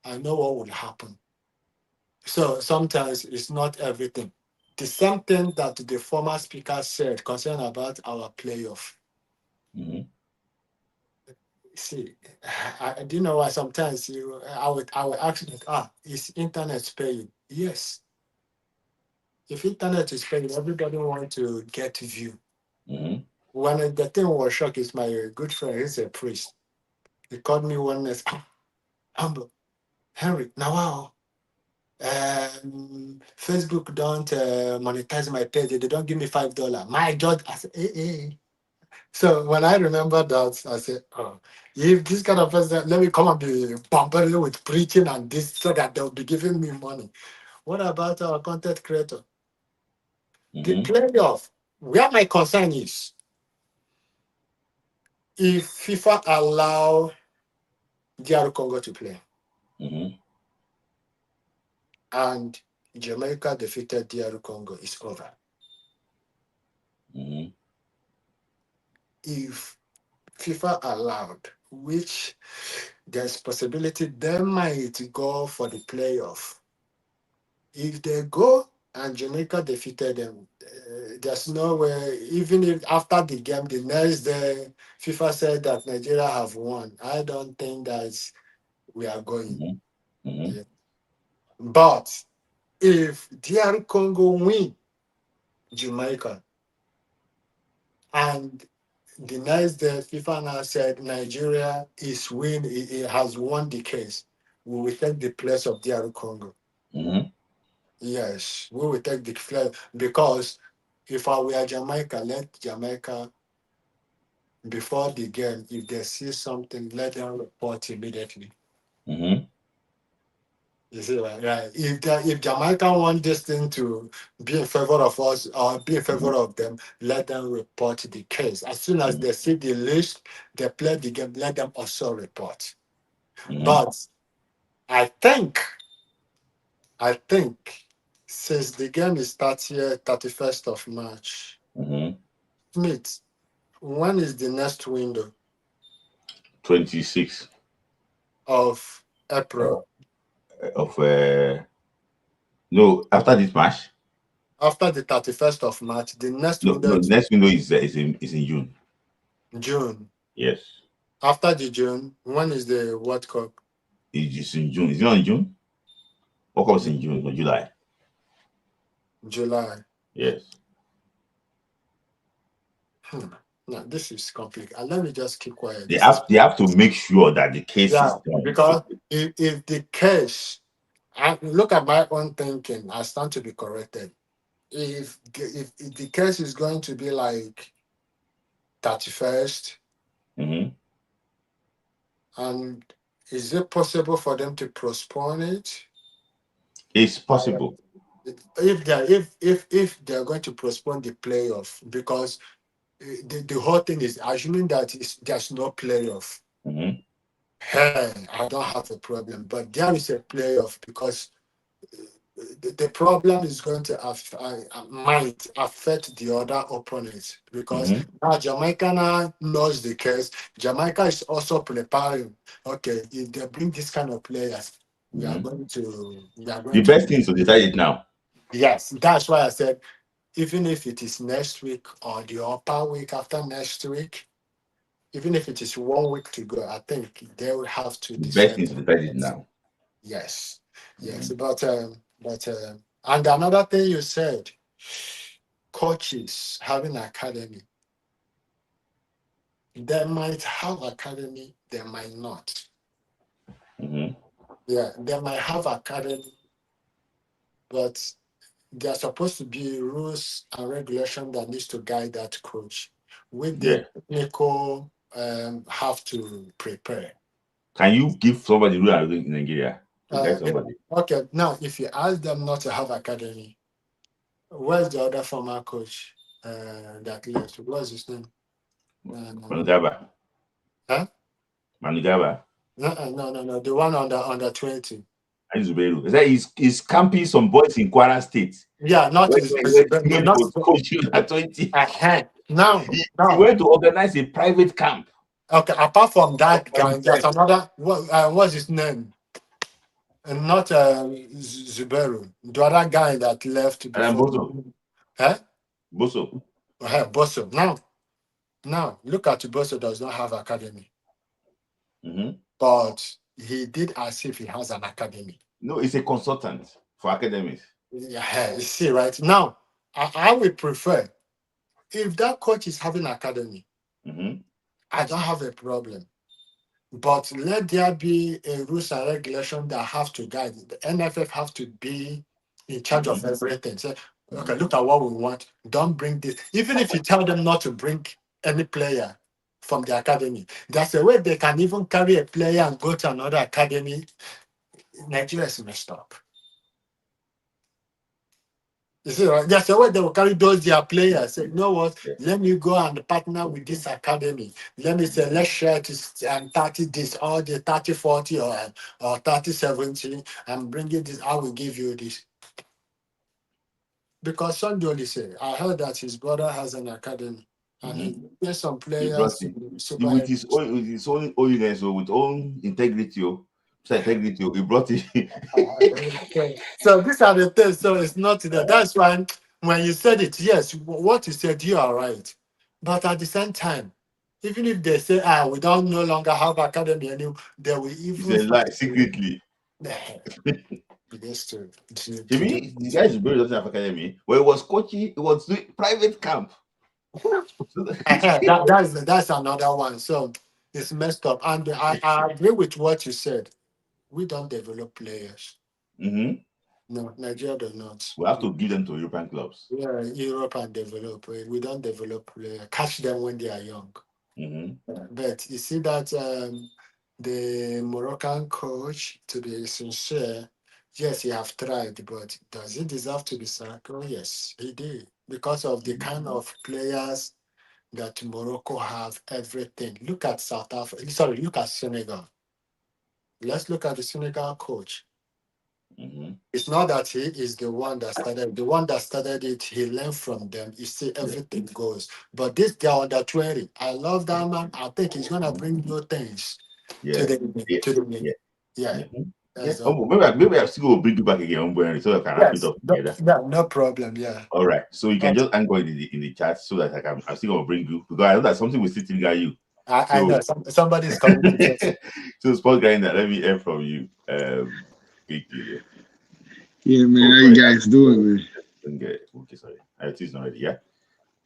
I know what will happen. So sometimes it's not everything. The same thing that the former speaker said concerning about our playoff. See, I do know why sometimes I would ask them, is internet paying? Yes. If internet is paying, everybody wants to get view. When the thing was shocked, is my good friend, he's a priest. He called me one night, Humble, Henry, now wow. Facebook don't monetize my page. They don't give me $5. My judge, I said, hey. So when I remember that, I said, oh, if this kind of person, let me come and be bombarded with preaching and this so that they'll be giving me money. What about our content creator? The playoff, where my concern is, if FIFA allow DR Congo to play and Jamaica defeated DR Congo, it's over. If FIFA allowed, which there's possibility they might go for the playoff. If they go and Jamaica defeated them, there's no way, even if after the game, the next day, FIFA said that Nigeria have won. I don't think that we are going. Yeah. But if DR Congo win Jamaica, and the next day FIFA now said Nigeria it has won the case, we will take the place of DR Congo. Yes, we will take the place because if I were Jamaica, let Jamaica before the game, if they see something, let them report immediately. You see, right? If Jamaica want this thing to be in favor of us or be in favor of them, let them report the case. As soon as they see the list, they play the game, let them also report. But I think since the game is 31st of March, Smith, when is the next window? 26 of April. No, after this match. After the 31st of March, the next window. No, the next window is in June. June. Yes. After the June, when is the World Cup? It's in June. Is it not in June? World Cup is in June or July? July. Yes. No, this is complicated. Let me just keep quiet. They have to make sure that the case is done. Because if the case, I look at my own thinking, I stand to be corrected. If the case is going to be like 31st, and is it possible for them to postpone it? It's possible. If they're going to postpone the playoff, because the whole thing is assuming that there's no playoff. Hey, I don't have a problem, but there is a playoff because the problem is going to might affect the other opponents because now Jamaica knows the case. Jamaica is also preparing. Okay, if they bring this kind of players, we are going to. The best thing is to decide it now. Yes, that's why I said, even if it is next week or the upper week after next week, even if it is 1 week to go, I think they will have to decide. The best thing is to decide it now. Yes, but and another thing you said, coaches having academy. They might have academy, they might not. Yeah, they might have academy, but there are supposed to be rules and regulation that needs to guide that coach. With the technical have to prepare. Can you give somebody rule and in Nigeria? Okay, now if you ask them not to have academy, where's the other former coach that left? What's his name? Manugaba. Huh? Manugaba. No. The one under 20. He's camping some boys in Kwara State. Yeah, not his coaching at 20. Now he went to organize a private camp. Okay, apart from that guy, there's another. What's his name? And not Zuberu, the other guy that left before. Boso. Boso. Now look at Boso does not have academy. But he did as if he has an academy. No, he's a consultant for academics. Yeah, you see, right? Now, I would prefer if that coach is having academy, I don't have a problem. But let there be a rules and regulation that have to guide. The NFF have to be in charge of everything. Say, okay, look at what we want. Don't bring this. Even if you tell them not to bring any player from the academy. That's the way they can even carry a player and go to another academy. Nigeria is messed up. You see, right? That's the way they will carry those their players. Say, you know what? Let me go and partner with this academy. Let me say, let's share this and 30 this, all the 30, 40 or 30, 70, and bring it this. I will give you this. Because Sandoli said, I heard that his brother has an academy. And he gets some players with his own holiness or with own integrity. He brought it. So these are the things. So it's not that. That's why when you said it, yes, what you said, you are right. But at the same time, even if they say, we don't no longer have academy anymore, they will even lie secretly. Jimmy, the guy is very doesn't have academy. Where it was coaching, it was doing private camp. That's another one. So it's messed up. And I agree with what you said. We don't develop players. No, Nigeria does not. We have to give them to European clubs. Yeah, Europe and develop. We don't develop players. Catch them when they are young. But you see that the Moroccan coach, to be sincere, yes, he have tried, but does he deserve to be sacked? Oh, yes, he did. Because of the kind of players that Morocco have, everything. Look at South Africa. Sorry, look at Senegal. Let's look at the Senegal coach. It's not that he is the one that started. The one that started it, he learned from them. You see, everything goes. But this guy under 20, I love that man. I think he's gonna bring new things to the maybe I still will bring you back again, so I can wrap it up together. Yeah, no problem. Yeah. All right. So you can just hang on in the chat so that I'm still gonna bring you, because I know that something will still trigger you. I know somebody's coming to just. So Sports Grinder, let me hear from you. Yeah, man, how you guys doing, man? Okay, sorry. It is not ready, yeah?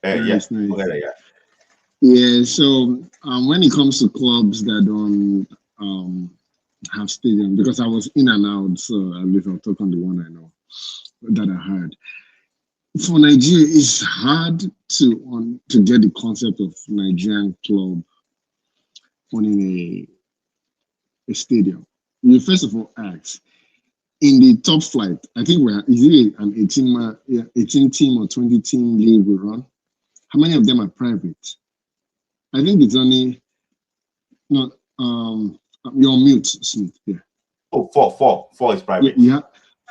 Nice. Yeah. Yeah, so when it comes to clubs that don't have stadium, because I was in and out, so at least I'll talk on the one I know that I heard. For Nigeria, it's hard to get the concept of Nigerian club owning a stadium. You first of all ask, in the top flight, I think is it an 18 team or 20 team league we run? How many of them are private? I think it's only you're on mute, Smith. Yeah. Oh, four is private. Yeah,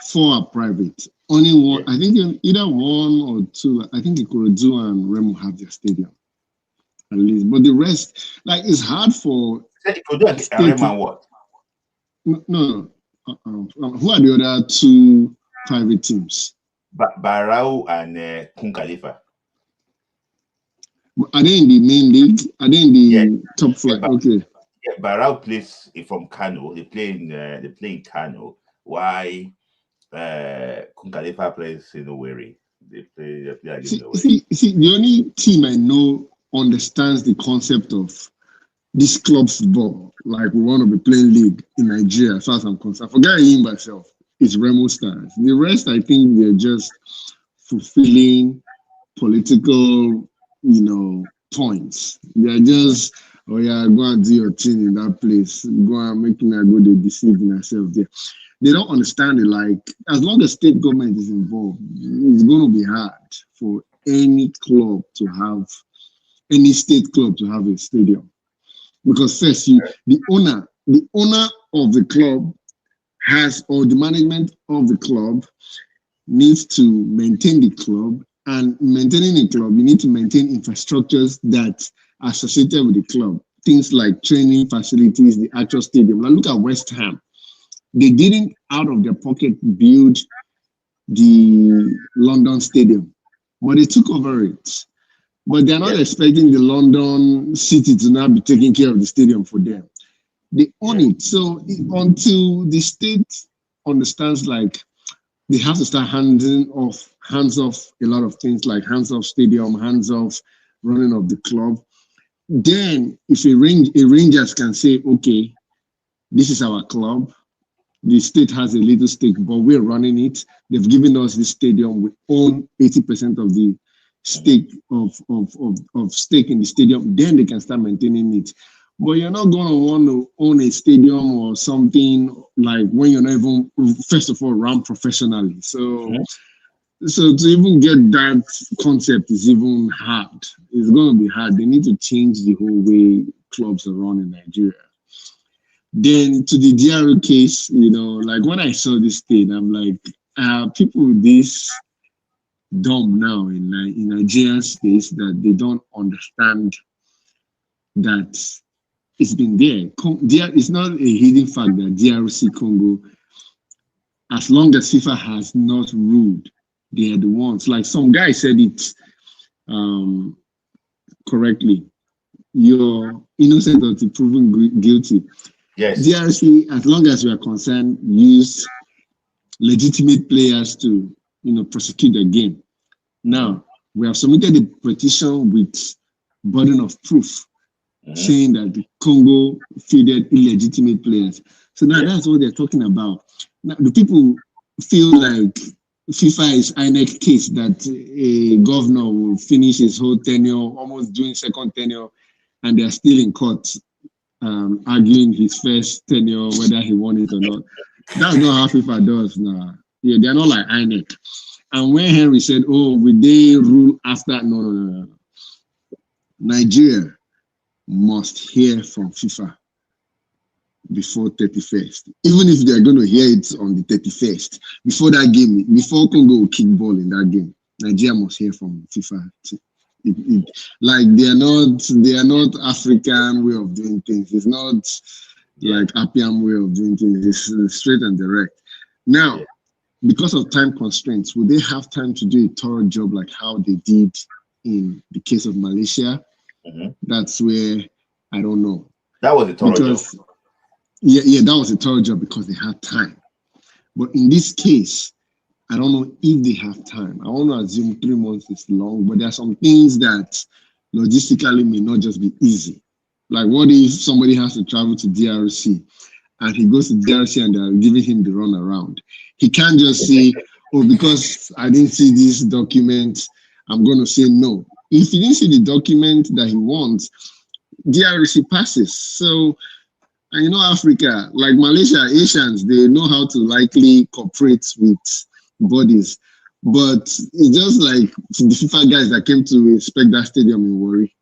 4 are private. Only one. Yeah. I think either 1 or 2. I think Ikorodu and Remo have their stadium at least, but the rest, like, it's hard for. Ikorodu and Remo what? No. Who are the other 2 private teams? Barau and Kun Khalifa. Are they in the main league? Are they in the top flight? Okay. Yeah, Barau plays from Kano. They play in Kano. Why Kun Khalifa plays in Owerri? They play against Owerri. See, the only team I know understands the concept of this club football, like we want to be playing league in Nigeria, as far as I'm concerned. Forget him myself. It's Remo Stars. The rest, I think they're just fulfilling political, points. They're just, go and do your thing in that place. Go and making that go, they deceive themselves there. They don't understand it. Like, as long as state government is involved, it's going to be hard for any club to have, any state club to have a stadium. Because first, the owner of the club has, or the management of the club needs to maintain the club, and maintaining the club, you need to maintain infrastructures that are associated with the club. Things like training facilities, the actual stadium. Now look at West Ham. They didn't, out of their pocket, build the London Stadium, but they took over it. But they're not expecting the London city to now be taking care of the stadium for them. They own it. So until the state understands, like, they have to start hands off a lot of things, like hands off stadium, hands off running of the club. Then if a Rangers can say, okay, this is our club, the state has a little stake, but we're running it. They've given us this stadium. We own 80% of the stake of stake in the stadium, then they can start maintaining it. But you're not going to want to own a stadium or something like when you're not even, first of all, run professionally. So, so to even get that concept is even hard. It's going to be hard. They need to change the whole way clubs are run in Nigeria. Then to the DRO case, you know, like when I saw this thing, I'm like, people with this dumb now in Nigerian space that they don't understand that it's been there. It's not a hidden fact that DRC Congo, as long as FIFA has not ruled, they are the ones. Like some guy said it correctly. You're innocent until proven guilty. Yes. DRC, as long as you are concerned, use legitimate players to, you know, prosecute the game. Now, we have submitted a petition with burden of proof saying that the Congo fielded illegitimate players. So now that's what they're talking about. Now, the people feel like FIFA is INEC case, that a governor will finish his whole tenure, almost doing second tenure, and they're still in court arguing his first tenure, whether he won it or not. That's not how FIFA does now. Yeah, they're not like INEC. And when Henry said, oh, will they rule after? No. Nigeria must hear from FIFA before 31st. Even if they're going to hear it on the 31st, before that game, before Congo will kick ball in that game, Nigeria must hear from FIFA. Like they are not African way of doing things. It's not like Appian way of doing things. It's straight and direct. Now, because of time constraints, will they have time to do a thorough job like how they did in the case of Malaysia? That's where I don't know. That was a thorough job. Yeah, that was a thorough job because they had time. But in this case, I don't know if they have time. I want to assume 3 months is long, but there are some things that logistically may not just be easy. Like what if somebody has to travel to DRC and he goes to DRC and they're giving him the runaround? He can't just say, oh, because I didn't see this document, I'm going to say no. If he didn't see the document that he wants, DRC passes. So, and you know, Africa, like Malaysia, Asians, they know how to likely cooperate with bodies. But it's just like the FIFA guys that came to inspect that stadium in Warri.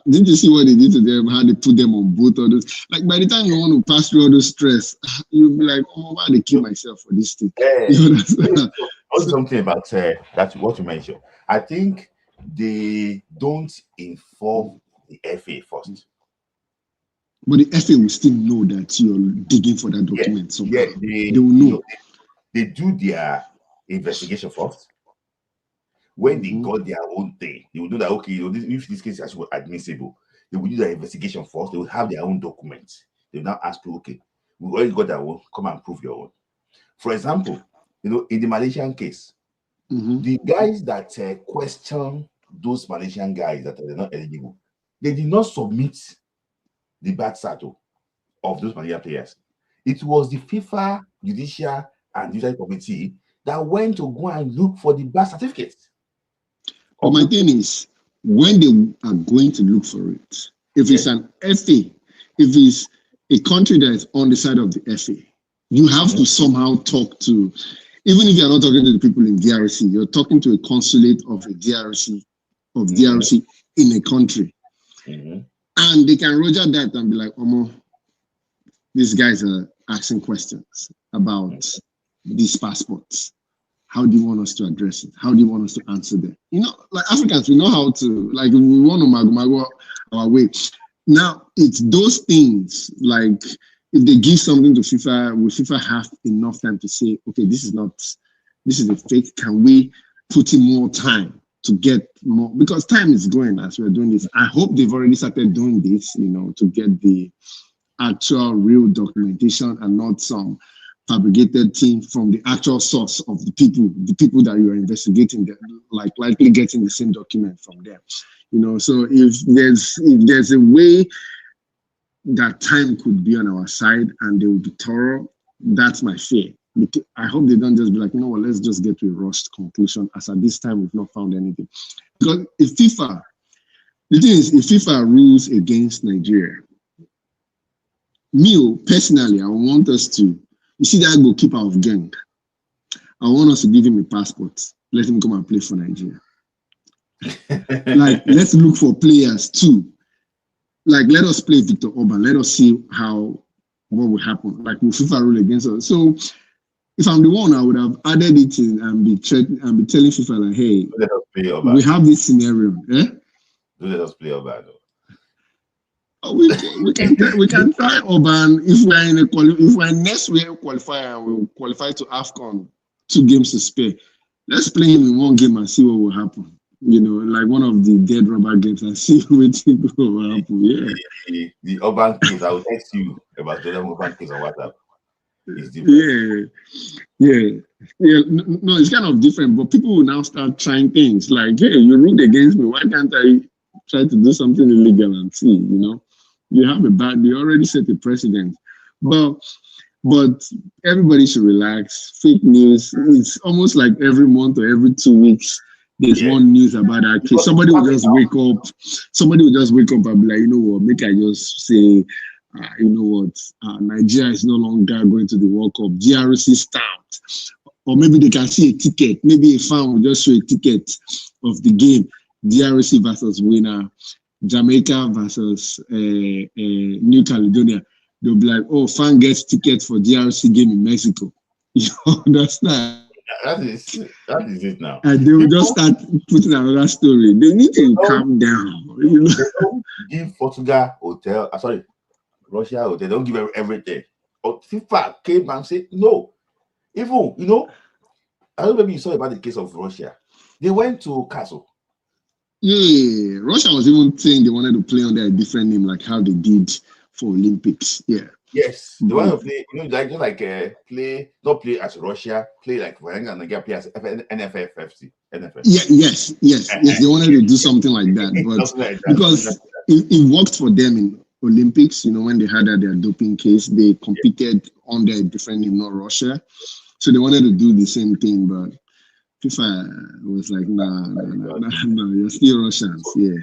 Didn't you see what they did to them? How they put them on both of those? Like by the time you want to pass through all those stress, you'll be like, oh, why they kill myself for this thing? You know, also something about that's what you mentioned. I think they don't inform the FA first. But the FA will still know that you're digging for that document. So they will know. They do their investigation first. When they got their own thing, they will know that, okay, you know, if this case is actually admissible, they will do their investigation first. They will have their own documents. They will now ask you, okay, we already got that one, come and prove your own. For example, you know, in the Malaysian case, the guys that question those Malaysian guys that are not eligible, they did not submit the birth cert of those Malaysian players. It was the FIFA Judicial and Judicial Committee that went to go and look for the birth certificates. But my thing is, when they are going to look for it, if it's an FA, if it's a country that is on the side of the FA, you have to somehow talk to, even if you're not talking to the people in DRC, you're talking to a consulate of a DRC, in a country. And they can roger that and be like, oh, these guys are asking questions about these passports. How do you want us to address it? How do you want us to answer them? You know, like Africans, we know how to, like, we want to mago our way. Now, it's those things, like, if they give something to FIFA, will FIFA have enough time to say, okay, this is a fake, can we put in more time to get more? Because time is going as we're doing this. I hope they've already started doing this, you know, to get the actual real documentation and not some fabricated thing from the actual source of the people that you are investigating, that like likely getting the same document from them. You know, so if there's a way that time could be on our side and they will be thorough, that's my fear. I hope they don't just be like, you know what, let's just get to a rushed conclusion, as at this time we've not found anything. Because if FIFA, the thing is, if FIFA rules against Nigeria, me personally, I want us to, you see that goalkeeper of Genk, I want us to give him a passport, let him come and play for Nigeria. Like, let's look for players too. Like, let us play Victor Orban. Let us see what will happen. Like, will FIFA rule against us? So, if I'm the one, I would have added it in and be telling FIFA like, hey, let us play Orban. We have this scenario. Eh? Do let us play Orban. We can try Orban if we're next week qualifier and we'll qualify to AFCON, 2 games to spare. Let's play him in 1 game and see what will happen. You know, like one of the dead rubber games and see what will happen. Yeah. The Orban case, I will text you about the Orban case on WhatsApp. Yeah. No, it's kind of different, but people will now start trying things like, hey, you ruled against me. Why can't I try to do something illegal and see? You know, you already set a precedent. But everybody should relax. Fake news, it's almost like every month or every 2 weeks, there's one news about that case. Somebody will just wake up and be like, you know what, make I just say, you know what, Nigeria is no longer going to the World Cup. GRC stamped. Or maybe they can see a ticket. Maybe a fan will just show a ticket of the game. DRC versus winner. Jamaica versus New Caledonia. They'll be like, oh, fan gets ticket for DRC game in Mexico. You understand? That is it now. And they will just start putting another story. They need to calm down. You know? They don't give Portugal hotel, Russia hotel, they don't give everything. Or FIFA came and said, no. Even, you know, I don't know, maybe you saw about the case of Russia. They went to Castle. Yeah, Russia was even saying they wanted to play under a different name, like how they did for Olympics. Yeah. Yes, they want to play, you know, not play as Russia, play like Nigeria, play as NFFC. Yeah, yes. They wanted to do something like that, but because it worked for them in Olympics, you know, when they had their doping case, they competed under a different name, not Russia. So they wanted to do the same thing, but FIFA was like, no, you're still Russians. Yeah.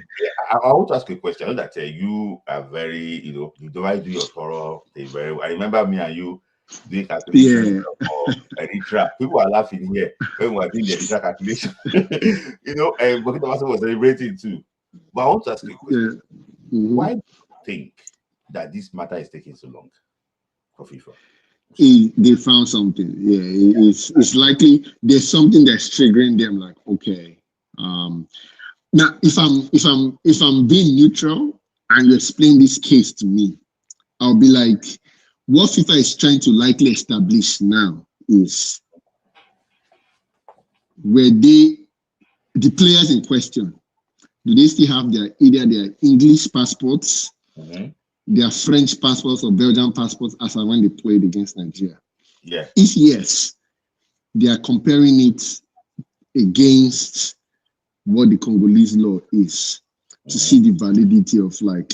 I want to ask you a question. I know that you are very, you know, you do your thorough thing very well. I remember me and you doing calculations of Eritrea. People are laughing here when we were doing the Eritrea calculation. You know, and Burkina Faso was celebrating too. But I want to ask you a question. Yeah. Mm-hmm. Why do you think that this matter is taking so long for FIFA? They found something. Yeah, it's likely there's something that's triggering them. Like, okay, now if I'm being neutral and you explain this case to me, I'll be like, what FIFA is trying to likely establish now is where the players in question, do they still have either their English passports? Mm-hmm. Their French passports or Belgian passports as when they played against Nigeria? Yeah. If yes, they are comparing it against what the Congolese law is to see the validity of, like,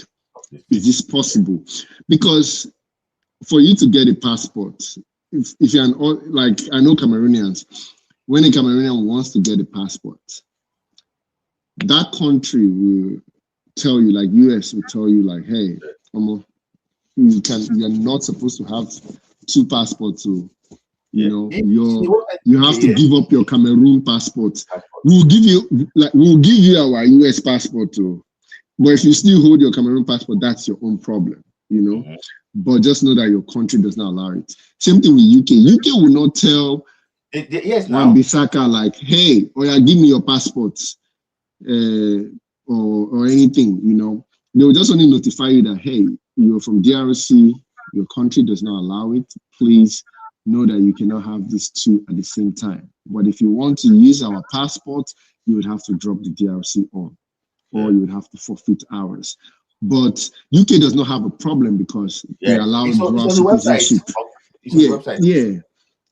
is this possible? Because for you to get a passport, if you're like, I know Cameroonians, when a Cameroonian wants to get a passport, that country will tell you, like US will tell you, like, hey, you're not supposed to have 2 passports. So, you have to give up your Cameroon passport. We'll give you our US passport too. But if you still hold your Cameroon passport, that's your own problem, you know. Mm-hmm. But just know that your country does not allow it. Same thing with UK. UK will not tell Wan-Bissaka, like, hey, give me your passports or anything, you know. They will just only notify you that, hey, you're from DRC, your country does not allow it. Please know that you cannot have these 2 at the same time. But if you want to use our passport, you would have to drop the DRC on, or you would have to forfeit ours. But UK does not have a problem because they allow dual citizenship.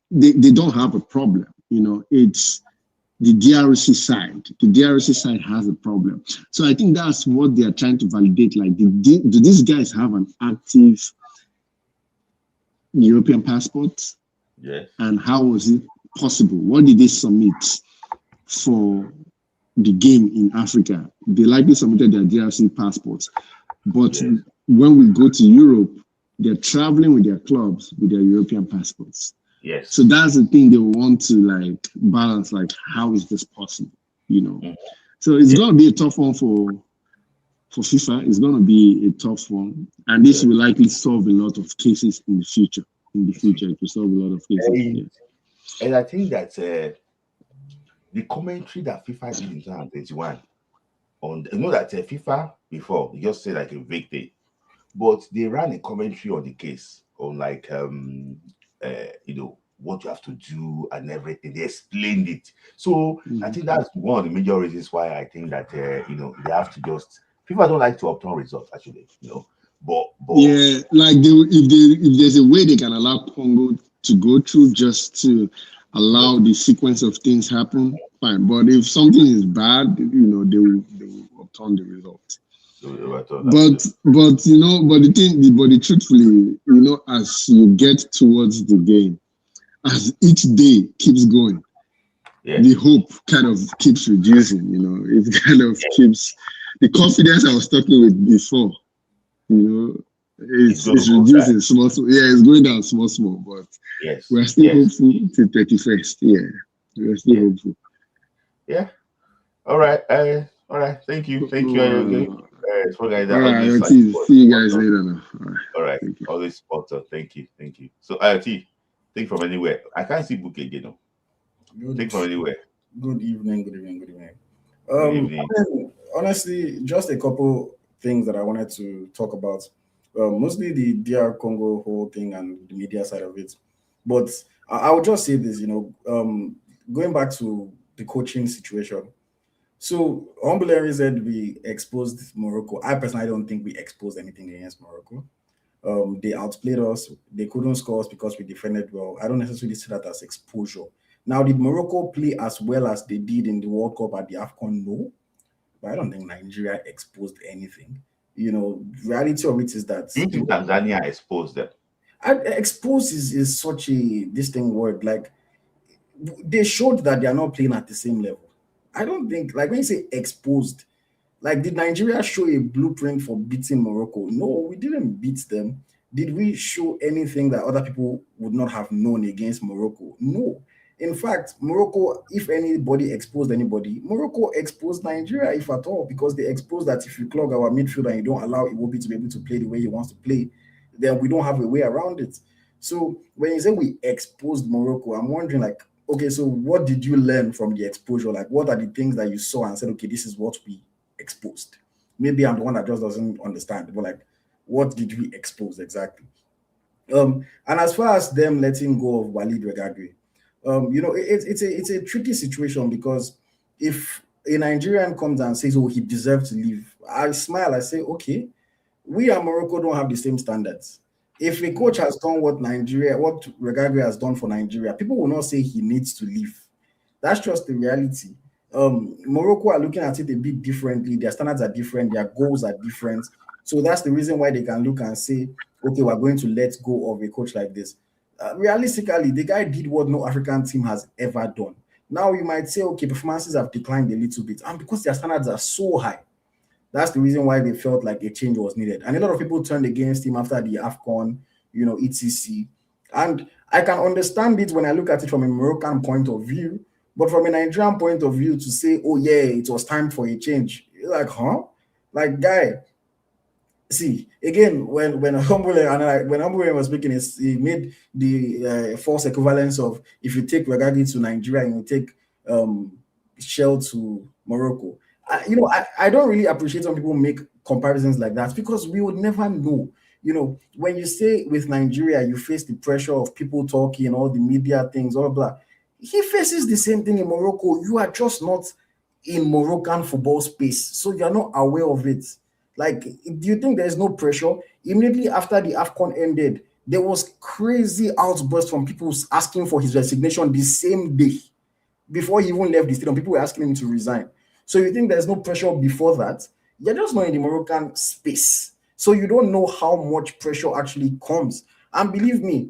They don't have a problem. You know, it's the DRC side. The DRC side has a problem. So I think that's what they are trying to validate. Like, do these guys have an active European passport? Yes. And how was it possible? What did they submit for the game in Africa? They likely submitted their DRC passports. But when we go to Europe, they're traveling with their clubs with their European passports. Yes. So that's the thing they want to like balance, like how is this possible? You know. Mm-hmm. So it's gonna be a tough one for FIFA. It's gonna be a tough one. And this will likely solve a lot of cases in the future. In the future, it will solve a lot of cases. And I think that the commentary that FIFA did in 2021 on that FIFA before, you just say like a vague thing, but they ran a commentary on the case on like what you have to do and everything. They explained it. So I think that's one of the major reasons why I think that they have to just FIFA don't like to obtain results actually, But yeah, like if there's a way they can allow Congo to go through just to allow the sequence of things happen, fine. But if something is bad, they will obtain the result. But truthfully, as you get towards the game, as each day keeps going, the hope kind of keeps reducing. It kind of keeps the confidence I was talking with before. It's reducing small. It's going down small. But we're still hopeful to 31st. Yeah, we're still hopeful. Yeah. All right. Thank you. All right. See you guys later now. All right. Always sponsor. Thank you. So IoT, think from anywhere. I can't see book again. Think from anywhere. Good evening. Honestly, just a couple things that I wanted to talk about. Mostly the DR Congo whole thing and the media side of it. But I would just say this, going back to the coaching situation. So Humbler said we exposed Morocco. I personally don't think we exposed anything against Morocco. They outplayed us. They couldn't score us because we defended well. I don't necessarily see that as exposure. Now, did Morocco play as well as they did in the World Cup at the AFCON? No. But I don't think Nigeria exposed anything. Reality of it is that... Do you think Tanzania exposed them? Expose is such a distinct word. Like, they showed that they are not playing at the same level. I don't think, like when you say exposed, like did Nigeria show a blueprint for beating Morocco? No, we didn't beat them. Did we show anything that other people would not have known against Morocco? No. In fact, Morocco, if anybody exposed anybody, Morocco exposed Nigeria, if at all, because they exposed that if you clog our midfield and you don't allow Iwobi to be able to play the way he wants to play, then we don't have a way around it. So when you say we exposed Morocco, I'm wondering like, okay, so what did you learn from the exposure? Like, what are the things that you saw and said, okay, this is what we exposed? Maybe I'm the one that just doesn't understand, but like, what did we expose exactly? And as far as them letting go of Walid Regragui, it's a tricky situation because if a Nigerian comes and says, oh, he deserves to leave, I smile, I say, okay, we and Morocco don't have the same standards. If a coach has done what Regragui has done for Nigeria, people will not say he needs to leave. That's just the reality. Morocco are looking at it a bit differently. Their standards are different. Their goals are different. So that's the reason why they can look and say, okay, we're going to let go of a coach like this. Realistically, the guy did what no African team has ever done. Now you might say, okay, performances have declined a little bit. And because their standards are so high, that's the reason why they felt like a change was needed. And a lot of people turned against him after the AFCON, etc. And I can understand it when I look at it from a Moroccan point of view, but from a Nigerian point of view to say, oh yeah, it was time for a change. You're like, huh? Like, guy, see, again, when Humbler was speaking, he made the false equivalence of if you take Regragui to Nigeria and you take Shell to Morocco. I don't really appreciate when people make comparisons like that because we would never know. When you say with Nigeria, you face the pressure of people talking, all the media things, all blah. He faces the same thing in Morocco. You are just not in Moroccan football space, so you're not aware of it. Like, do you think there's no pressure? Immediately after the AFCON ended, there was crazy outbursts from people asking for his resignation the same day. Before he even left the stadium, people were asking him to resign. So you think there's no pressure before that? You're just not in the Moroccan space. So you don't know how much pressure actually comes. And believe me,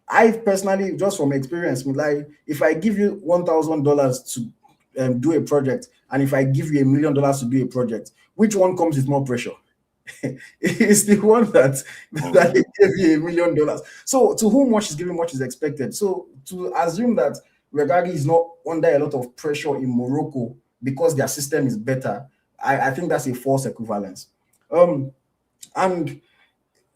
I personally, just from experience, like if I give you $1,000 to do a project, and if I give you $1 million to do a project, which one comes with more pressure? It's the one that they gave you $1 million. So to whom much is given, much is expected. So to assume that Regragui is not under a lot of pressure in Morocco because their system is better, I think that's a false equivalence. And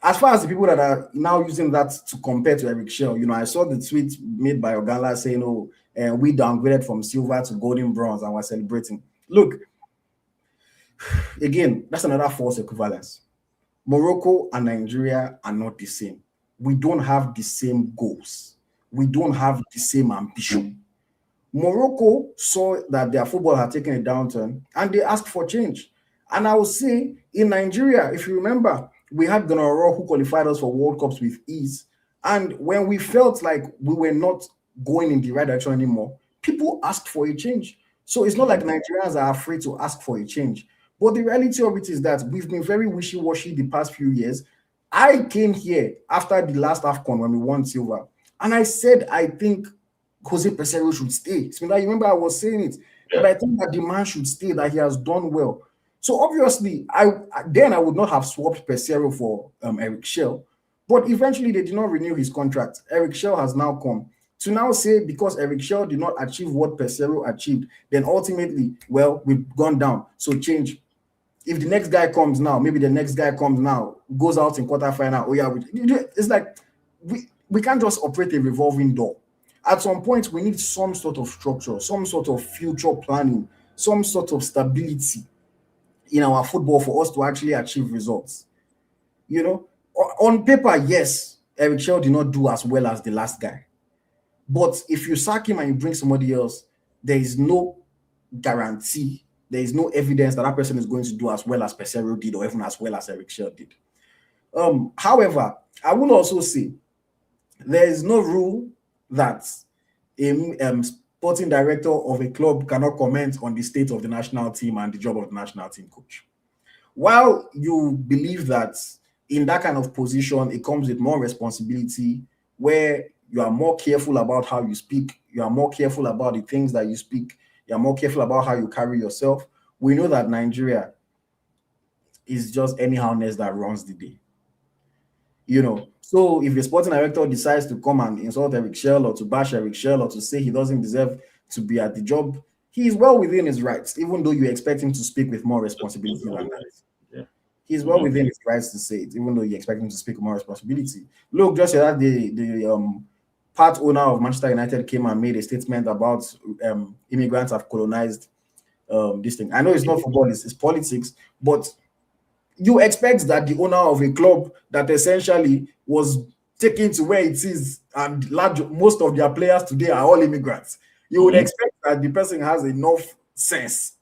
as far as the people that are now using that to compare to Eric Shell, I saw the tweet made by Ogala saying, "Oh, we downgraded from silver to golden bronze and we're celebrating." Look, again, that's another false equivalence. Morocco and Nigeria are not the same. We don't have the same goals. We don't have the same ambition. Morocco saw that their football had taken a downturn and they asked for change. And I would say in Nigeria, if you remember, we had Gonoro who qualified us for World Cups with ease. And when we felt like we were not going in the right direction anymore, people asked for a change. So it's not like Nigerians are afraid to ask for a change. But the reality of it is that we've been very wishy-washy the past few years. I came here after the last AFCON when we won silver, and I said I think Jose Peseiro should stay. So you remember I was saying it, but I think that the man should stay, that he has done well. So obviously, I would not have swapped Peseiro for Eric Shell, but eventually they did not renew his contract. Eric Shell has now come. To now say because Eric Shell did not achieve what Peseiro achieved, then ultimately, well, we've gone down. So change. If the next guy comes now, maybe the next guy comes now, goes out in quarterfinal. Oh yeah, it's like we can't just operate a revolving door. At some point, we need some sort of structure, some sort of future planning, some sort of stability in our football for us to actually achieve results. On paper, yes, Eric Shell did not do as well as the last guy. But if you sack him and you bring somebody else, there is no guarantee, there is no evidence that person is going to do as well as Peseiro did or even as well as Eric Shell did. However, I will also say there is no rule that a sporting director of a club cannot comment on the state of the national team and the job of the national team coach. While you believe that in that kind of position, it comes with more responsibility, where you are more careful about how you speak, you are more careful about the things that you speak, you are more careful about how you carry yourself. We know that Nigeria is just anyhowness that runs the day. So if a sporting director decides to come and insult Eric Shell or to bash Eric Shell or to say he doesn't deserve to be at the job, he is well within his rights, even though you expect him to speak with more responsibility than that. Yeah. He's well within his rights to say it, even though you expect him to speak with more responsibility. Look, just that the part owner of Manchester United came and made a statement about immigrants have colonized this thing. I know it's not football, it's politics, but you expect that the owner of a club that essentially was taken to where it is, and most of their players today are all immigrants, you would expect that the person has enough sense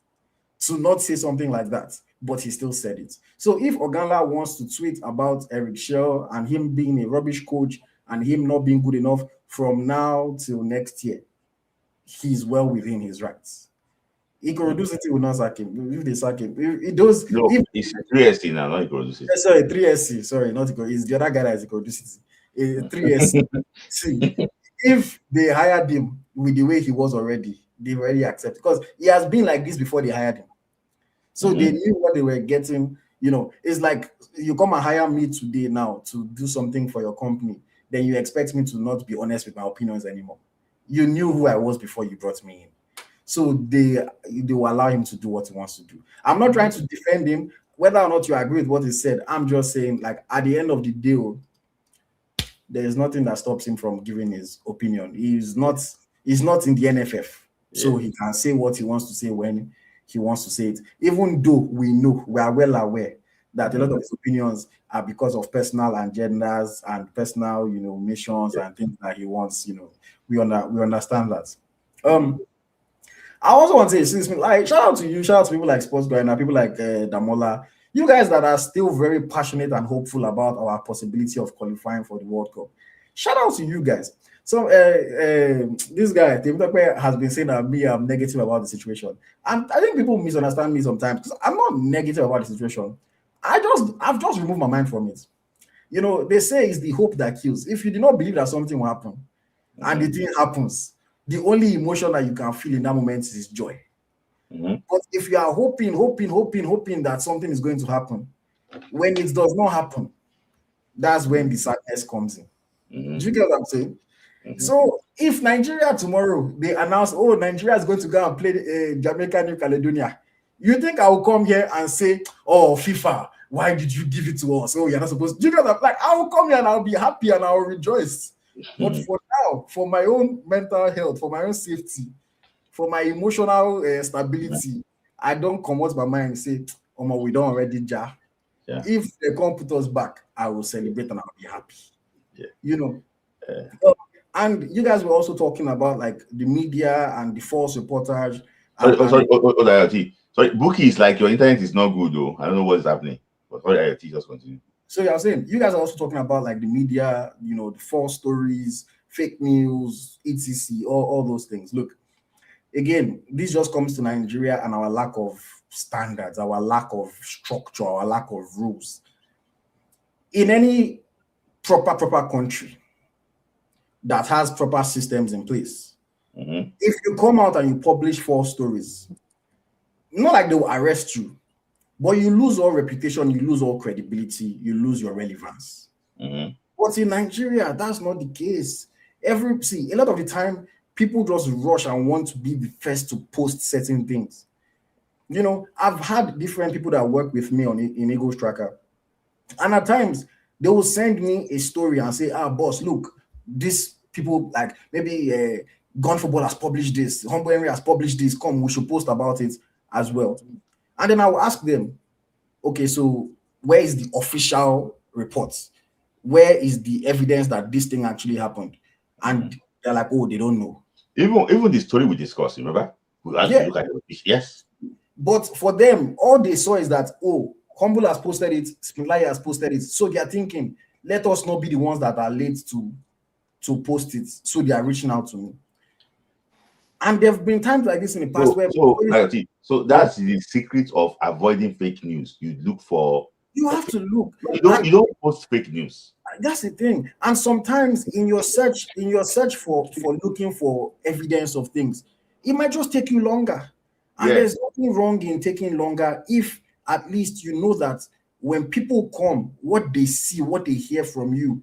to not say something like that, but he still said it. So if Ogala wants to tweet about Eric Shell and him being a rubbish coach and him not being good enough from now till next year, he's well within his rights. Ikorodu City will not sack him. If they sack him, it does. No, it's 3SC now, not Ikorodu City. Sorry, 3SC. Sorry, not Ikorodu. It's the other guy that is Ikorodu City. 3SC. See, if they hired him with the way he was already, they already accept, because he has been like this before they hired him. So they knew what they were getting. It's like you come and hire me today now to do something for your company, then you expect me to not be honest with my opinions anymore. You knew who I was before you brought me in. So they will allow him to do what he wants to do. I'm not trying to defend him, whether or not you agree with what he said. I'm just saying, like, at the end of the day, there is nothing that stops him from giving his opinion. He's not in the NFF, so he can say what he wants to say when he wants to say it. Even though we are well aware that a lot of his opinions are because of personal agendas and personal, missions and things that he wants. We understand that. I also want to say, shout out to you, shout out to people like Sports Grinder, people like Damola, you guys that are still very passionate and hopeful about our possibility of qualifying for the World Cup. Shout out to you guys. So this guy, Temitope, has been saying that I'm negative about the situation. And I think people misunderstand me sometimes, because I'm not negative about the situation. I've just removed my mind from it. You know, they say it's the hope that kills. If you do not believe that something will happen, and the thing happens, the only emotion that you can feel in that moment is joy. But if you are hoping that something is going to happen, when it does not happen, that's when the sadness comes in. Do you get what I'm saying? So if Nigeria tomorrow, they announce, oh, Nigeria is going to go and play Jamaica, New Caledonia, you think I will come here and say, oh, FIFA, why did you give it to us? Oh, you're not supposed to. Do you know that? Like, I will come here and I'll be happy and I'll rejoice. But for now, for my own mental health, for my own safety, for my emotional stability, I don't come out my mind and say, oh, we don't already jar. Yeah. If they come put us back, I will celebrate and I'll be happy. Yeah. You know. And you guys were also talking about like the media and the false reportage. Sorry, Bookie is like your internet is not good though. I don't know what's happening. But IoT, just continue. So I was saying, you guys are also talking about like the media, you know, the false stories, fake news, etc., all those things. Look, again, this just comes to Nigeria and our lack of standards, our lack of structure, our lack of rules. In any proper country that has proper systems in place, if you come out and you publish false stories, not like they will arrest you, but you lose all reputation, you lose all credibility, you lose your relevance. But in Nigeria, that's not the case. A lot of the time, people just rush and want to be the first to post certain things. You know, I've had different people that work with me in Eagles Tracker, and at times they will send me a story and say, boss, look, these people, like maybe Gun Football has published this, Humble Henry has published this, come, we should post about it as well. And then I will ask them, okay, so where is the official report? Where is the evidence that this thing actually happened? And they're like, oh, they don't know. Even the story we discussed, remember? We had to look at it. Yes. But for them, all they saw is that, oh, Humble has posted it, Spinlay has posted it. So they are thinking, let us not be the ones that are late to post it. So they are reaching out to me. And there have been times like this in the past so that's the secret of avoiding fake news. You look for. You have to look. You don't post fake news. That's the thing. And sometimes in your search for looking for evidence of things, it might just take you longer. And there's nothing wrong in taking longer if at least you know that when people come, what they see, what they hear from you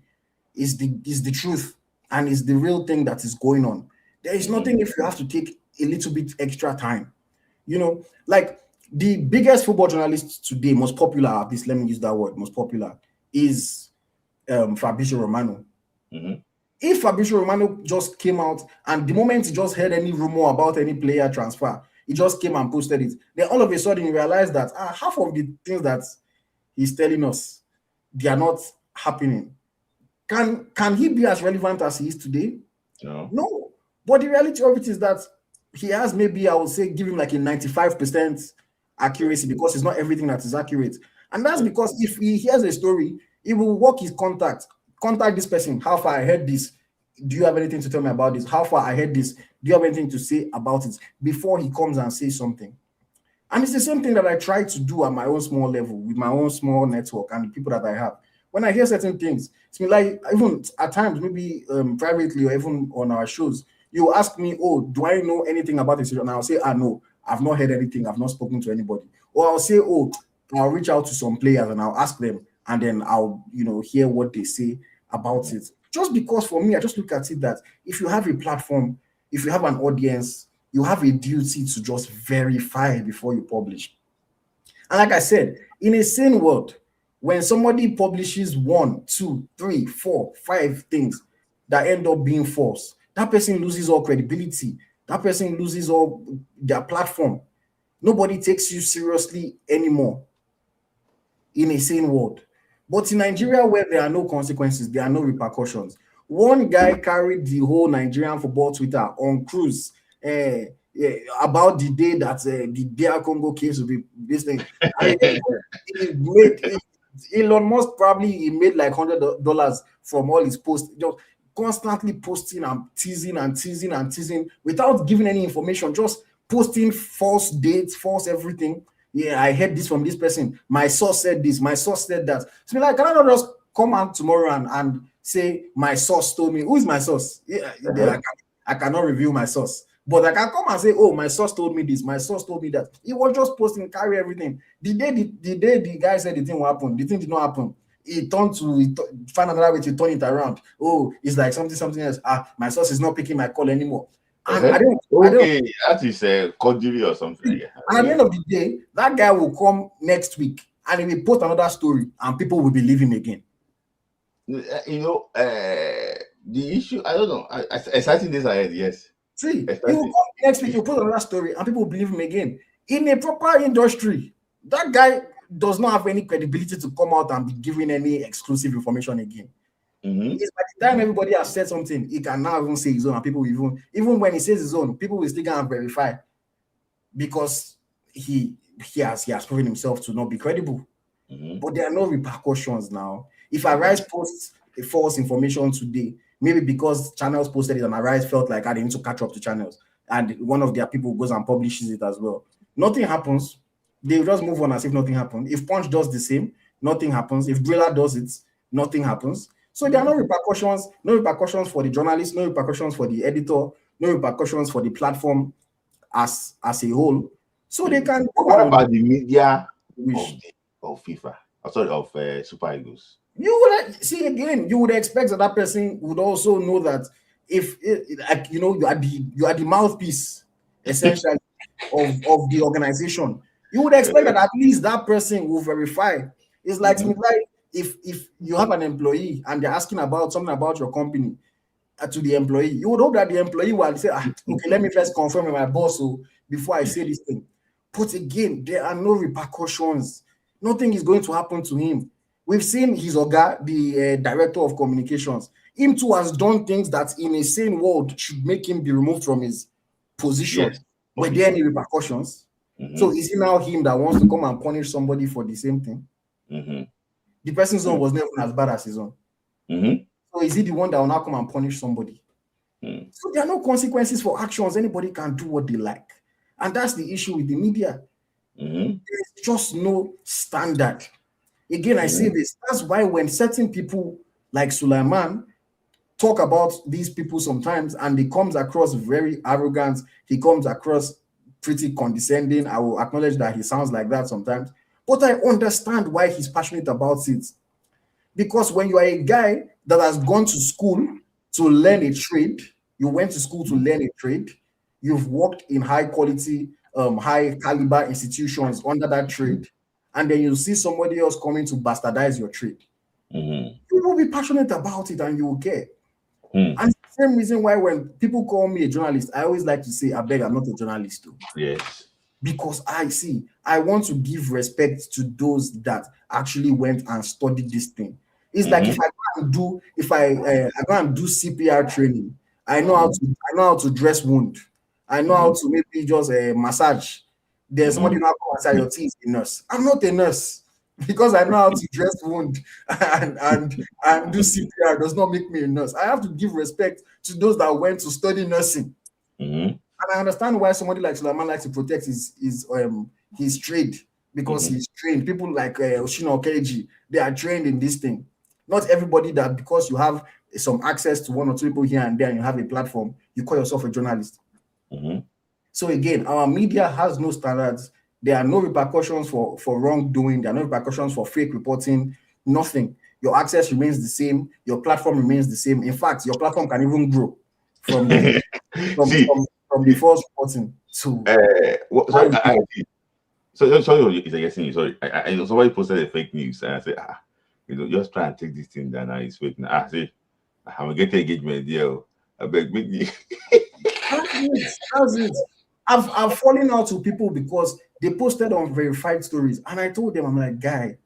is the truth and is the real thing that is going on. There is nothing if you have to take a little bit extra time. You know, like the biggest football journalist today, most popular, at least let me use that word, most popular, is Fabrizio Romano. If Fabrizio Romano just came out and the moment he just heard any rumor about any player transfer, he just came and posted it, then all of a sudden you realize that half of the things that he's telling us, they are not happening. Can he be as relevant as he is today? No. But the reality of it is that he has maybe, I would say, give him like a 95% accuracy because it's not everything that is accurate. And that's because if he hears a story, he will work his contact this person. How far I heard this? Do you have anything to tell me about this? How far I heard this? Do you have anything to say about it? Before he comes and says something. And it's the same thing that I try to do at my own small level with my own small network and the people that I have. When I hear certain things, it's like even at times, maybe privately or even on our shows, you ask me, oh, do I know anything about this? And I'll say, no, I've not heard anything. I've not spoken to anybody. Or I'll say, oh, I'll reach out to some players and I'll ask them. And then I'll, hear what they say about it. Just because for me, I just look at it that if you have a platform, if you have an audience, you have a duty to just verify before you publish. And like I said, in a sane world, when somebody publishes 1, 2, 3, 4, 5 things that end up being false, that person loses all credibility. That person loses all their platform. Nobody takes you seriously anymore in a sane world. But in Nigeria, where there are no consequences, there are no repercussions. One guy carried the whole Nigerian football Twitter on cruise about the day that the DR Congo case will be this thing. Elon Musk probably made like $100 from all his posts. Just constantly posting and teasing without giving any information, just posting false dates, false everything. Yeah, I heard this from this person. My source said this, my source said that. So like, can I not just come out tomorrow and say my source told me. Who is my source? I cannot reveal my source. But I can come and say, oh, my source told me this, my source told me that. He was just posting, carry everything. The day the guy said the thing will happen, the thing did not happen. He find another way to turn it around. Oh, it's like something else. My source is not picking my call anymore. And that is a conjury or something. And at the end of the day, that guy will come next week and he will post another story and people will believe him again. You know, the issue, I don't know. Exciting days ahead, yes. See, he will come next week, he'll post another story and people will believe him again. In a proper industry, that guy does not have any credibility to come out and be giving any exclusive information again. It's by the time everybody has said something, he can now even say his own, and people will even when he says his own, people will still go and verify because he has proven himself to not be credible. But there are no repercussions now. If Arise posts a false information today, maybe because channels posted it and Arise felt like they need to catch up to channels, and one of their people goes and publishes it as well, nothing happens. They just move on as if nothing happened. If Punch does the same, nothing happens. If Driller does it, nothing happens. So there are no repercussions for the journalist, no repercussions for the editor, no repercussions for the platform as a whole. So they can. What about the media of FIFA? Sorry, of Super Eagles. You would see again. You would expect that person would also know that if you are the mouthpiece essentially of the organization. You would expect that at least that person will verify. It's like if you have an employee and they're asking about something about your company to the employee, you would hope that the employee will say, okay, let me first confirm with my boss before I say this thing. But again, there are no repercussions. Nothing is going to happen to him. We've seen his Oga, the director of communications. Him too has done things that in a sane world should make him be removed from his position. Yes. Were there any repercussions? So is it now him that wants to come and punish somebody for the same thing? The person's own was never as bad as his own. So is he the one that will now come and punish somebody? So there are no consequences for actions. Anybody can do what they like. And that's the issue with the media. There's just no standard. Again, I say this. That's why when certain people like Sulaiman talk about these people sometimes and he comes across very arrogant, he comes across pretty condescending. I will acknowledge that he sounds like that sometimes, but I understand why he's passionate about it. Because when you are a guy that has gone to school to learn a trade, you went to school to learn a trade, you've worked in high quality, high caliber institutions under that trade, and then you see somebody else coming to bastardize your trade, you will be passionate about it and you will care. And it's the same reason why when people call me a journalist, I always like to say, I beg, I'm not a journalist too. Yes. Because I want to give respect to those that actually went and studied this thing. It's like if I go and do CPR training, I know how to dress wound. I know how to maybe just massage. There's somebody now come inside your teeth, a nurse. I'm not a nurse. Because I know how to dress wound and do CPR does not make me a nurse. I have to give respect to those that went to study nursing. And I understand why somebody like Sulaiman likes to protect his trade, because he's trained. People like Oshino Okeji, they are trained in this thing. Not everybody that because you have some access to one or two people here and there and you have a platform, you call yourself a journalist. So again, our media has no standards. There are no repercussions for wrongdoing. There are no repercussions for fake reporting. Nothing. Your access remains the same. Your platform remains the same. In fact, your platform can even grow from the false reporting to. Sorry. I somebody posted a fake news and I said, just try and take this thing down. Now it's fake. Now I say, I'm gonna get the engagement deal. I beg me. That's it. I've fallen out to people because they posted on verified stories, and I told them, I'm like, guy,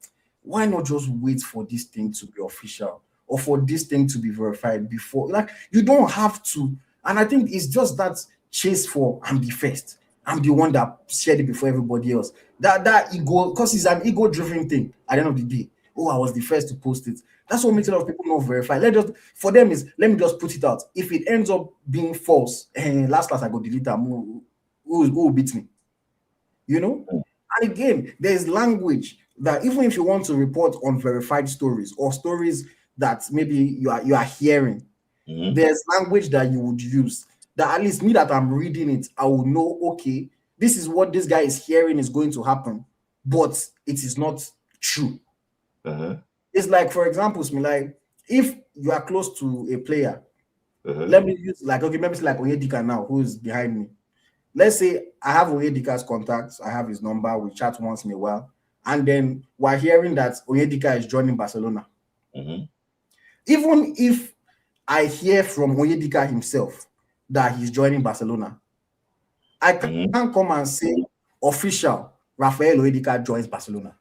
why not just wait for this thing to be official or for this thing to be verified before? Like, you don't have to. And I think it's just that chase for I'm the first. I'm the one that shared it before everybody else. That ego, because it's an ego-driven thing at the end of the day. Oh, I was the first to post it. That's what makes a lot of people not verify. For them is let me just put it out. If it ends up being false, last I go delete them. Who will beat me? You know? And again, there's language. that even if you want to report on verified stories or stories that maybe you are hearing, there's language that you would use that at least me that I'm reading it, I will know, okay, this is what this guy is hearing is going to happen, but it is not true. It's like, for example, like if you are close to a player, let me use like, okay, maybe it's like Onyedika now, who is behind me. Let's say I have Onyedika's contacts, I have his number, we chat once in a while, and then we're hearing that Onyedika is joining Barcelona. Even if I hear from Onyedika himself that he's joining Barcelona, I can't come and say official Rafael Onyedika joins Barcelona.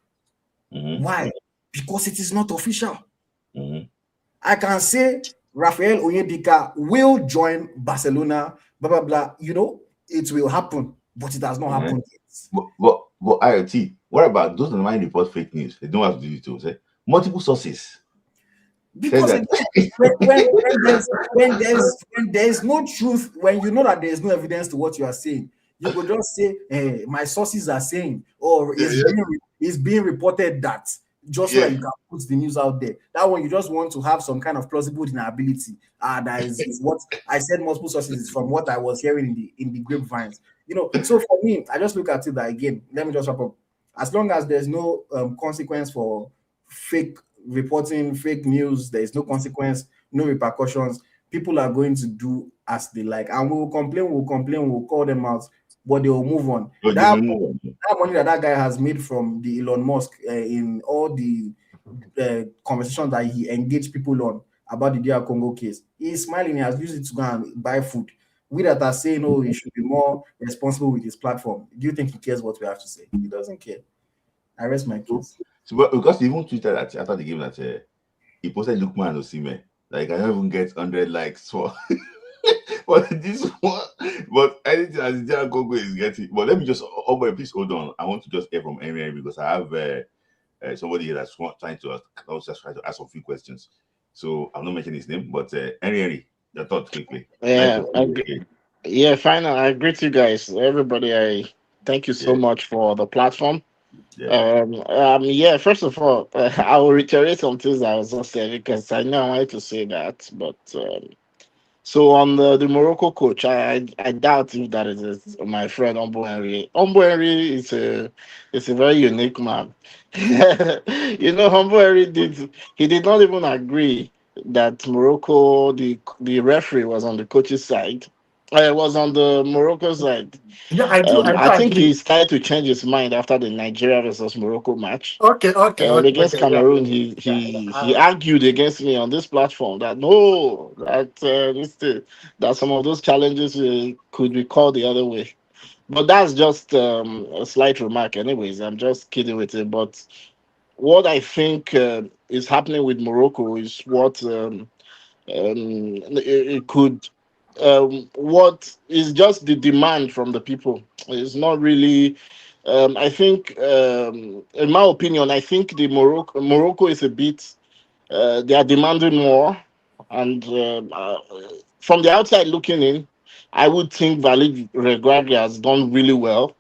Why? Because it is not official. I can say Rafael Onyedika will join Barcelona, blah blah blah. You know, it will happen, but it has not happened yet. But IoT, what about those online report fake news? They don't have to do it to say multiple sources. Because when there's no truth, when you know that there's no evidence to what you are saying, you could just say, hey, my sources are saying, or it's being reported that, just so that you can put the news out there. That one, you just want to have some kind of plausible deniability. That is what I said. Multiple sources is from what I was hearing in the grapevines. You know, so for me, I just look at it that again. Let me just wrap up. As long as there's no consequence for fake reporting, fake news, there is no consequence, no repercussions. People are going to do as they like, and we'll complain, we'll call them out, but they will move on. That money that guy has made from the Elon Musk in all the conversations that he engaged people on about the DR Congo case, he's smiling. He has used it to go and buy food. We that are saying, oh, he should be more responsible with his platform. Do you think he cares what we have to say? He doesn't care. I rest my case. So, because he even tweeted that after the game that he posted Lukman and Osimhen, like I don't even get 100 likes for but this one, but anything as the Congo is getting. But let me just, please hold on. I want to just hear from Henry because I have somebody here that's trying to ask a few questions. So I'm not mentioning his name, but Henry, your thoughts quickly. Yeah, final. I greet you guys, everybody. I thank you so much for the platform. First of all, I will reiterate some things I was just saying because I know I wanted to say that, but so on the Morocco coach, I doubt if that is my friend Ombo Henry. Ombo Henry is a very unique man. You know, Ombo Henry did not even agree that Morocco the referee was on the coach's side. It was on the Morocco side. Yeah, I do. I think he started to change his mind after the Nigeria versus Morocco match. Okay. Against Cameroon, he argued against me on this platform that no, that some of those challenges could be called the other way. But that's just a slight remark. Anyways, I'm just kidding with it. But what I think is happening with Morocco is what it could. What is just the demand from the people? It's not really. I think, in my opinion, I think the Morocco is a bit. They are demanding more, and from the outside looking in, I would think Walid Regragui has done really well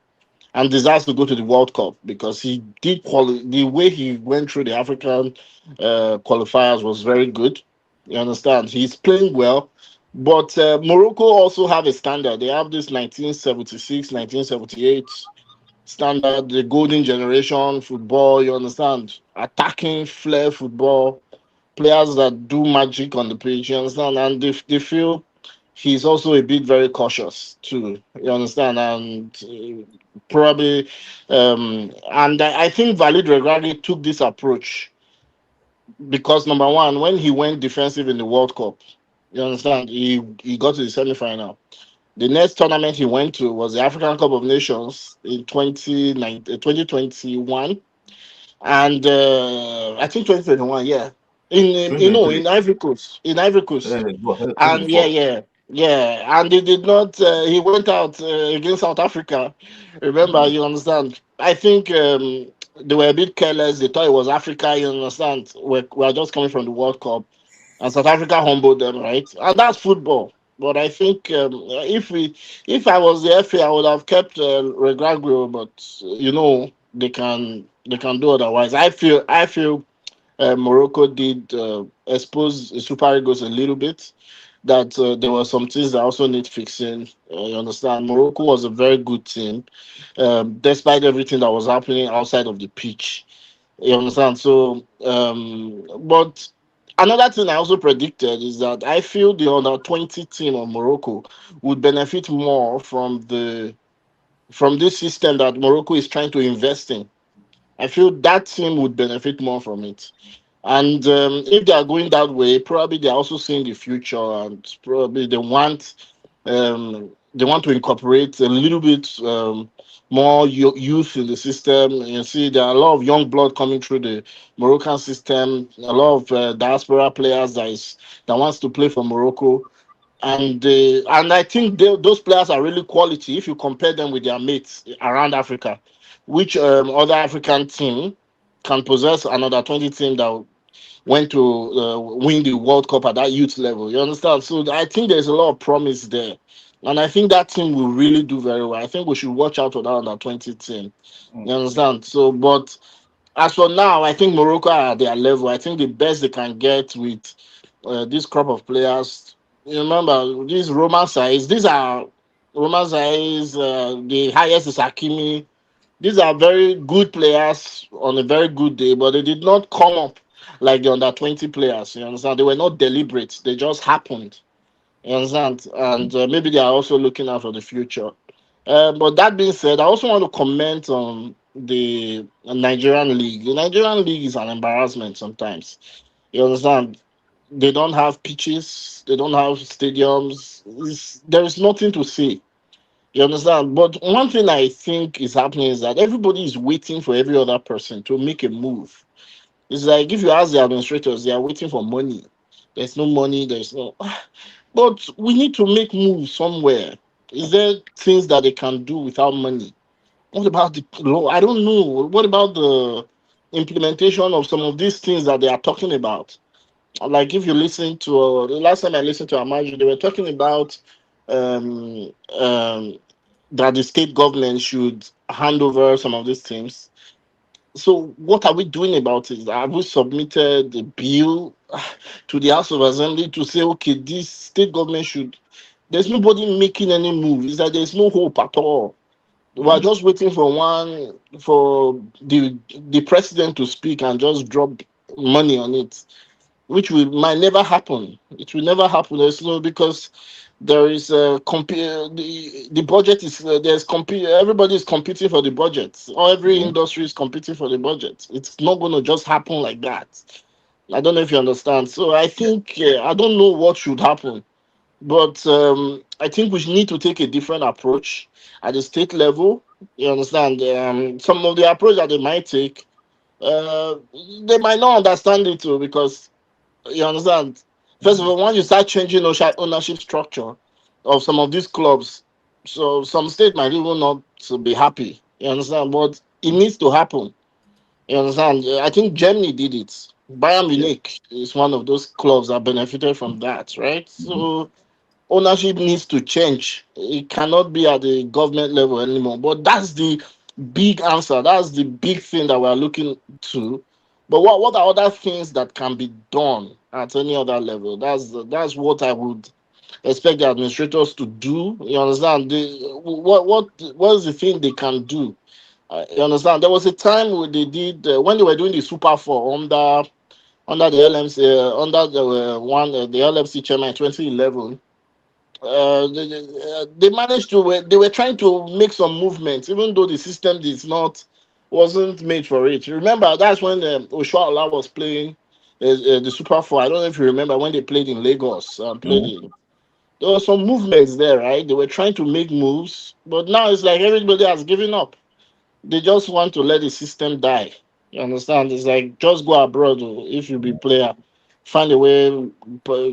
and deserves to go to the World Cup because he did the way he went through the African qualifiers was very good. You understand? He's playing well, but Morocco also have a standard. They have this 1976, 1978 standard, the golden generation football. You understand? Attacking flair football, players that do magic on the pitch. You understand? And they feel he's also a bit very cautious too. You understand? And probably, and I think Walid Regragui took this approach because number one, when he went defensive in the World Cup, you understand, he got to the semi-final. The next tournament he went to was the African Cup of Nations in 2021, and I think 2021, yeah, in Ivory Coast, and and he did not. He went out against South Africa. Remember, you understand? I think they were a bit careless. They thought it was Africa. You understand? We're just coming from the World Cup, and South Africa humbled them, right? And that's football. But I think if I was the FA, I would have kept Regragui, but they They can do otherwise. I feel Morocco did expose the Super Eagles a little bit. That there were some things that also need fixing. You understand? Morocco was a very good team, despite everything that was happening outside of the pitch. You understand? So, but another thing I also predicted is that I feel the under 20 team of Morocco would benefit more from this system that Morocco is trying to invest in. I feel that team would benefit more from it. And if they are going that way, probably they're also seeing the future, and probably they want to incorporate a little bit more youth in the system. You see, there are a lot of young blood coming through the Moroccan system. A lot of diaspora players that wants to play for Morocco, and I think those players are really quality if you compare them with their mates around Africa. Which other African team can possess another 20 team that went to win the World Cup at that youth level? You understand? So I think there's a lot of promise there. And I think that team will really do very well. I think we should watch out for that under 20 team. You understand? So, but as for now, I think Morocco are at their level. I think the best they can get with this crop of players. You remember these Roman size. These are Roman size. The highest is Hakimi. These are very good players on a very good day, but they did not come up like the under 20 players. You understand? They were not deliberate. They just happened. You understand? And maybe they are also looking out for the future. But that being said, I also want to comment on the Nigerian league. The Nigerian league is an embarrassment sometimes. You understand? They don't have pitches. They don't have stadiums. There is nothing to say. You understand? But one thing I think is happening is that everybody is waiting for every other person to make a move. It's like if you ask the administrators, they are waiting for money. There's no money. There's no. But we need to make moves somewhere. Is there things that they can do without money? What about the law? I don't know. What about the implementation of some of these things that they are talking about? Like if you listen to the last time I listened to Amaju, they were talking about um, um, that the state government should hand over some of these things. So what are we doing about it? Have we submitted the bill to the House of Assembly to say, okay, this state government should? There's nobody making any move. It's like there's no hope at all. We're just waiting for the president to speak and just drop money on it, which might never happen. It will never happen. There's no, because there is the budget is everybody is competing for the budget. Or every industry is competing for the budget. It's not going to just happen like that. I don't know if you understand. So I think I don't know what should happen, but I think we need to take a different approach at the state level. You understand? Some of the approach that they might take, uh, they might not understand it too, because you understand. First of all, once you start changing ownership structure of some of these clubs, so some state might even not to be happy. You understand? But it needs to happen. You understand? I think Germany did it. Bayern Munich is one of those clubs that benefited from that, right? So ownership needs to change. It cannot be at the government level anymore. But that's the big answer. That's the big thing that we're looking to. But what are other things that can be done at any other level? That's what I would expect the administrators to do. You understand? What is the thing they can do? You understand? There was a time when they did when they were doing the Super Four under the LMC under the the LFC chairman in 2011. They managed to they were trying to make some movements, even though the system wasn't made for it. Remember, that's when Oshoala was playing the Super Four. I don't know if you remember when they played in Lagos. There were some movements there, right? They were trying to make moves, but now it's like everybody has given up. They just want to let the system die. You understand? It's like just go abroad if you be player. Find a way,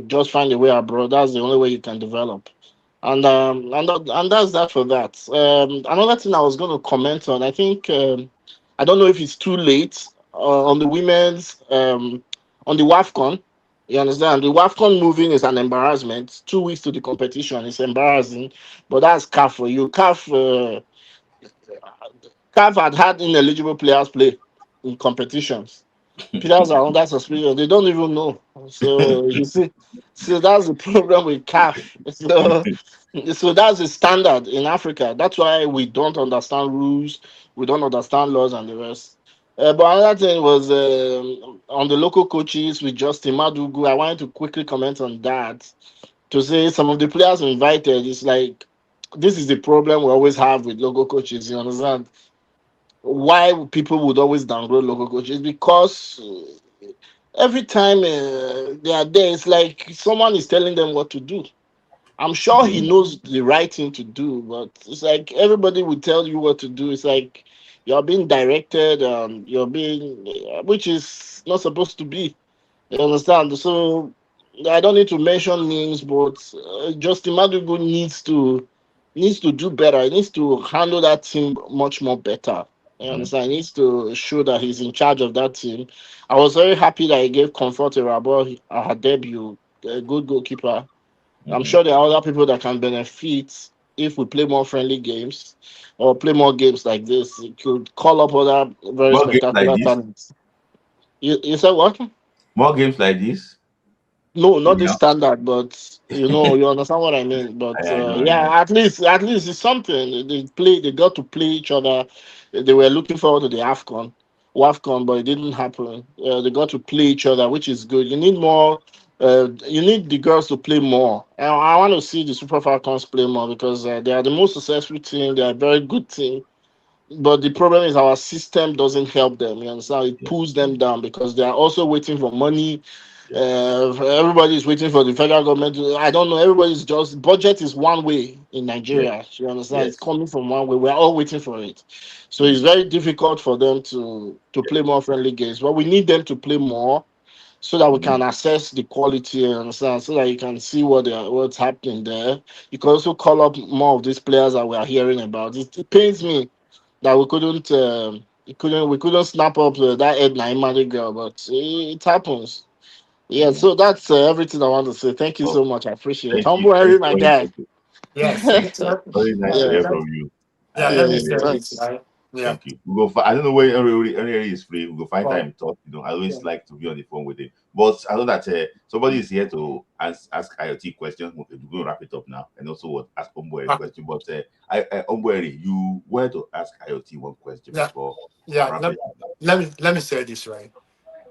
just find a way abroad. That's the only way you can develop. And that's that for that. Another thing I was going to comment on, I think I don't know if it's too late on the women's on the WFCON. You understand? The WFCON moving is an embarrassment. 2 weeks to the competition is embarrassing, but that's CAF for you. CAF had ineligible players play. in competitions. Players are under suspicion. They don't even know. So you see, so that's the problem with CAF. So that's the standard in Africa. That's why we don't understand rules, we don't understand laws and the rest. But another thing was on the local coaches with Justin Madugu. I wanted to quickly comment on that to say some of the players invited. It's like this is the problem we always have with local coaches. You understand? Why people would always downgrade local coaches because every time they are there, it's like someone is telling them what to do. I'm sure he knows the right thing to do, but it's like everybody will tell you what to do. It's like you're being directed, you're being, which is not supposed to be. You understand? So I don't need to mention names, but Justin Madugu needs to do better. He needs to handle that team much more better. You understand? He needs to show that he's in charge of that team. I was very happy that he gave Comfort Irabor her debut, a good goalkeeper. I'm sure there are other people that can benefit if we play more friendly games or play more games like this. It could call up other very More games like spectacular this? talents. You said what? More games like this? No, not this Yeah. standard, but you understand what I mean. But I know. yeah, at least it's something. They got to play each other. They were looking forward to the WFCON, but it didn't happen. They got to play each other, which is good. You need more. You need the girls to play more. And I want to see the Super Falcons play more because they are the most successful team. They are a very good team. But the problem is our system doesn't help them. You understand? It pulls them down because they are also waiting for money. Everybody is waiting for the federal government. I don't know. Everybody's just budget is one way in Nigeria. You understand? Yes. It's coming from one way. We're all waiting for it. So it's very difficult for them to play more friendly games. But we need them to play more so that we can assess the quality, you understand, so that you can see what's happening there. You can also call up more of these players that we are hearing about. It pains me that we couldn't snap up that Edna Imani girl, but it happens. Yeah, so that's everything I want to say. Thank you Oh, so much. I appreciate it. thank you. Humble Harry, Thank my you. guy. Yes. Very nice to Yeah, hear from you. Let me yeah, say this, thanks. right? Yeah. Thank you. I don't know where everybody is free. We'll go find Well, time to talk. I always yeah. like to be on the phone with him. But I know that somebody is here to ask IoT questions. Okay, we're going to wrap it up now. And also what ask Omboeri a question. But Omboeri, you wanted to ask IoT one question before wrapping up. Let me say this, right?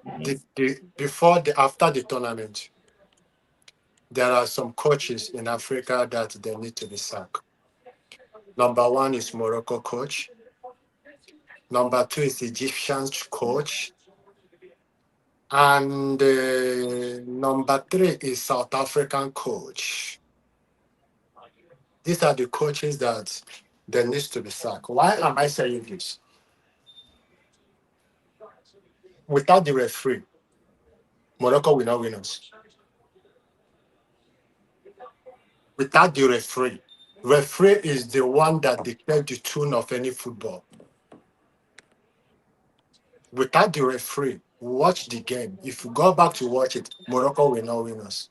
After the tournament, there are some coaches in Africa that they need to be sacked. Number one is Morocco coach. Number two is Egyptian coach. And number three is South African coach. These are the coaches that they need to be sacked. Why am I saying this? Without the referee, Morocco will not win us. Without the referee is the one that declares the tune of any football. Without the referee, watch the game. If you go back to watch it, Morocco will not win us.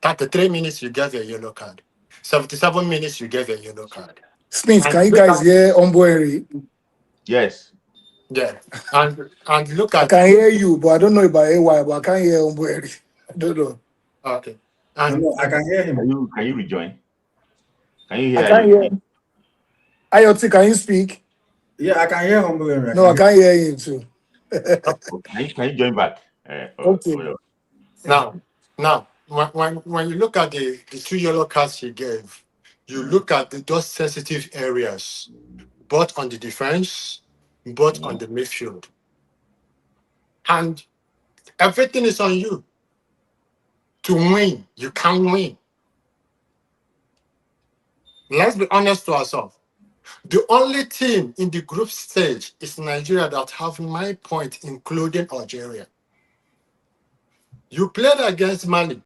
33 minutes, you get a yellow card. 77 minutes, you get a yellow card. Smith, And can you guys hear Omboeri? Yes. Yeah. And look I at. can hear you, but I don't know about AY, but I can't hear Omboeri. I don't know. Okay. I can hear him. Can you rejoin? Can you hear? I can't hear. IoT, can you speak? Yeah, I can hear Omboeri. No, I can't hear him too. Can you join back? Okay. Now, when you look at the two yellow cards he gave, you look at those sensitive areas, both on the defense, both on the midfield. And everything is on you. To win, you can't win. Let's be honest to ourselves. The only team in the group stage is Nigeria that have 9 points, including Algeria. You played against Mali.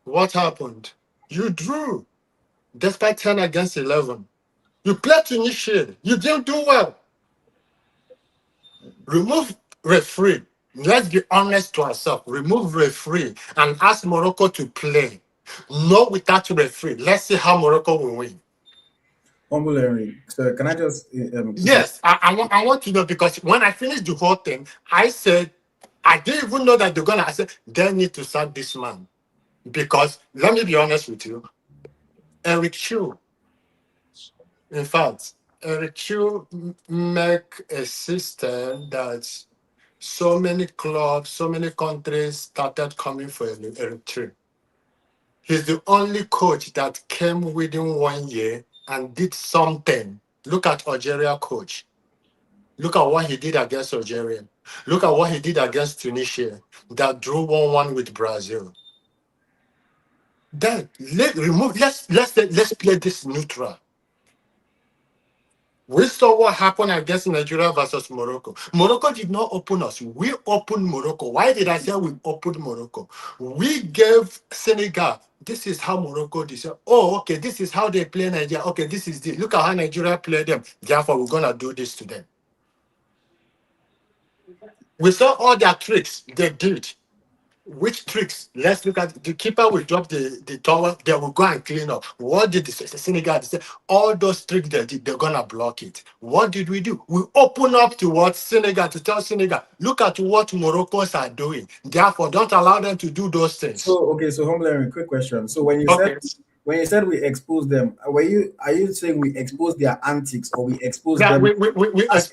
What happened? You drew, despite 10 against 11. You played Tunisia. You didn't do well. Remove referee. Let's be honest to ourselves. Remove referee and ask Morocco to play. No, without referee. Let's see how Morocco will win. Humble Henry. So can I just Yes, I want to know, because when I finished the whole thing, I said I didn't even know that they're gonna. I said they need to sack this man, because let me be honest with you, Eric Chu. In fact, Eric Chu make a system that so many clubs, so many countries started coming for Eric Chu. He's the only coach that came within 1 year and did something. Look at Algeria coach. Look at what he did against Algeria. Look at what he did against Tunisia that drew 1-1 with Brazil. Then let's play this neutral. We saw what happened against Nigeria versus Morocco. Morocco did not open us. We opened Morocco. Why did I say we opened Morocco? We gave Senegal, this is how Morocco did. Oh, okay, this is how they play Nigeria. Okay, this is the look at how Nigeria played them. Therefore, we're gonna do this to them. We saw all their tricks they did. Which tricks? Let's look at the keeper will drop the towel, they will go and clean up. What did the Senegal say? All those tricks they did, they're gonna block it. What did we do? We open up towards Senegal to tell Senegal, look at what Moroccans are doing. Therefore, don't allow them to do those things. So okay, so Humble Henry, quick question. So when you said we expose them, are you saying we expose their antics, or we expose them we as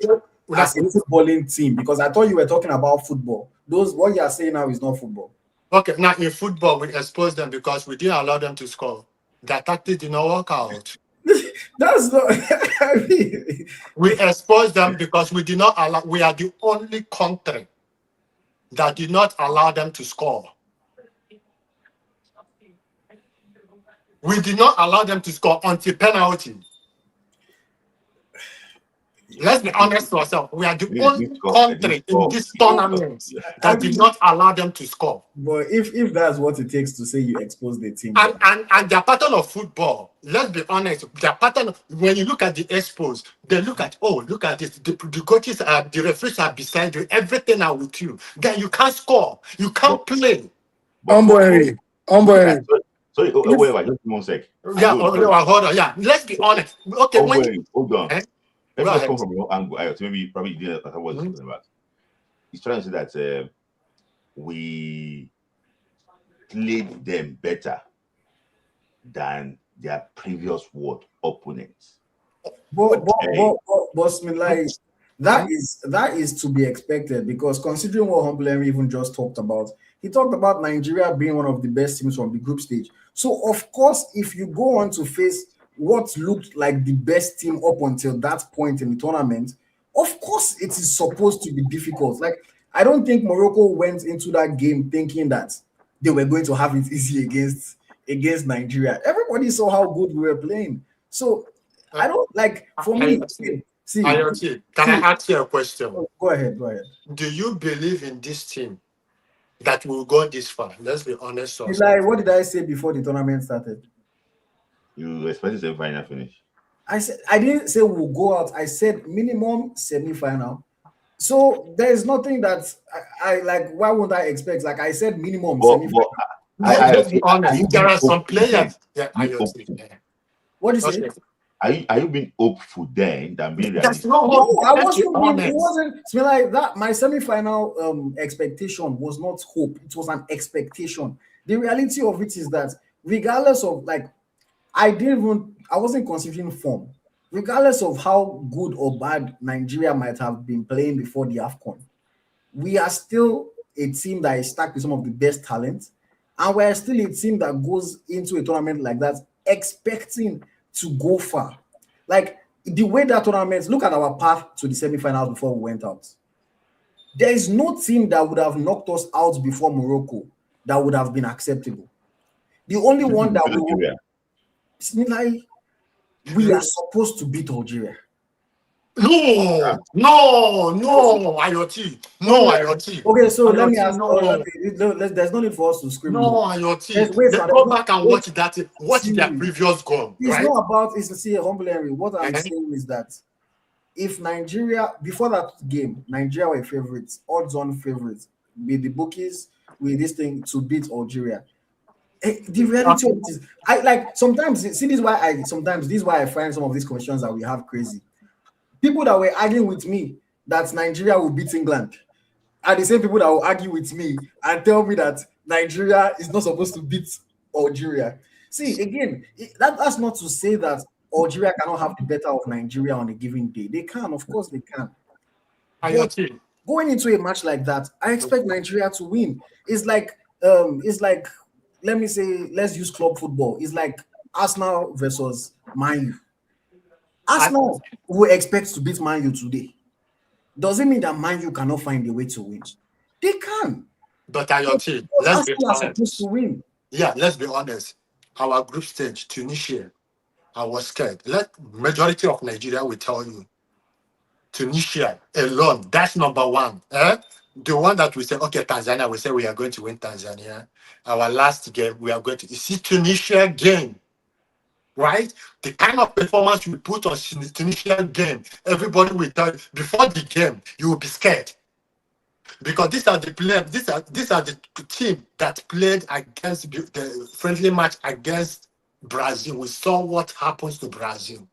a footballing team? Because I thought you were talking about football. What you are saying now is not football. Okay, now in football we expose them because we didn't allow them to score. Their tactics did not work out. That's not. I mean, we expose them because we did not allow. We are the only country that did not allow them to score. We did not allow them to score until penalty. Let's be honest to ourselves. We are the only country in this tournament that did not allow them to score. But if that's what it takes to say you expose the team, and their pattern of football, let's be honest, their pattern, when you look at the expos, they look at, oh, look at this. The coaches are, the referees are beside you, everything are with you. Then you can't score, you can't play. Humble Henry. Sorry, wait, just 1 sec. Yeah, hold on. Yeah, let's be honest. Okay, hold on. Eh? Let me just come from your angle. Maybe you probably didn't know what I was talking about. He's trying to say that we played them better than their previous opponents. But like that is to be expected, because considering what Humble Henry even just talked about, he talked about Nigeria being one of the best teams from the group stage. So of course, if you go on to face what looked like the best team up until that point in the tournament, of course it is supposed to be difficult. Like, I don't think Morocco went into that game thinking that they were going to have it easy against Nigeria. Everybody saw how good we were playing. So I don't like, for me. Can I ask you a question? Go ahead. Do you believe in this team that will go this far? Let's be honest. Like, what did I say before the tournament started? You expected semi-final finish. I said I didn't say we'll go out. I said minimum semi-final. So there is nothing that I like. Why wouldn't I expect? Like I said, minimum semi-final. There are some players. What is it? Are you being hopeful then than being realistic? No, I wasn't. It wasn't. It's like that. My semi-final expectation was not hope. It was an expectation. The reality of it is that regardless of like, I wasn't considering form. Regardless of how good or bad Nigeria might have been playing before the AFCON, we are still a team that is stacked with some of the best talent, and we're still a team that goes into a tournament like that expecting to go far. Like the way that tournament, look at our path to the semi-finals before we went out. There is no team that would have knocked us out before Morocco that would have been acceptable. The only one that we are supposed to beat Algeria. No, IoT. No, IoT. Okay, so let me ask. There's no need for us to scream. No, IoT. Go back and watch that. Watch their previous goal. It's not about. It's to see a Humble Henry. What I'm saying is that if Nigeria, before that game, Nigeria were favorites, odds-on favorites, with the bookies, with this thing to beat Algeria. The reality of it is, I like sometimes see this is why I find some of these questions that we have crazy. People that were arguing with me that Nigeria will beat England are the same people that will argue with me and tell me that Nigeria is not supposed to beat Algeria. See, again, that's not to say that Algeria cannot have the better of Nigeria on a given day. They can, of course, they can. But going into a match like that, I expect Nigeria to win. It's like let me say, let's use club football. It's like Arsenal versus Man U. Arsenal will expect to beat Man U today. Does it mean that Man U cannot find a way to win? They can. But let's be honest. To win. Yeah, let's be honest. Our group stage, Tunisia, I was scared. Majority of Nigeria will tell you, Tunisia alone, that's number one. The one that we say, okay, Tanzania, we say we are going to win Tanzania. Our last game, we are going to see Tunisia game, right? The kind of performance we put on Tunisia game, everybody will tell you, before the game, you will be scared. Because these are the players, these are the team that played against the friendly match against Brazil. We saw what happens to Brazil.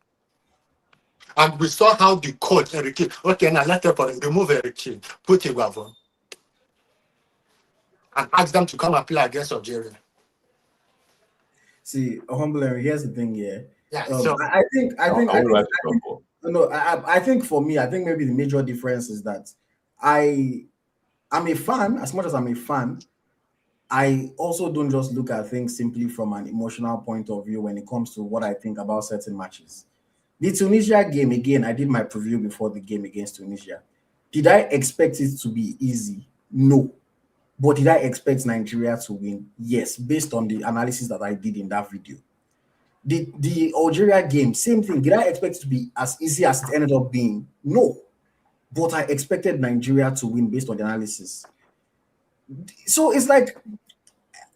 And we saw how the coach, Enrique, okay, now let's remove Enrique, put Iguavon, and ask them to come and play against Algeria. See, Humbler, here's the thing here. Yeah, I think for me, I think maybe the major difference is that I'm a fan. As much as I'm a fan, I also don't just look at things simply from an emotional point of view when it comes to what I think about certain matches. The Tunisia game, again, I did my preview before the game against Tunisia. Did I expect it to be easy? No. But did I expect Nigeria to win? Yes, based on the analysis that I did in that video. The Algeria game, same thing. Did I expect it to be as easy as it ended up being? No. But I expected Nigeria to win based on the analysis. So it's like,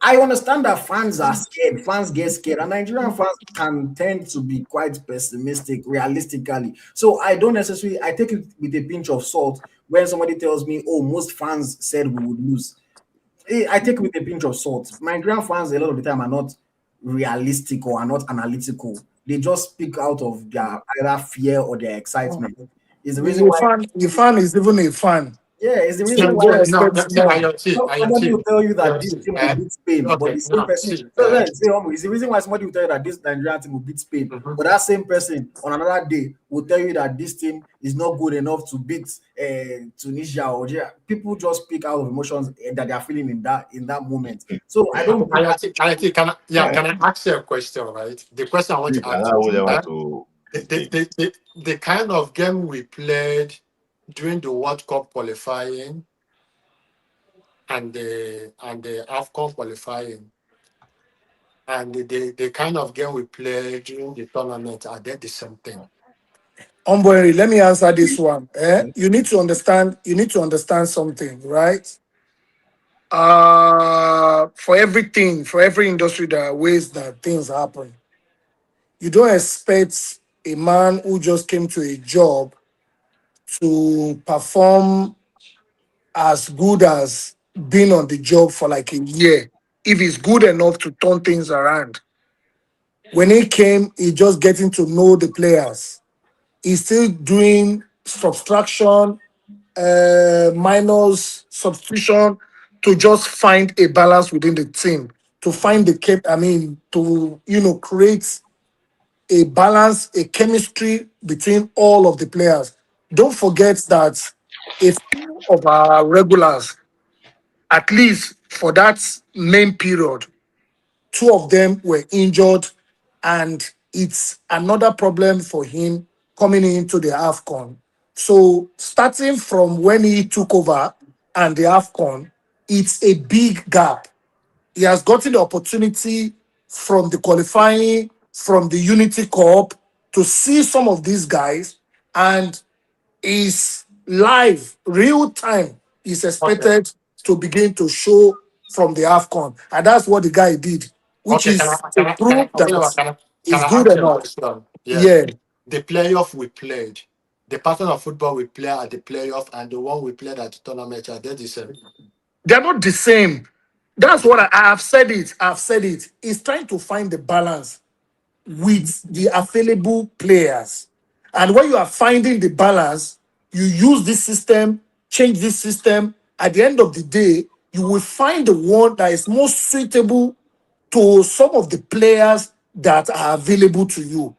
I understand that fans are scared, fans get scared, and Nigerian fans can tend to be quite pessimistic realistically. So I don't necessarily, I take it with a pinch of salt when somebody tells me, oh, most fans said we would lose. I take it with a pinch of salt. Nigerian fans a lot of the time are not realistic or are not analytical. They just speak out of their either fear or their excitement. It's the reason why the fan is even a fan. Yeah, it's the reason why somebody will tell you that this team will beat Spain, but the same person, it's the reason why somebody will tell you that this Nigerian team will beat Spain, but that same person on another day will tell you that this team is not good enough to beat Tunisia or Algeria. People just speak out of emotions that they are feeling in that moment. So I don't. Can I ask you a question, right? The question I want to ask you, the kind of game we played during the World Cup qualifying and the AFCON qualifying and the kind of game we play during the tournament, are they the same thing? Umbori, let me answer this one. You need to understand something, right? For every industry, there are ways that things happen. You don't expect a man who just came to a job to perform as good as being on the job for like a year, if he's good enough to turn things around. When he came, he just getting to know the players. He's still doing subtraction, minus, substitution to just find a balance within the team, to find to create a balance, a chemistry between all of the players. Don't forget that a few of our regulars, at least for that main period, 2 of them were injured, and it's another problem for him coming into the AFCON. So starting from when he took over and the AFCON, it's a big gap. He has gotten the opportunity from the qualifying, from the Unity Cup, to see some of these guys, and is live, real time, is expected to begin to show from the AFCON. And that's what the guy did, which is to prove that he's good enough. Yeah. The playoff we played, the pattern of football we play at the playoff and the one we played at the tournament, are they the same? They're not the same. That's what I have said it. I've said it. It's trying to find the balance with the available players. And when you are finding the balance, you use this system, change this system. At the end of the day, you will find the one that is most suitable to some of the players that are available to you.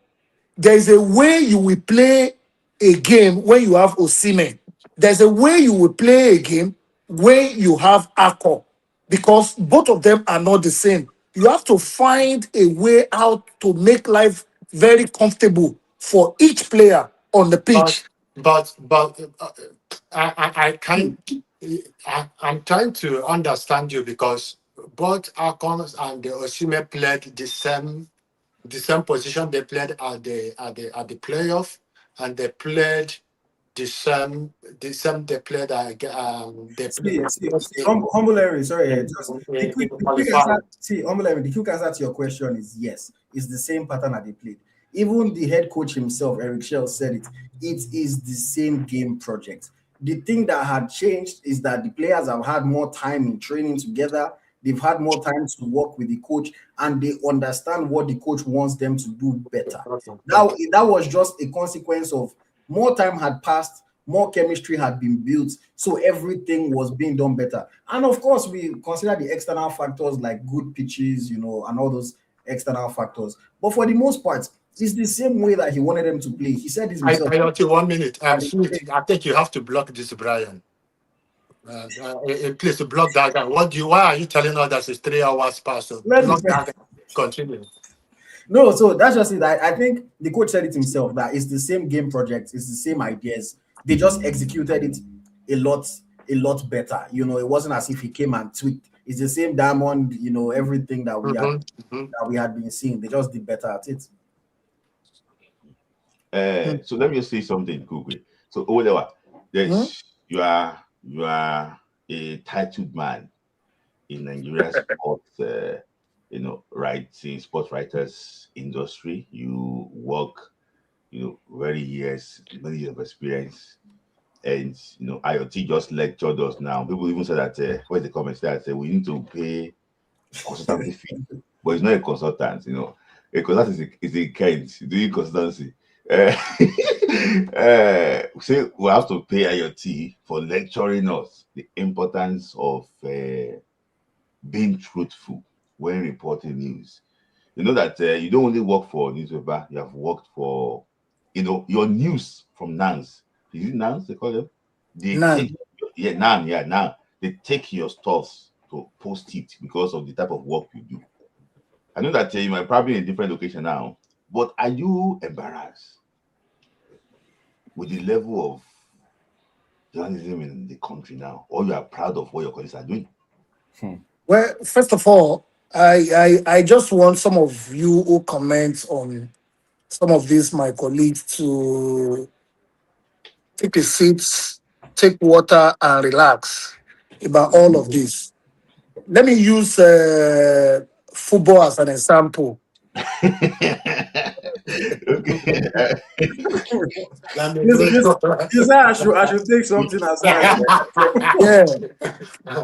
There is a way you will play a game when you have Osimhen. There's a way you will play a game when you have Akko, because both of them are not the same. You have to find a way out to make life very comfortable for each player on the pitch. I can't. I'm trying to understand you because both Akons and the Osimhen played the same position. They played at the playoff, and they played the same they played Humble Larry, sorry, just in the quick answer. qualifying. See, Humble Larry, the quick answer to your question is yes. It's the same pattern that they played. Even the head coach himself, Eric Shell, said it. It is the same game project. The thing that had changed is that the players have had more time in training together. They've had more time to work with the coach, and they understand what the coach wants them to do better. That was just a consequence of more time had passed, more chemistry had been built, so everything was being done better. And of course, we consider the external factors like good pitches, and all those external factors. But for the most part, it's the same way that he wanted them to play. He said this himself. I 1 minute. Smith, I think you have to block this, Brian. Please block that guy. Why are you telling us that it's 3 hours past? So block that guy. Continue. No, so that's just it. I think the coach said it himself that it's the same game project, it's the same ideas. They just executed it a lot better. It wasn't as if he came and tweaked. It's the same diamond, everything that we had been seeing. They just did better at it. So let me just say something quickly. So Olewa, you are a titled man in Nigerian sports, sports writers industry. You work, many years of experience, and IoT just lectured us now. People even say that where's the comments that say we need to pay consultancy fee, but it's not a consultant. A consultant is a kind doing consultancy. Say we have to pay IoT for lecturing us the importance of being truthful when reporting news. You know that you don't only work for newspaper, you have worked for your news from NANS. Is it NANS they call them? Now they take your stuff to post it because of the type of work you do. I know that you might probably in a different location now, but are you embarrassed with the level of journalism in the country now, or you are proud of what your colleagues are doing? Well, first of all, I just want some of you who comment on some of these, my colleagues, to take a seat, take water, and relax about all of this. Let me use football as an example. You said I should take something aside. Yeah.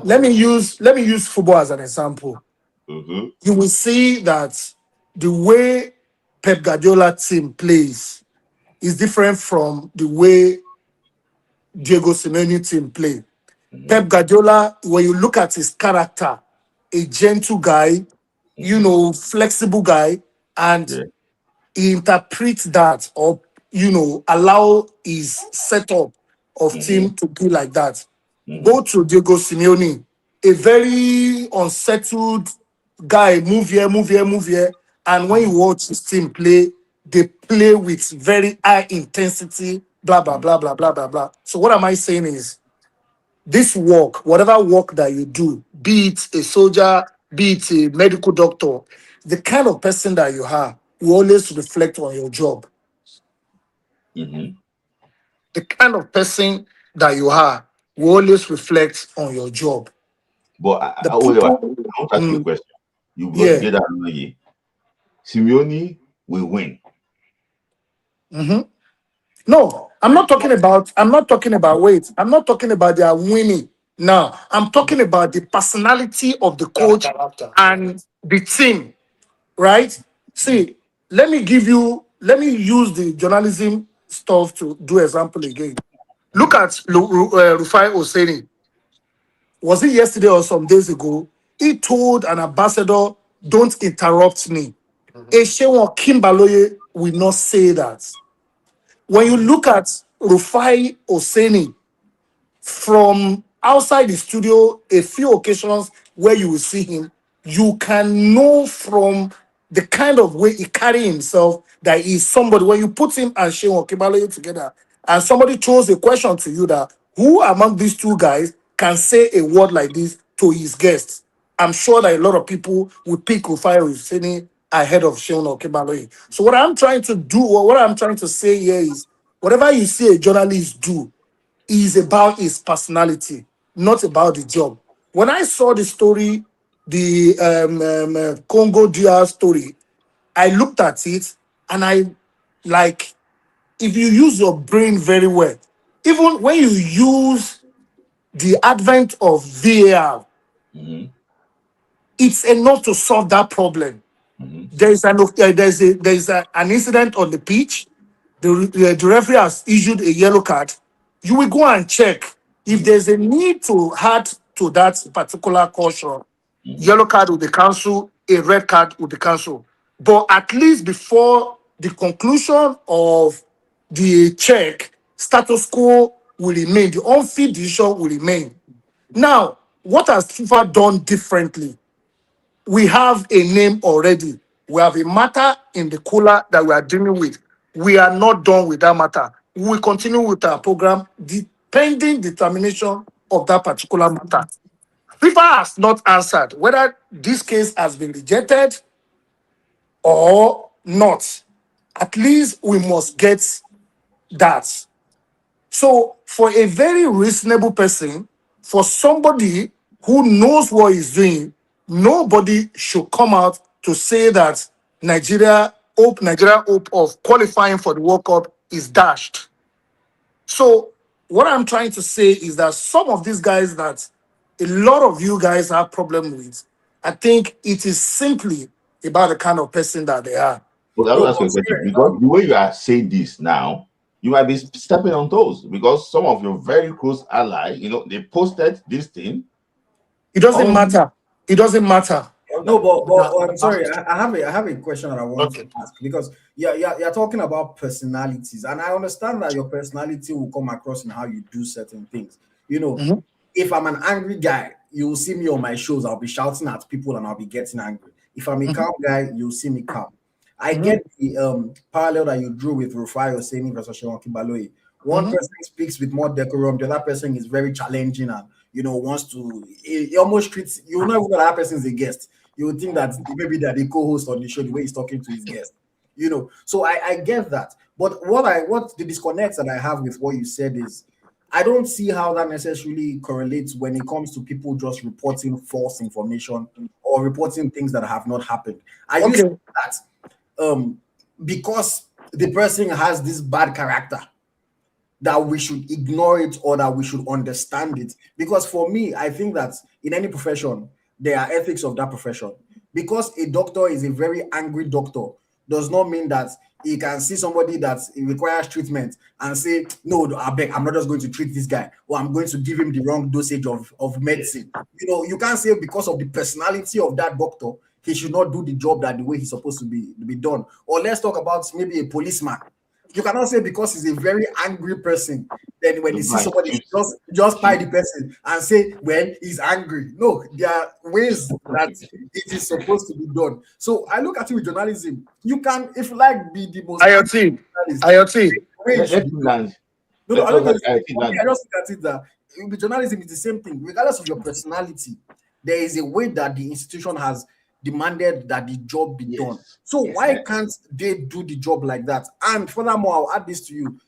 Let me use football as an example. You will see that the way Pep Guardiola team plays is different from the way Diego Simeone team play. Pep Guardiola, when you look at his character, a gentle guy, flexible guy, and he interprets that, or allow his setup of team to be like that. Go to Diego Simeone, a very unsettled guy, move here, and when you watch his team play, they play with very high intensity, blah blah blah blah blah blah blah. So what am I saying is, this work, whatever work that you do, be it a soldier, be it a medical doctor, the kind of person that you are will always reflect on your job. The kind of person that you are will always reflect on your job. But I want to ask you a question. You brought together Aloye. Simeone will win. No, I'm not talking about wait. I'm not talking about their winning. Now, I'm talking about the personality of the coach and the team, right? See, let me use the journalism stuff to do example again. Look at Rufai Oseni. Was it yesterday or some days ago? He told an ambassador, don't interrupt me. Eshewo Kimbaloye will not say that. When you look at Rufai Oseni, from outside the studio, a few occasions where you will see him, you can know from the kind of way he carry himself that he's somebody. When you put him and Sheon Okebaloye together, and somebody throws a question to you that who among these two guys can say a word like this to his guests, I'm sure that a lot of people would pick Rufai Oseni ahead of Sheon Okebaloye. So what I'm trying to do, or what I'm trying to say here is, whatever you see a journalist do, is about his personality, not about the job. When I saw the story, the Congo DR story, I looked at it and I like, if you use your brain very well, even when you use the advent of VAR, it's enough to solve that problem. There's an incident on the pitch. The referee has issued a yellow card. You will go and check if there's a need to add to that particular caution. Yellow card will be cancelled, a red card will be cancelled. But at least before the conclusion of the check, status quo will remain. The on-field decision will remain. Now, what has FIFA done differently? We have a name already. We have a matter in the cooler that we are dealing with. We are not done with that matter. We will continue with our program pending determination of that particular matter. FIFA has not answered whether this case has been rejected or not. At least we must get that. So for a very reasonable person, for somebody who knows what he's doing, nobody should come out to say that Nigeria hope of qualifying for the World Cup is dashed. So what I'm trying to say is that some of these guys that a lot of you guys have problem with, I think it is simply about the kind of person that they are. But I will ask you a question, because the way you are saying this now, you might be stepping on toes, because some of your very close ally, they posted this thing. It doesn't matter. It doesn't matter. No, but I'm sorry. I have a question that I want to ask, because you're talking about personalities, and I understand that your personality will come across in how you do certain things. If I'm an angry guy, you'll see me on my shows. I'll be shouting at people and I'll be getting angry. If I'm a calm guy, you'll see me calm. I get the parallel that you drew with Rufai Oseni versus Sheon Okebaloye. One person speaks with more decorum, the other person is very challenging and wants to. He almost treats you. Not even that person is a guest. You would think that maybe they're the co-host on the show, the way he's talking to his guest. So I get that. But what the disconnect that I have with what you said is, I don't see how that necessarily correlates when it comes to people just reporting false information or reporting things that have not happened. I use that because the person has this bad character, that we should ignore it or that we should understand it. Because for me, I think that in any profession, there are ethics of that profession. Because a doctor is a very angry doctor does not mean that he can see somebody that requires treatment and say, no, I beg, I'm not just going to treat this guy, or I'm going to give him the wrong dosage of medicine. You can't say because of the personality of that doctor, he should not do the job that the way he's supposed to be done. Or let's talk about maybe a policeman. You cannot say because he's a very angry person, then when you see somebody, just pie the person and say, well, he's angry. No, there are ways that it is supposed to be done. So I look at it with journalism. You can, if you like, be the most IoT. I just look at it that with journalism is the same thing. Regardless of your personality, there is a way that the institution has demanded that the job be done. So why can't they do the job like that? And furthermore, I'll add this to you.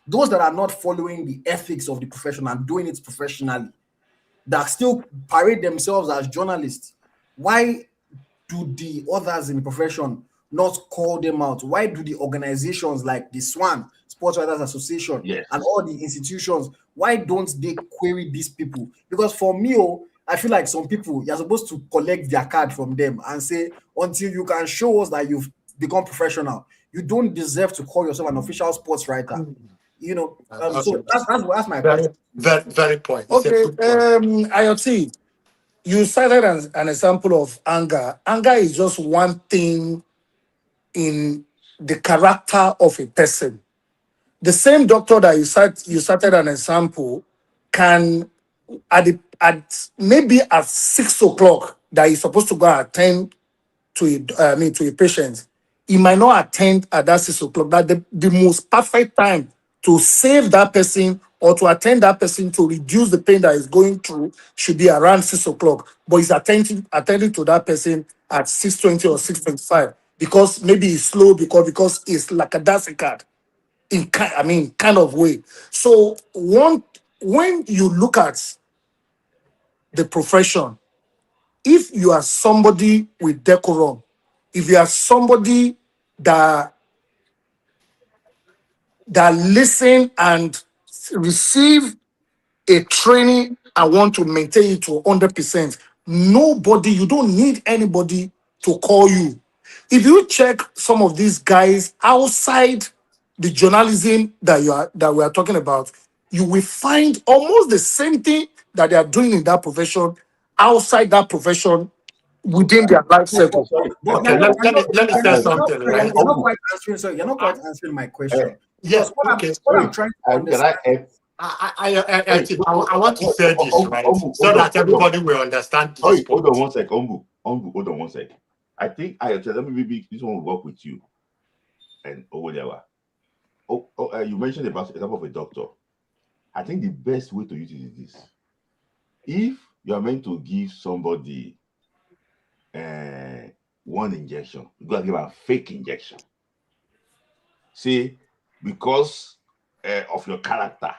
Those that are not following the ethics of the profession and doing it professionally, that still parade themselves as journalists, why do the others in the profession not call them out? Why do the organizations like the SWAN, Sports Writers Association, and all the institutions, why don't they query these people? Because for me, I feel like some people, you're supposed to collect their card from them and say, until you can show us that you've become professional, you don't deserve to call yourself an official sports writer. You know, so that's my very, question. very point. Okay, IoT, you cited an example of anger. Anger is just one thing in the character of a person. The same doctor that you cited an example can at maybe at 6 o'clock that he's supposed to go and attend to a patient, he might not attend at that 6 o'clock. That the most perfect time to save that person or to attend that person to reduce the pain that is going through should be around 6 o'clock. But he's attending to that person at 6:20 or 6:25 because maybe he's slow because it's like a dancing card kind of way. So when you look at the profession, if you are somebody with decorum, if you are somebody that listen and receive a training and want to maintain it to 100%, you don't need anybody to call you. If you check some of these guys outside the journalism that we are talking about, you will find almost the same thing that they are doing in that profession outside that profession within their life circle. Okay, let me say something. Right? You're not quite answering. So you're not quite answering my question. Yes. What I'm trying to understand. I want to say this, right, so that everybody will understand this. Hold on one sec, hold on one sec. I think let me maybe this one will work with you and Owolewa. You mentioned about example of a doctor. I think the best way to use it is this: if you are meant to give somebody one injection, you gotta give a fake injection. See, because of your character,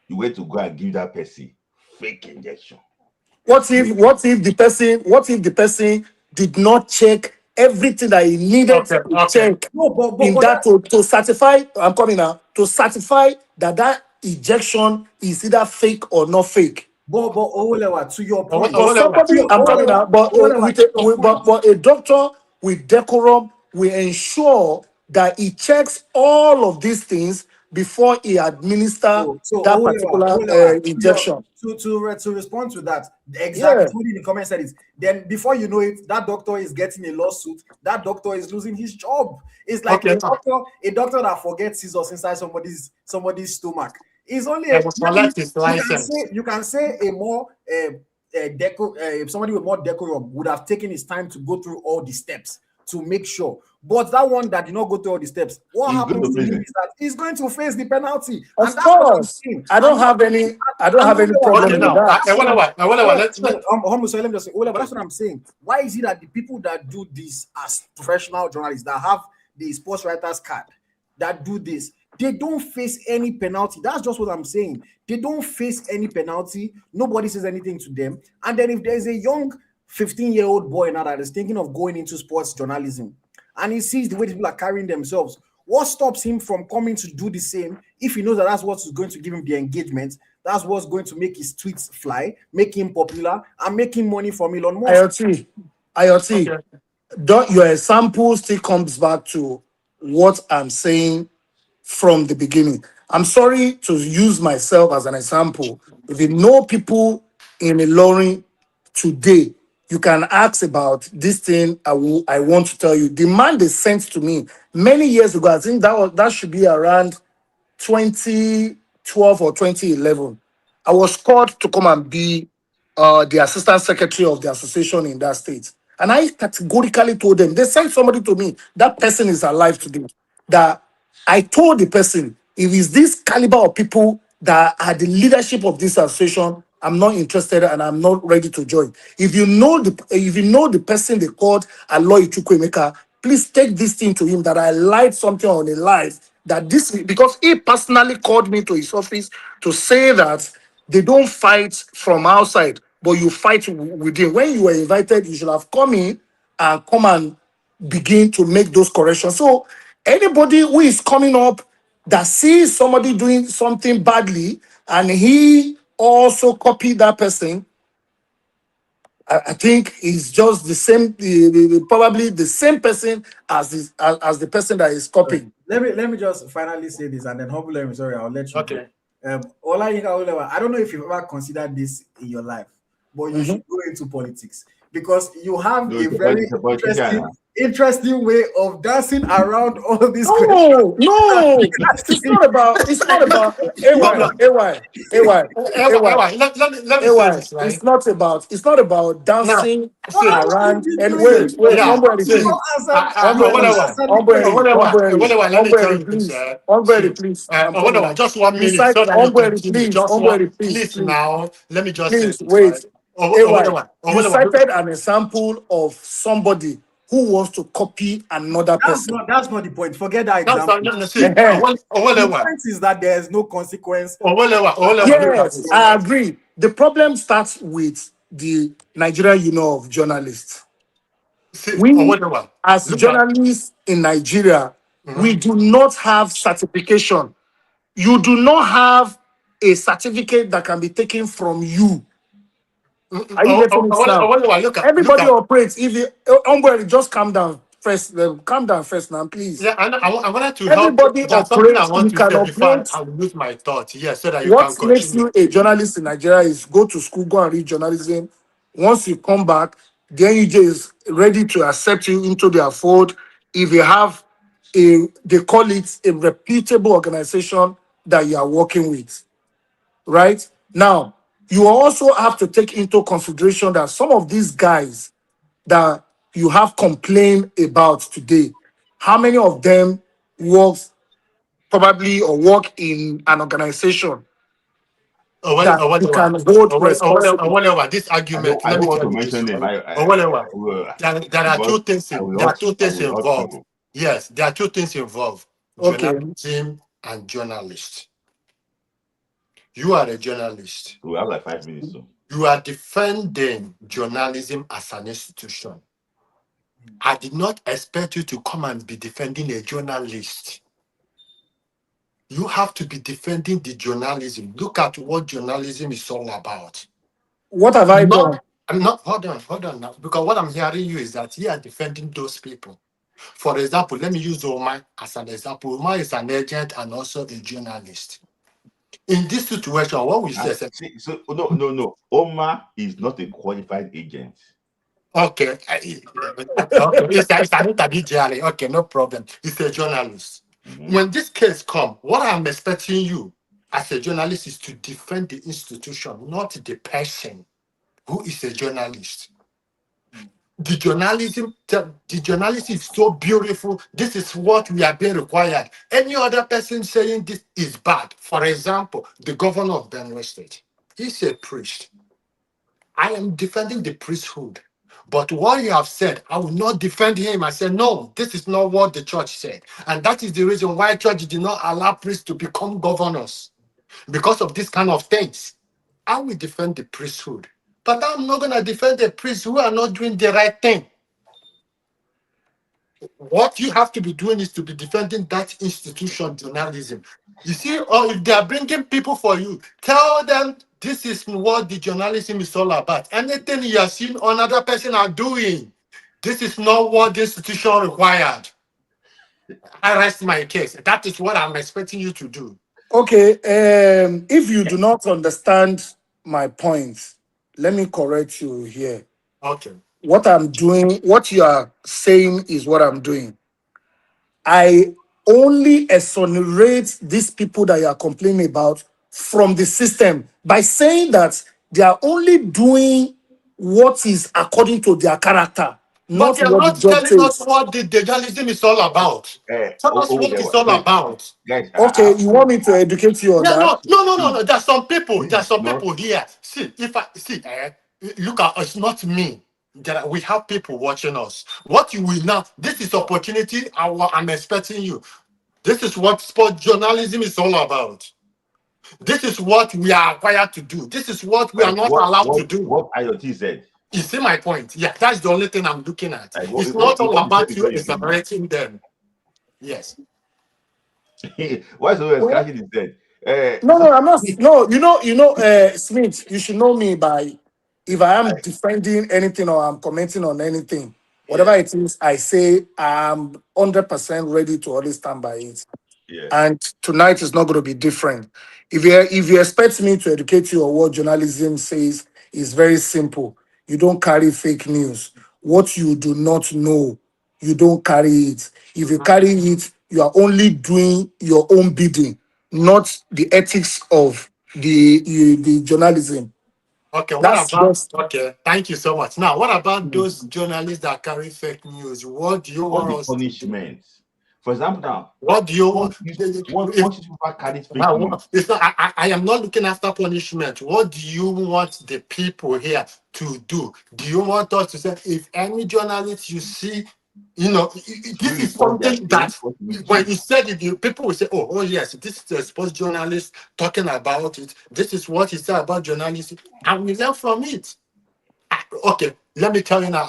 you went to go and give that person fake injection. What if the person did not check everything that he needed to check to certify? I'm coming now to certify that injection is either fake or not fake. But Olewa, to your point, I'm coming now. But a doctor with decorum will ensure that he checks all of these things before he administers that particular injection. To respond to that, exactly in the comment section, then before you know it, that doctor is getting a lawsuit. That doctor is losing his job. It's like a doctor that forgets scissors inside somebody's stomach. It's only you can say a more somebody with more decorum would have taken his time to go through all the steps to make sure. But that one that did not go through all the steps, what happens to him is that he's going to face the penalty. Of course. I don't have any problem with that. Let me just say, but that's what I'm saying. Why is it that the people that do this as professional journalists that have the sports writers card that do this, they don't face any penalty? That's just what I'm saying. They don't face any penalty. Nobody says anything to them. And then if there's a young 15-year-old boy now that is thinking of going into sports journalism and he sees the way people are carrying themselves, what stops him from coming to do the same if he knows that that's what's going to give him the engagement, that's what's going to make his tweets fly, make him popular, and make him money from Elon Musk? IoT. Your example still comes back to what I'm saying from the beginning. I'm sorry to use myself as an example. If you know people in Ilorin today, you can ask about this thing. I want to tell you. The man they sent to me many years ago, I think that should be around 2012 or 2011. I was called to come and be the assistant secretary of the association in that state. And I categorically told them, they sent somebody to me, that person is alive today. That I told the person, if it's this caliber of people that are the leadership of this association, I'm not interested and I'm not ready to join. If you know the person they called Aloy Chukwemeka, please take this thing to him that I lied something on a live. Because he personally called me to his office to say that they don't fight from outside, but you fight within. When you were invited, you should have come in and begin to make those corrections. So anybody who is coming up that sees somebody doing something badly and he also copy that person, I think is just the same, probably the same person as the person that is copying. Let me just finally say this, and then hopefully, I'm sorry, I'll let you Okay. go. Olayinka Olewa, I don't know if you've ever considered this in your life, but you should go into politics because you have a very interesting way of dancing around all these questions. No, it's not about Let me say this, right? It's not about Now, dancing see, around. And doing wait, it. yeah, Umbrella, see, please. let me tell you this, Umbrella, please. I'm coming. just 1 minute Inside, so that you Umbrella, continue. please. Just one, Umbrella, please. please now. Let me just say Please this, right? wait. You cited an example of somebody who wants to copy another person. That's not the point. Forget that example. The point is that there is no consequence. Yes, I agree. The problem starts with the Nigerian Union of Journalists. We, as journalists in Nigeria, we do not have certification. You do not have a certificate that can be taken from you. Are you getting it now? Everybody operates. If you, Umbrella, just calm down first. Calm down first now, please. Yeah, I wanted to Everybody help. There's something I operates. want You to can say before operate. I will lose my thought. Yes, so that you can What makes continue. you a journalist in Nigeria is go to school, go and read journalism. Once you come back, the NUJ is ready to accept you into their fold. If you have they call it a reputable organization that you are working with, right? Now, you also have to take into consideration that some of these guys that you have complained about today, how many of them work in an organization that you can hold responsible? This argument, I let don't me want tell to you this, mention them. right? There are Because two things. I will There are not. two I things will not involved. struggle. Yes, there are two things involved: Okay. journalism and journalist. You are a journalist. We have like 5 minutes. So You are defending journalism as an institution. I did not expect you to come and be defending a journalist. You have to be defending the journalism. Look at what journalism is all about. What have I done? I'm not, hold on now. Because what I'm hearing you is that you are defending those people. For example, let me use Omar as an example. Omar is an agent and also a journalist. In this situation, what we say? So no. Omar is not a qualified agent. Okay. It's an intermediary. Okay, no problem. It's a journalist. When this case comes, what I'm expecting you as a journalist is to defend the institution, not the person who is a journalist. The journalism is so beautiful. This is what we are being required. Any other person saying this is bad. For example, the governor of Benue State, he's a priest. I am defending the priesthood. But what you have said, I will not defend him. I said, no, this is not what the church said. And that is the reason why church did not allow priests to become governors. Because of this kind of things. I will defend the priesthood. But I'm not going to defend the priests who are not doing the right thing. What you have to be doing is to be defending that institution, journalism. You see, or if they are bringing people for you, tell them this is what the journalism is all about. Anything you have seen another person are doing, this is not what the institution required. I rest my case. That is what I'm expecting you to do. Okay, if you do not understand my point, let me correct you here. Okay. What I'm doing, what you are saying is what I'm doing. I only exonerate these people that you are complaining about from the system by saying that they are only doing what is according to their character, But not you're what the not job telling us says. what the journalism is all about. Tell us what it's all about. Guys, Okay, you want me to educate you on Yeah, that? no. There's some people. There's some people here. See, if I see, look at it's not me. We have people watching us. What you will now? This is opportunity. I'm expecting you. This is what sport journalism is all about. This is what we are required to do. This is what we are not allowed to do. What IoT said. You see my point? Yeah, that's the only thing I'm looking at. Like, It's not all about you is exonerating them. Yes. Why is always Well, scratching his head? no, I'm not. No, Smith, you should know me by if I am defending anything or I'm commenting on anything, whatever it is, I say I'm 100% ready to always stand by it. Yeah. And tonight is not going to be different. If you expect me to educate you on what journalism says, is very simple. You don't carry fake news. What you do not know, you don't carry it. If you carry it, you are only doing your own bidding, not the ethics of the journalism. Okay, what That's about just okay, thank you so much. Now, what about those journalists that carry fake news? What do you What's want the us to do? punishment? For example, now, What do you want? what If, punishment people carry fake news? it's not, I am not looking after punishment. What do you want the people here to do? Do you want us to say if any journalist you see, this is something that when you said it, people will say, oh yes, this is a sports journalist talking about it. This is what he said about journalism, and we learn from it. Okay, let me tell you now.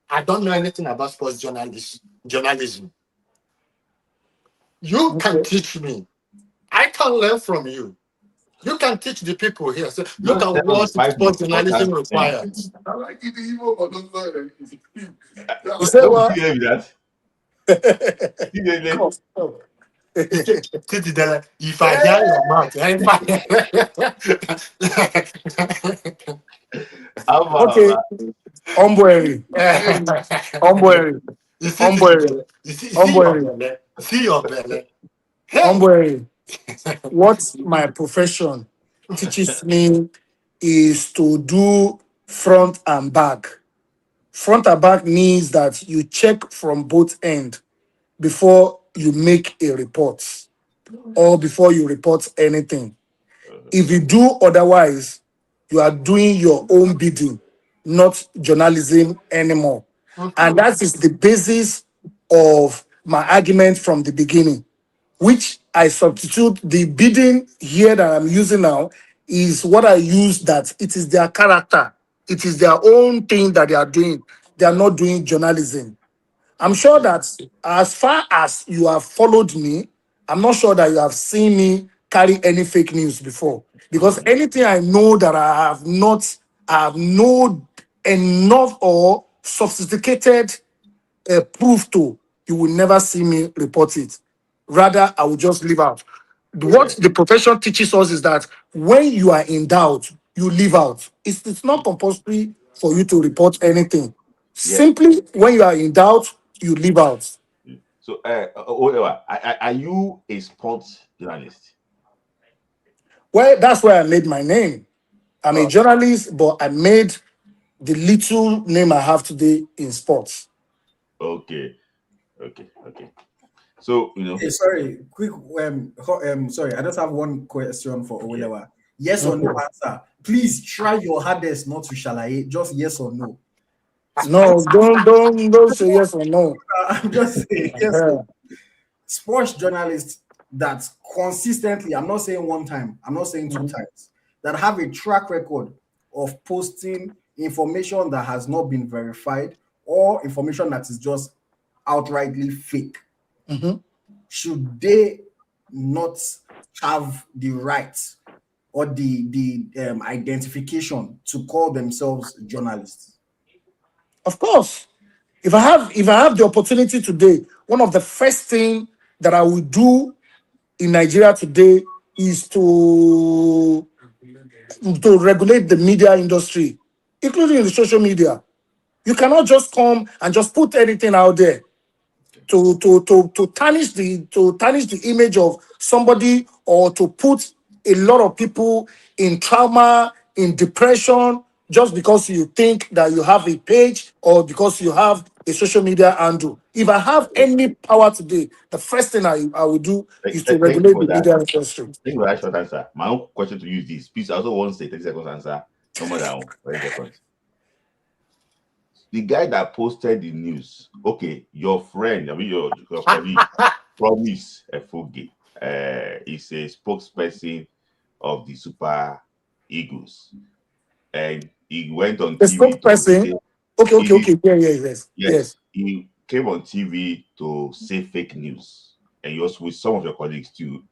I don't know anything about sports journalism. You can teach me. I can learn from you. You can teach the people here. So look Just at tell us what the five sports most journalism important things. requires. you say Don't what? you hear that? Come on. If I hear your mouth, Okay, Ombury, Ombury, you see, Ombury, you see your Ombury, belly. See your belly. Hey, Ombury. What my profession teaches me is to do front and back. Front and back means that you check from both ends before you make a report or before you report anything. If you do otherwise, you are doing your own bidding, not journalism anymore. And that is the basis of my argument from the beginning, which I substitute the bidding here that I'm using now is what I use that it is their character. It is their own thing that they are doing. They are not doing journalism. I'm sure that as far as you have followed me, I'm not sure that you have seen me carry any fake news before. Because anything I know that I have no enough or sophisticated proof to, you will never see me report it. Rather, I will just leave out. What the profession teaches us is that when you are in doubt, you leave out. It's not compulsory for you to report anything. Yeah. Simply, when you are in doubt, you leave out. So, whatever. Are you a sports journalist? Well, that's where I made my name. I'm a journalist, but I made the little name I have today in sports. Okay. So, Hey, sorry, quick. Sorry, I just have one question for Owelewa. Yes or no answer. Please try your hardest not to shalaye. Just yes or no. No, don't say yes or no. I'm just saying yes. No. Sports journalists that consistently, I'm not saying one time, I'm not saying two times, that have a track record of posting information that has not been verified or information that is just outrightly fake. Should they not have the right or the identification to call themselves journalists? Of course. If I have the opportunity today, one of the first thing that I will do in Nigeria today is to regulate the media industry, including the social media. You cannot just come and just put anything out there to tarnish the image of somebody or to put a lot of people in trauma, in depression, just because you think that you have a page or because you have a social media handle. If I have any power today, the first thing I will do is to thank you regulate for the that. media industry. Thank you for that short answer. My own question to you is this. Please, I also want to say 30 seconds answer. No more than 30 seconds. The guy that posted the news, okay, your friend, I mean your colleague, Promise Efoge, is a spokesperson of the Super Eagles, and he went on The TV to spokesperson. say, Okay. Yes. He came on TV to say fake news, and he was with some of your colleagues too.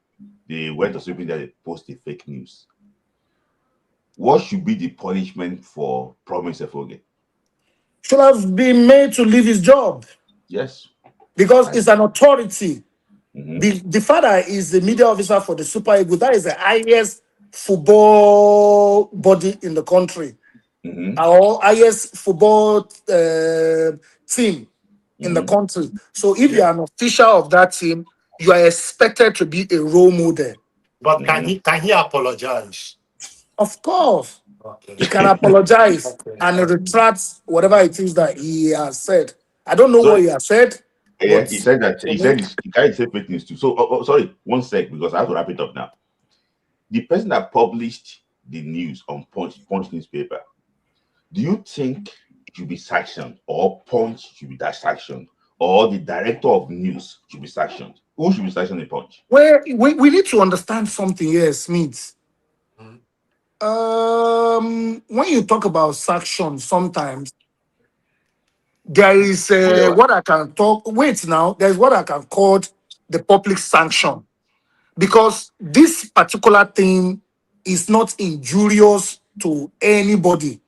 They went to social media, they posted fake news. What should be the punishment for Promise Efoge? Should have been made to leave his job Yes. because it's an authority. Mm-hmm. The father is the media officer for the Super Eagles. That is the highest football body in the country. Mm-hmm. Our highest football team in the country. So if you are an official of that team, you are expected to be a role model. But can he apologize? Of course, Okay. he can apologize and retract whatever it is that he has said. I don't know what he has said. Yeah, he said that he can't say fake news too. So, sorry, 1 sec, because I have to wrap it up now. The person that published the news on Punch newspaper, do you think it should be sanctioned, or Punch should be that sanctioned, or the director of news should be sanctioned? Who should be sanctioned in Punch? Well, we need to understand something here, Smith. When you talk about sanction, sometimes there is what I can talk. Wait, now there's what I can call the public sanction, because this particular thing is not injurious to anybody.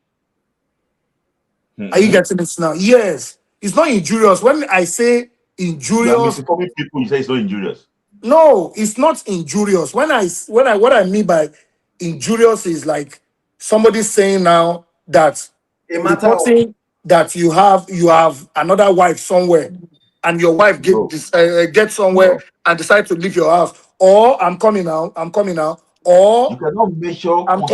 Are you getting this now? Yes, it's not injurious. When I say injurious, people, you say it's not injurious. No, it's not injurious. What I mean by injurious is like somebody saying now that reporting that you have another wife somewhere, and your wife get somewhere and decide to leave your house, or I'm coming now, or you cannot measure. I'm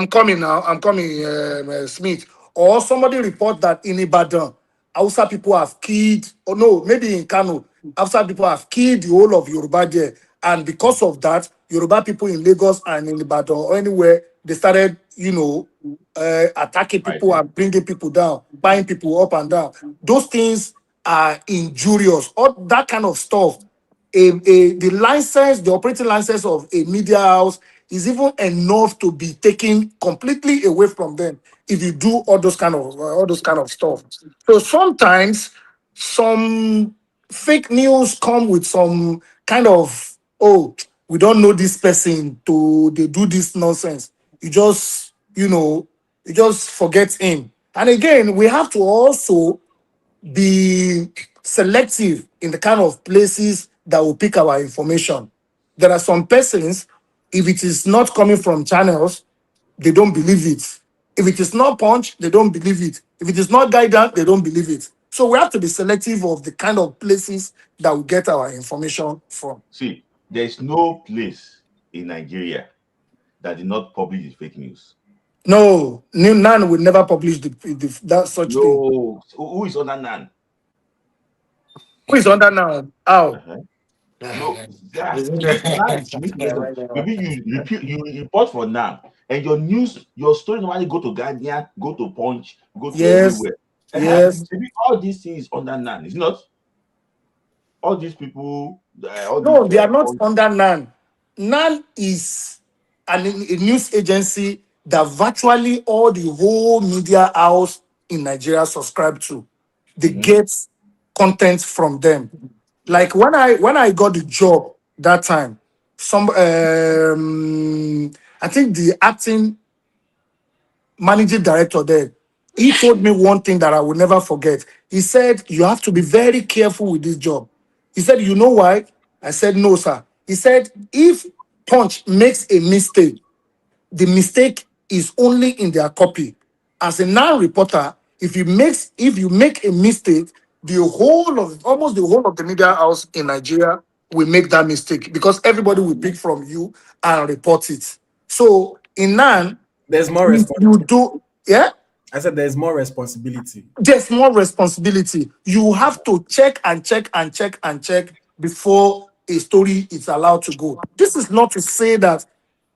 coming, Smith, or somebody report that in Ibadan, Hausa people have killed, or no, maybe in Kano, Hausa people have killed the whole of Yoruba there. And because of that, Yoruba people in Lagos and in Ibadan or anywhere, they started, attacking people and bringing people down, buying people up and down. Those things are injurious. All that kind of stuff. The operating license of a media house is even enough to be taken completely away from them if you do all those kind of stuff. So sometimes some fake news come with some kind of, we don't know this person, they do this nonsense. You just forget him. And again, we have to also be selective in the kind of places that will pick our information. There are some persons, if it is not coming from channels, they don't believe it. If it is not Punch, they don't believe it. If it is not Guidance, they don't believe it. So we have to be selective of the kind of places that we get our information from. See, there's no place in Nigeria that did not publish the fake news. No, NAN will never publish that such thing. No, who is under NAN? Who is under NAN? How? No, maybe you report for NAN, and your story normally go to Guardian, go to Punch, go to everywhere. Yes. Maybe all these things under NAN. It's not all these people. No, they are not under NAN. NAN is a news agency that virtually all the whole media house in Nigeria subscribe to. They get content from them. Like when I got the job that time, I think the acting managing director there, he told me one thing that I will never forget. He said, you have to be very careful with this job. He said, you know why? I said, no, sir. He said, if Punch makes a mistake, the mistake is only in their copy. As a NAN reporter, if you make a mistake, almost the whole of the media house in Nigeria will make that mistake, because everybody will pick from you and report it. So in NAN, there's more responsibility. I said there's more responsibility. There's more responsibility. You have to check before a story is allowed to go. This is not to say that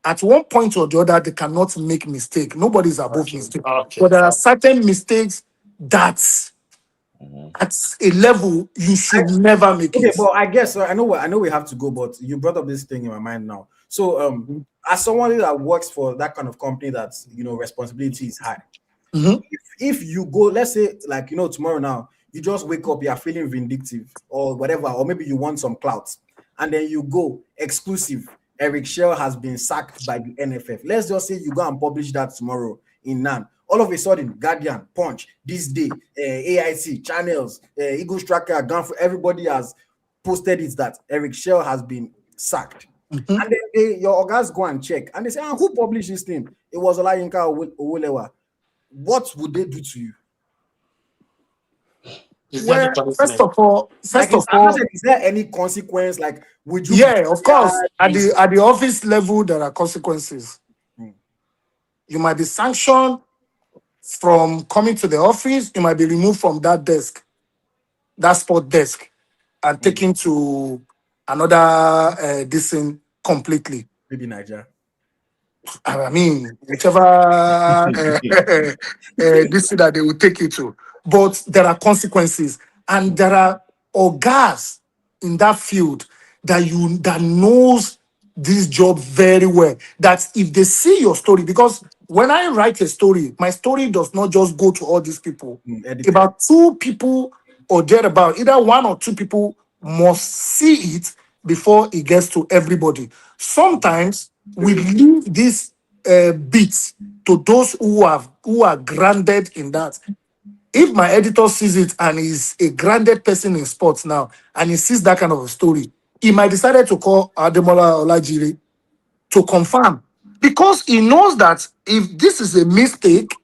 at one point or the other they cannot make mistake. Nobody's above mistake. But there are certain mistakes that at a level you should never make it. Okay, but I guess I know we have to go, but you brought up this thing in my mind now. So as someone that works for that kind of company that responsibility is high, If you go, let's say, like, tomorrow now, you just wake up, you're feeling vindictive or whatever, or maybe you want some clout, and then you go exclusive. Eric Shell has been sacked by the NFF. Let's just say you go and publish that tomorrow in NAN. All of a sudden, Guardian, Punch, This Day, AIC, Channels, Eagles Tracker, Gunfo, everybody has posted it that Eric Shell has been sacked. And then your guys go and check, and they say, who published this thing? It was Olayinka Owolewa. What would they do to you? Well, first of all, is there any consequence? Like, would you? Yeah, of course. At the office level, there are consequences. You might be sanctioned from coming to the office. You might be removed from that desk, that sport desk, and taken to another thing completely. Maybe Nigeria. I mean, whichever this thing that they will take you to. But there are consequences, and there are orgas in that field that knows this job very well. That if they see your story, because when I write a story, my story does not just go to all these people. About 2 people or thereabout, either 1 or 2 people must see it before it gets to everybody. Sometimes we leave this bits to those who are grounded in that. If my editor sees it and is a grounded person in sports now, and he sees that kind of a story, he might decide to call Ademola Olajire to confirm, because he knows that if this is a mistake,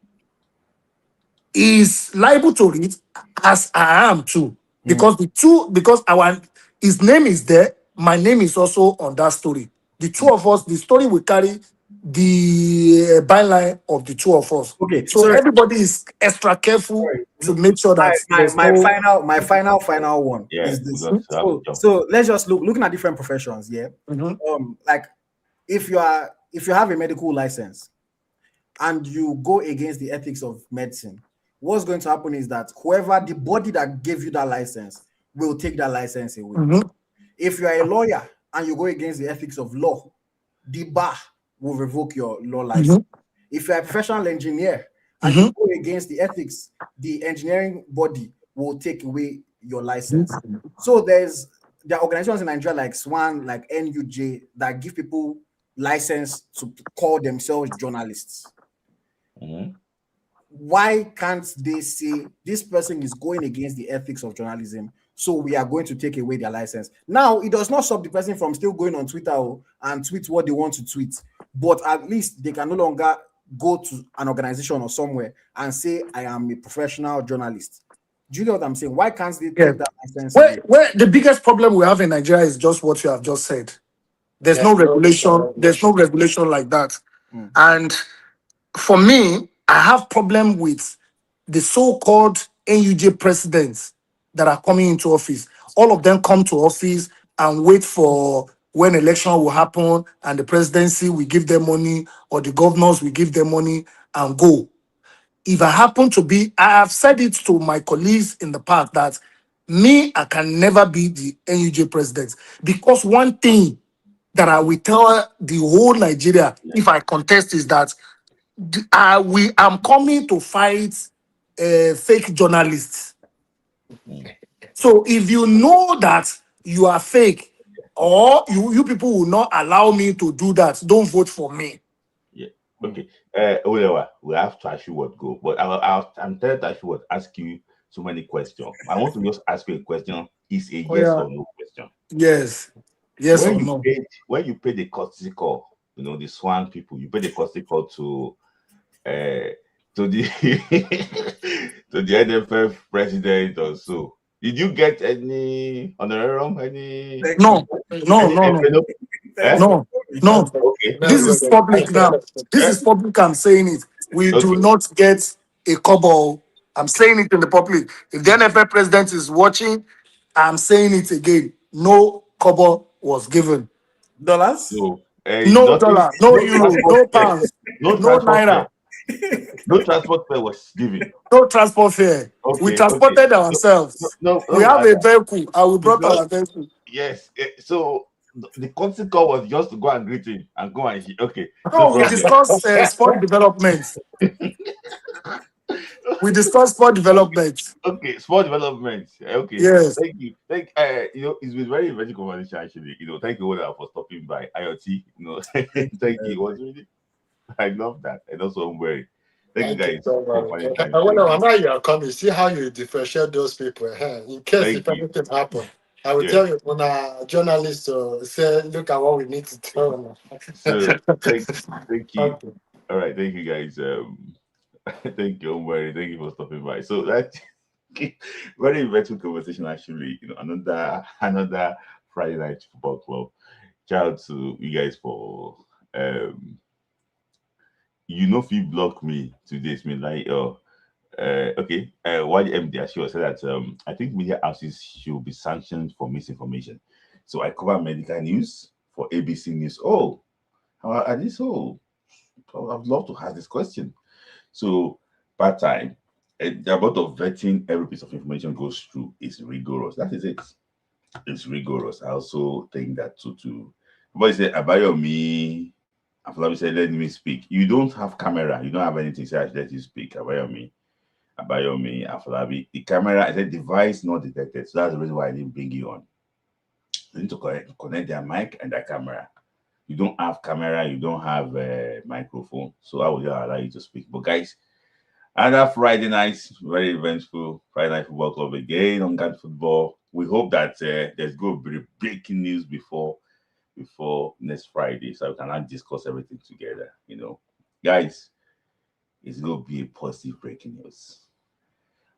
he's liable to it, as I am too. Because his name is there, my name is also on that story. The 2 of us, the story will carry the byline of the 2 of us. Okay, so everybody is extra careful to make sure that my final one is this. So let's just looking at different professions. Like if you have a medical license and you go against the ethics of medicine, what's going to happen is that the body that gave you that license will take that license away. If you are a lawyer and you go against the ethics of law, the bar will revoke your law license. If you're a professional engineer and you go against the ethics, the engineering body will take away your license. So there are organizations in Nigeria like SWAN, like NUJ, that give people license to call themselves journalists. Why can't they say this person is going against the ethics of journalism, so we are going to take away their license? Now, it does not stop the person from still going on Twitter and tweet what they want to tweet, but at least they can no longer go to an organization or somewhere and say, I am a professional journalist. Do you know what I'm saying? Why can't they take that license? Well, the biggest problem we have in Nigeria is just what you have just said. There's no regulation. There's no regulation like that. And for me, I have problem with the so-called NUJ presidents that are coming into office. All of them come to office and wait for when election will happen and the presidency will give them money or the governors will give them money and go. If I happen to be, I have said it to my colleagues in the past that I can never be the NUJ president, because one thing that I will tell the whole Nigeria if I contest is that I'm coming to fight fake journalists. So if you know that you are fake, or you people will not allow me to do that, don't vote for me. Okay. We have to ask you what go, but I'm telling that she would ask you so many questions. I want to just ask you a question. Is a yes or no question? Yes. Yes or no. When you pay the courtesy call, the SWAN people, you pay the courtesy call to the to the NFF president or so. Did you get any honorarium? No. Okay. This is public now. This is public. I'm saying it. We do not get a kobo. I'm saying it in the public. If the NFF president is watching, I'm saying it again. No kobo was given. Dollars? No dollar, no euro, no pounds, no naira. No transport fare was given. No transport fare. We transported ourselves. We have a vehicle, and we brought our vehicle. Yes. So the courtesy call was just to go and greet him and go and okay. No, we discussed sport development. We discussed sport development. Okay, sport development. Okay, Yes. thank you. It's been very conversation actually. Thank you all for stopping by IoT. Thank you. It was really, I love that, and also I'm very. Thank you Thank you guys so for much. finding time. I Thank wonder you. now you are coming. See how you differentiate those people. In case Thank if you. anything happen, I will Yeah. tell you when a journalist to say, look at what we need to tell them. So thank you. Okay. All right, thank you guys. Thank you, Omari. Thank you for stopping by. So that very eventful conversation actually. Another Friday night football club. Shout out to you guys for if you block me today, it's me like okay. YMD actually said that I think media houses should be sanctioned for misinformation. So I cover medical news for ABC News. Oh, how are this? Oh, I'd love to ask this question. So part time, the amount of vetting every piece of information goes through is rigorous. That is it. It's rigorous. I also think that too. But say Abayomi, Afolabi said, let me speak. You don't have camera. You don't have anything. So I should let you speak. Abayomi, Afolabi. The camera, I said device not detected. So that's the reason why I didn't bring you on. You need to connect their mic and their camera. You don't have camera. You don't have a microphone. So I will just allow you to speak. But guys, another Friday night, very eventful Friday night football club again on GAN football. We hope that there's going to be breaking news before next Friday, so we can discuss everything together. Guys, it's going to be a positive breaking news.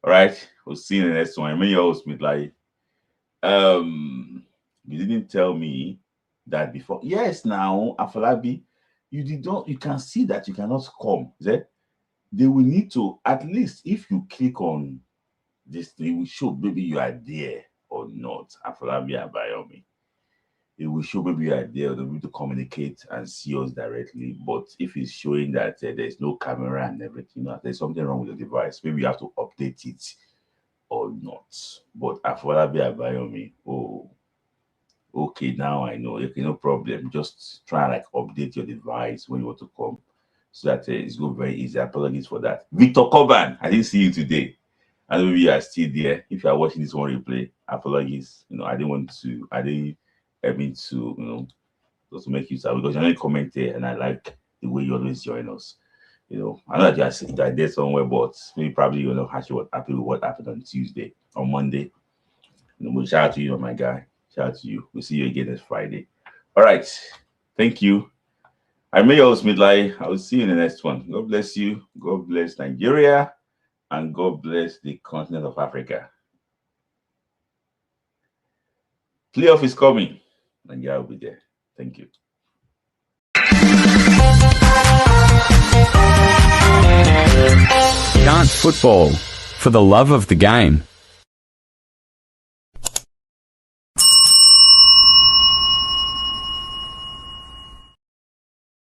All right, we'll see you in the next one. I mean, your host, like, you didn't tell me that before. Yes, now Afolabi, you can see that you cannot come. Is it? They will need to, at least if you click on this, they will show maybe you are there or not. Afolabi Abayomi. It will show maybe you are there, they'll be able to communicate and see us directly. But if it's showing that there's no camera and everything, there's something wrong with the device, maybe you have to update it or not. But Afolabi Abayomi, oh, okay, now I know. Okay, no problem. Just try and update your device when you want to come, so that it's going very easy. Apologies for that. Victor Coban, I didn't see you today. And maybe you are still there. If you are watching this one replay, apologies. I didn't mean to, just to make you sad, because you're not a commentator and I like the way you always join us. I know that you are there somewhere, but maybe probably you're not happy with what happened on Tuesday, on Monday. But shout out to you, my guy. Shout out to you. We'll see you again next Friday. All right. Thank you. I'm Mayor Smidlai. I will see you in the next one. God bless you. God bless Nigeria. And God bless the continent of Africa. Playoff is coming. Nigeria will be there. Thank you. Dance football. For the love of the game.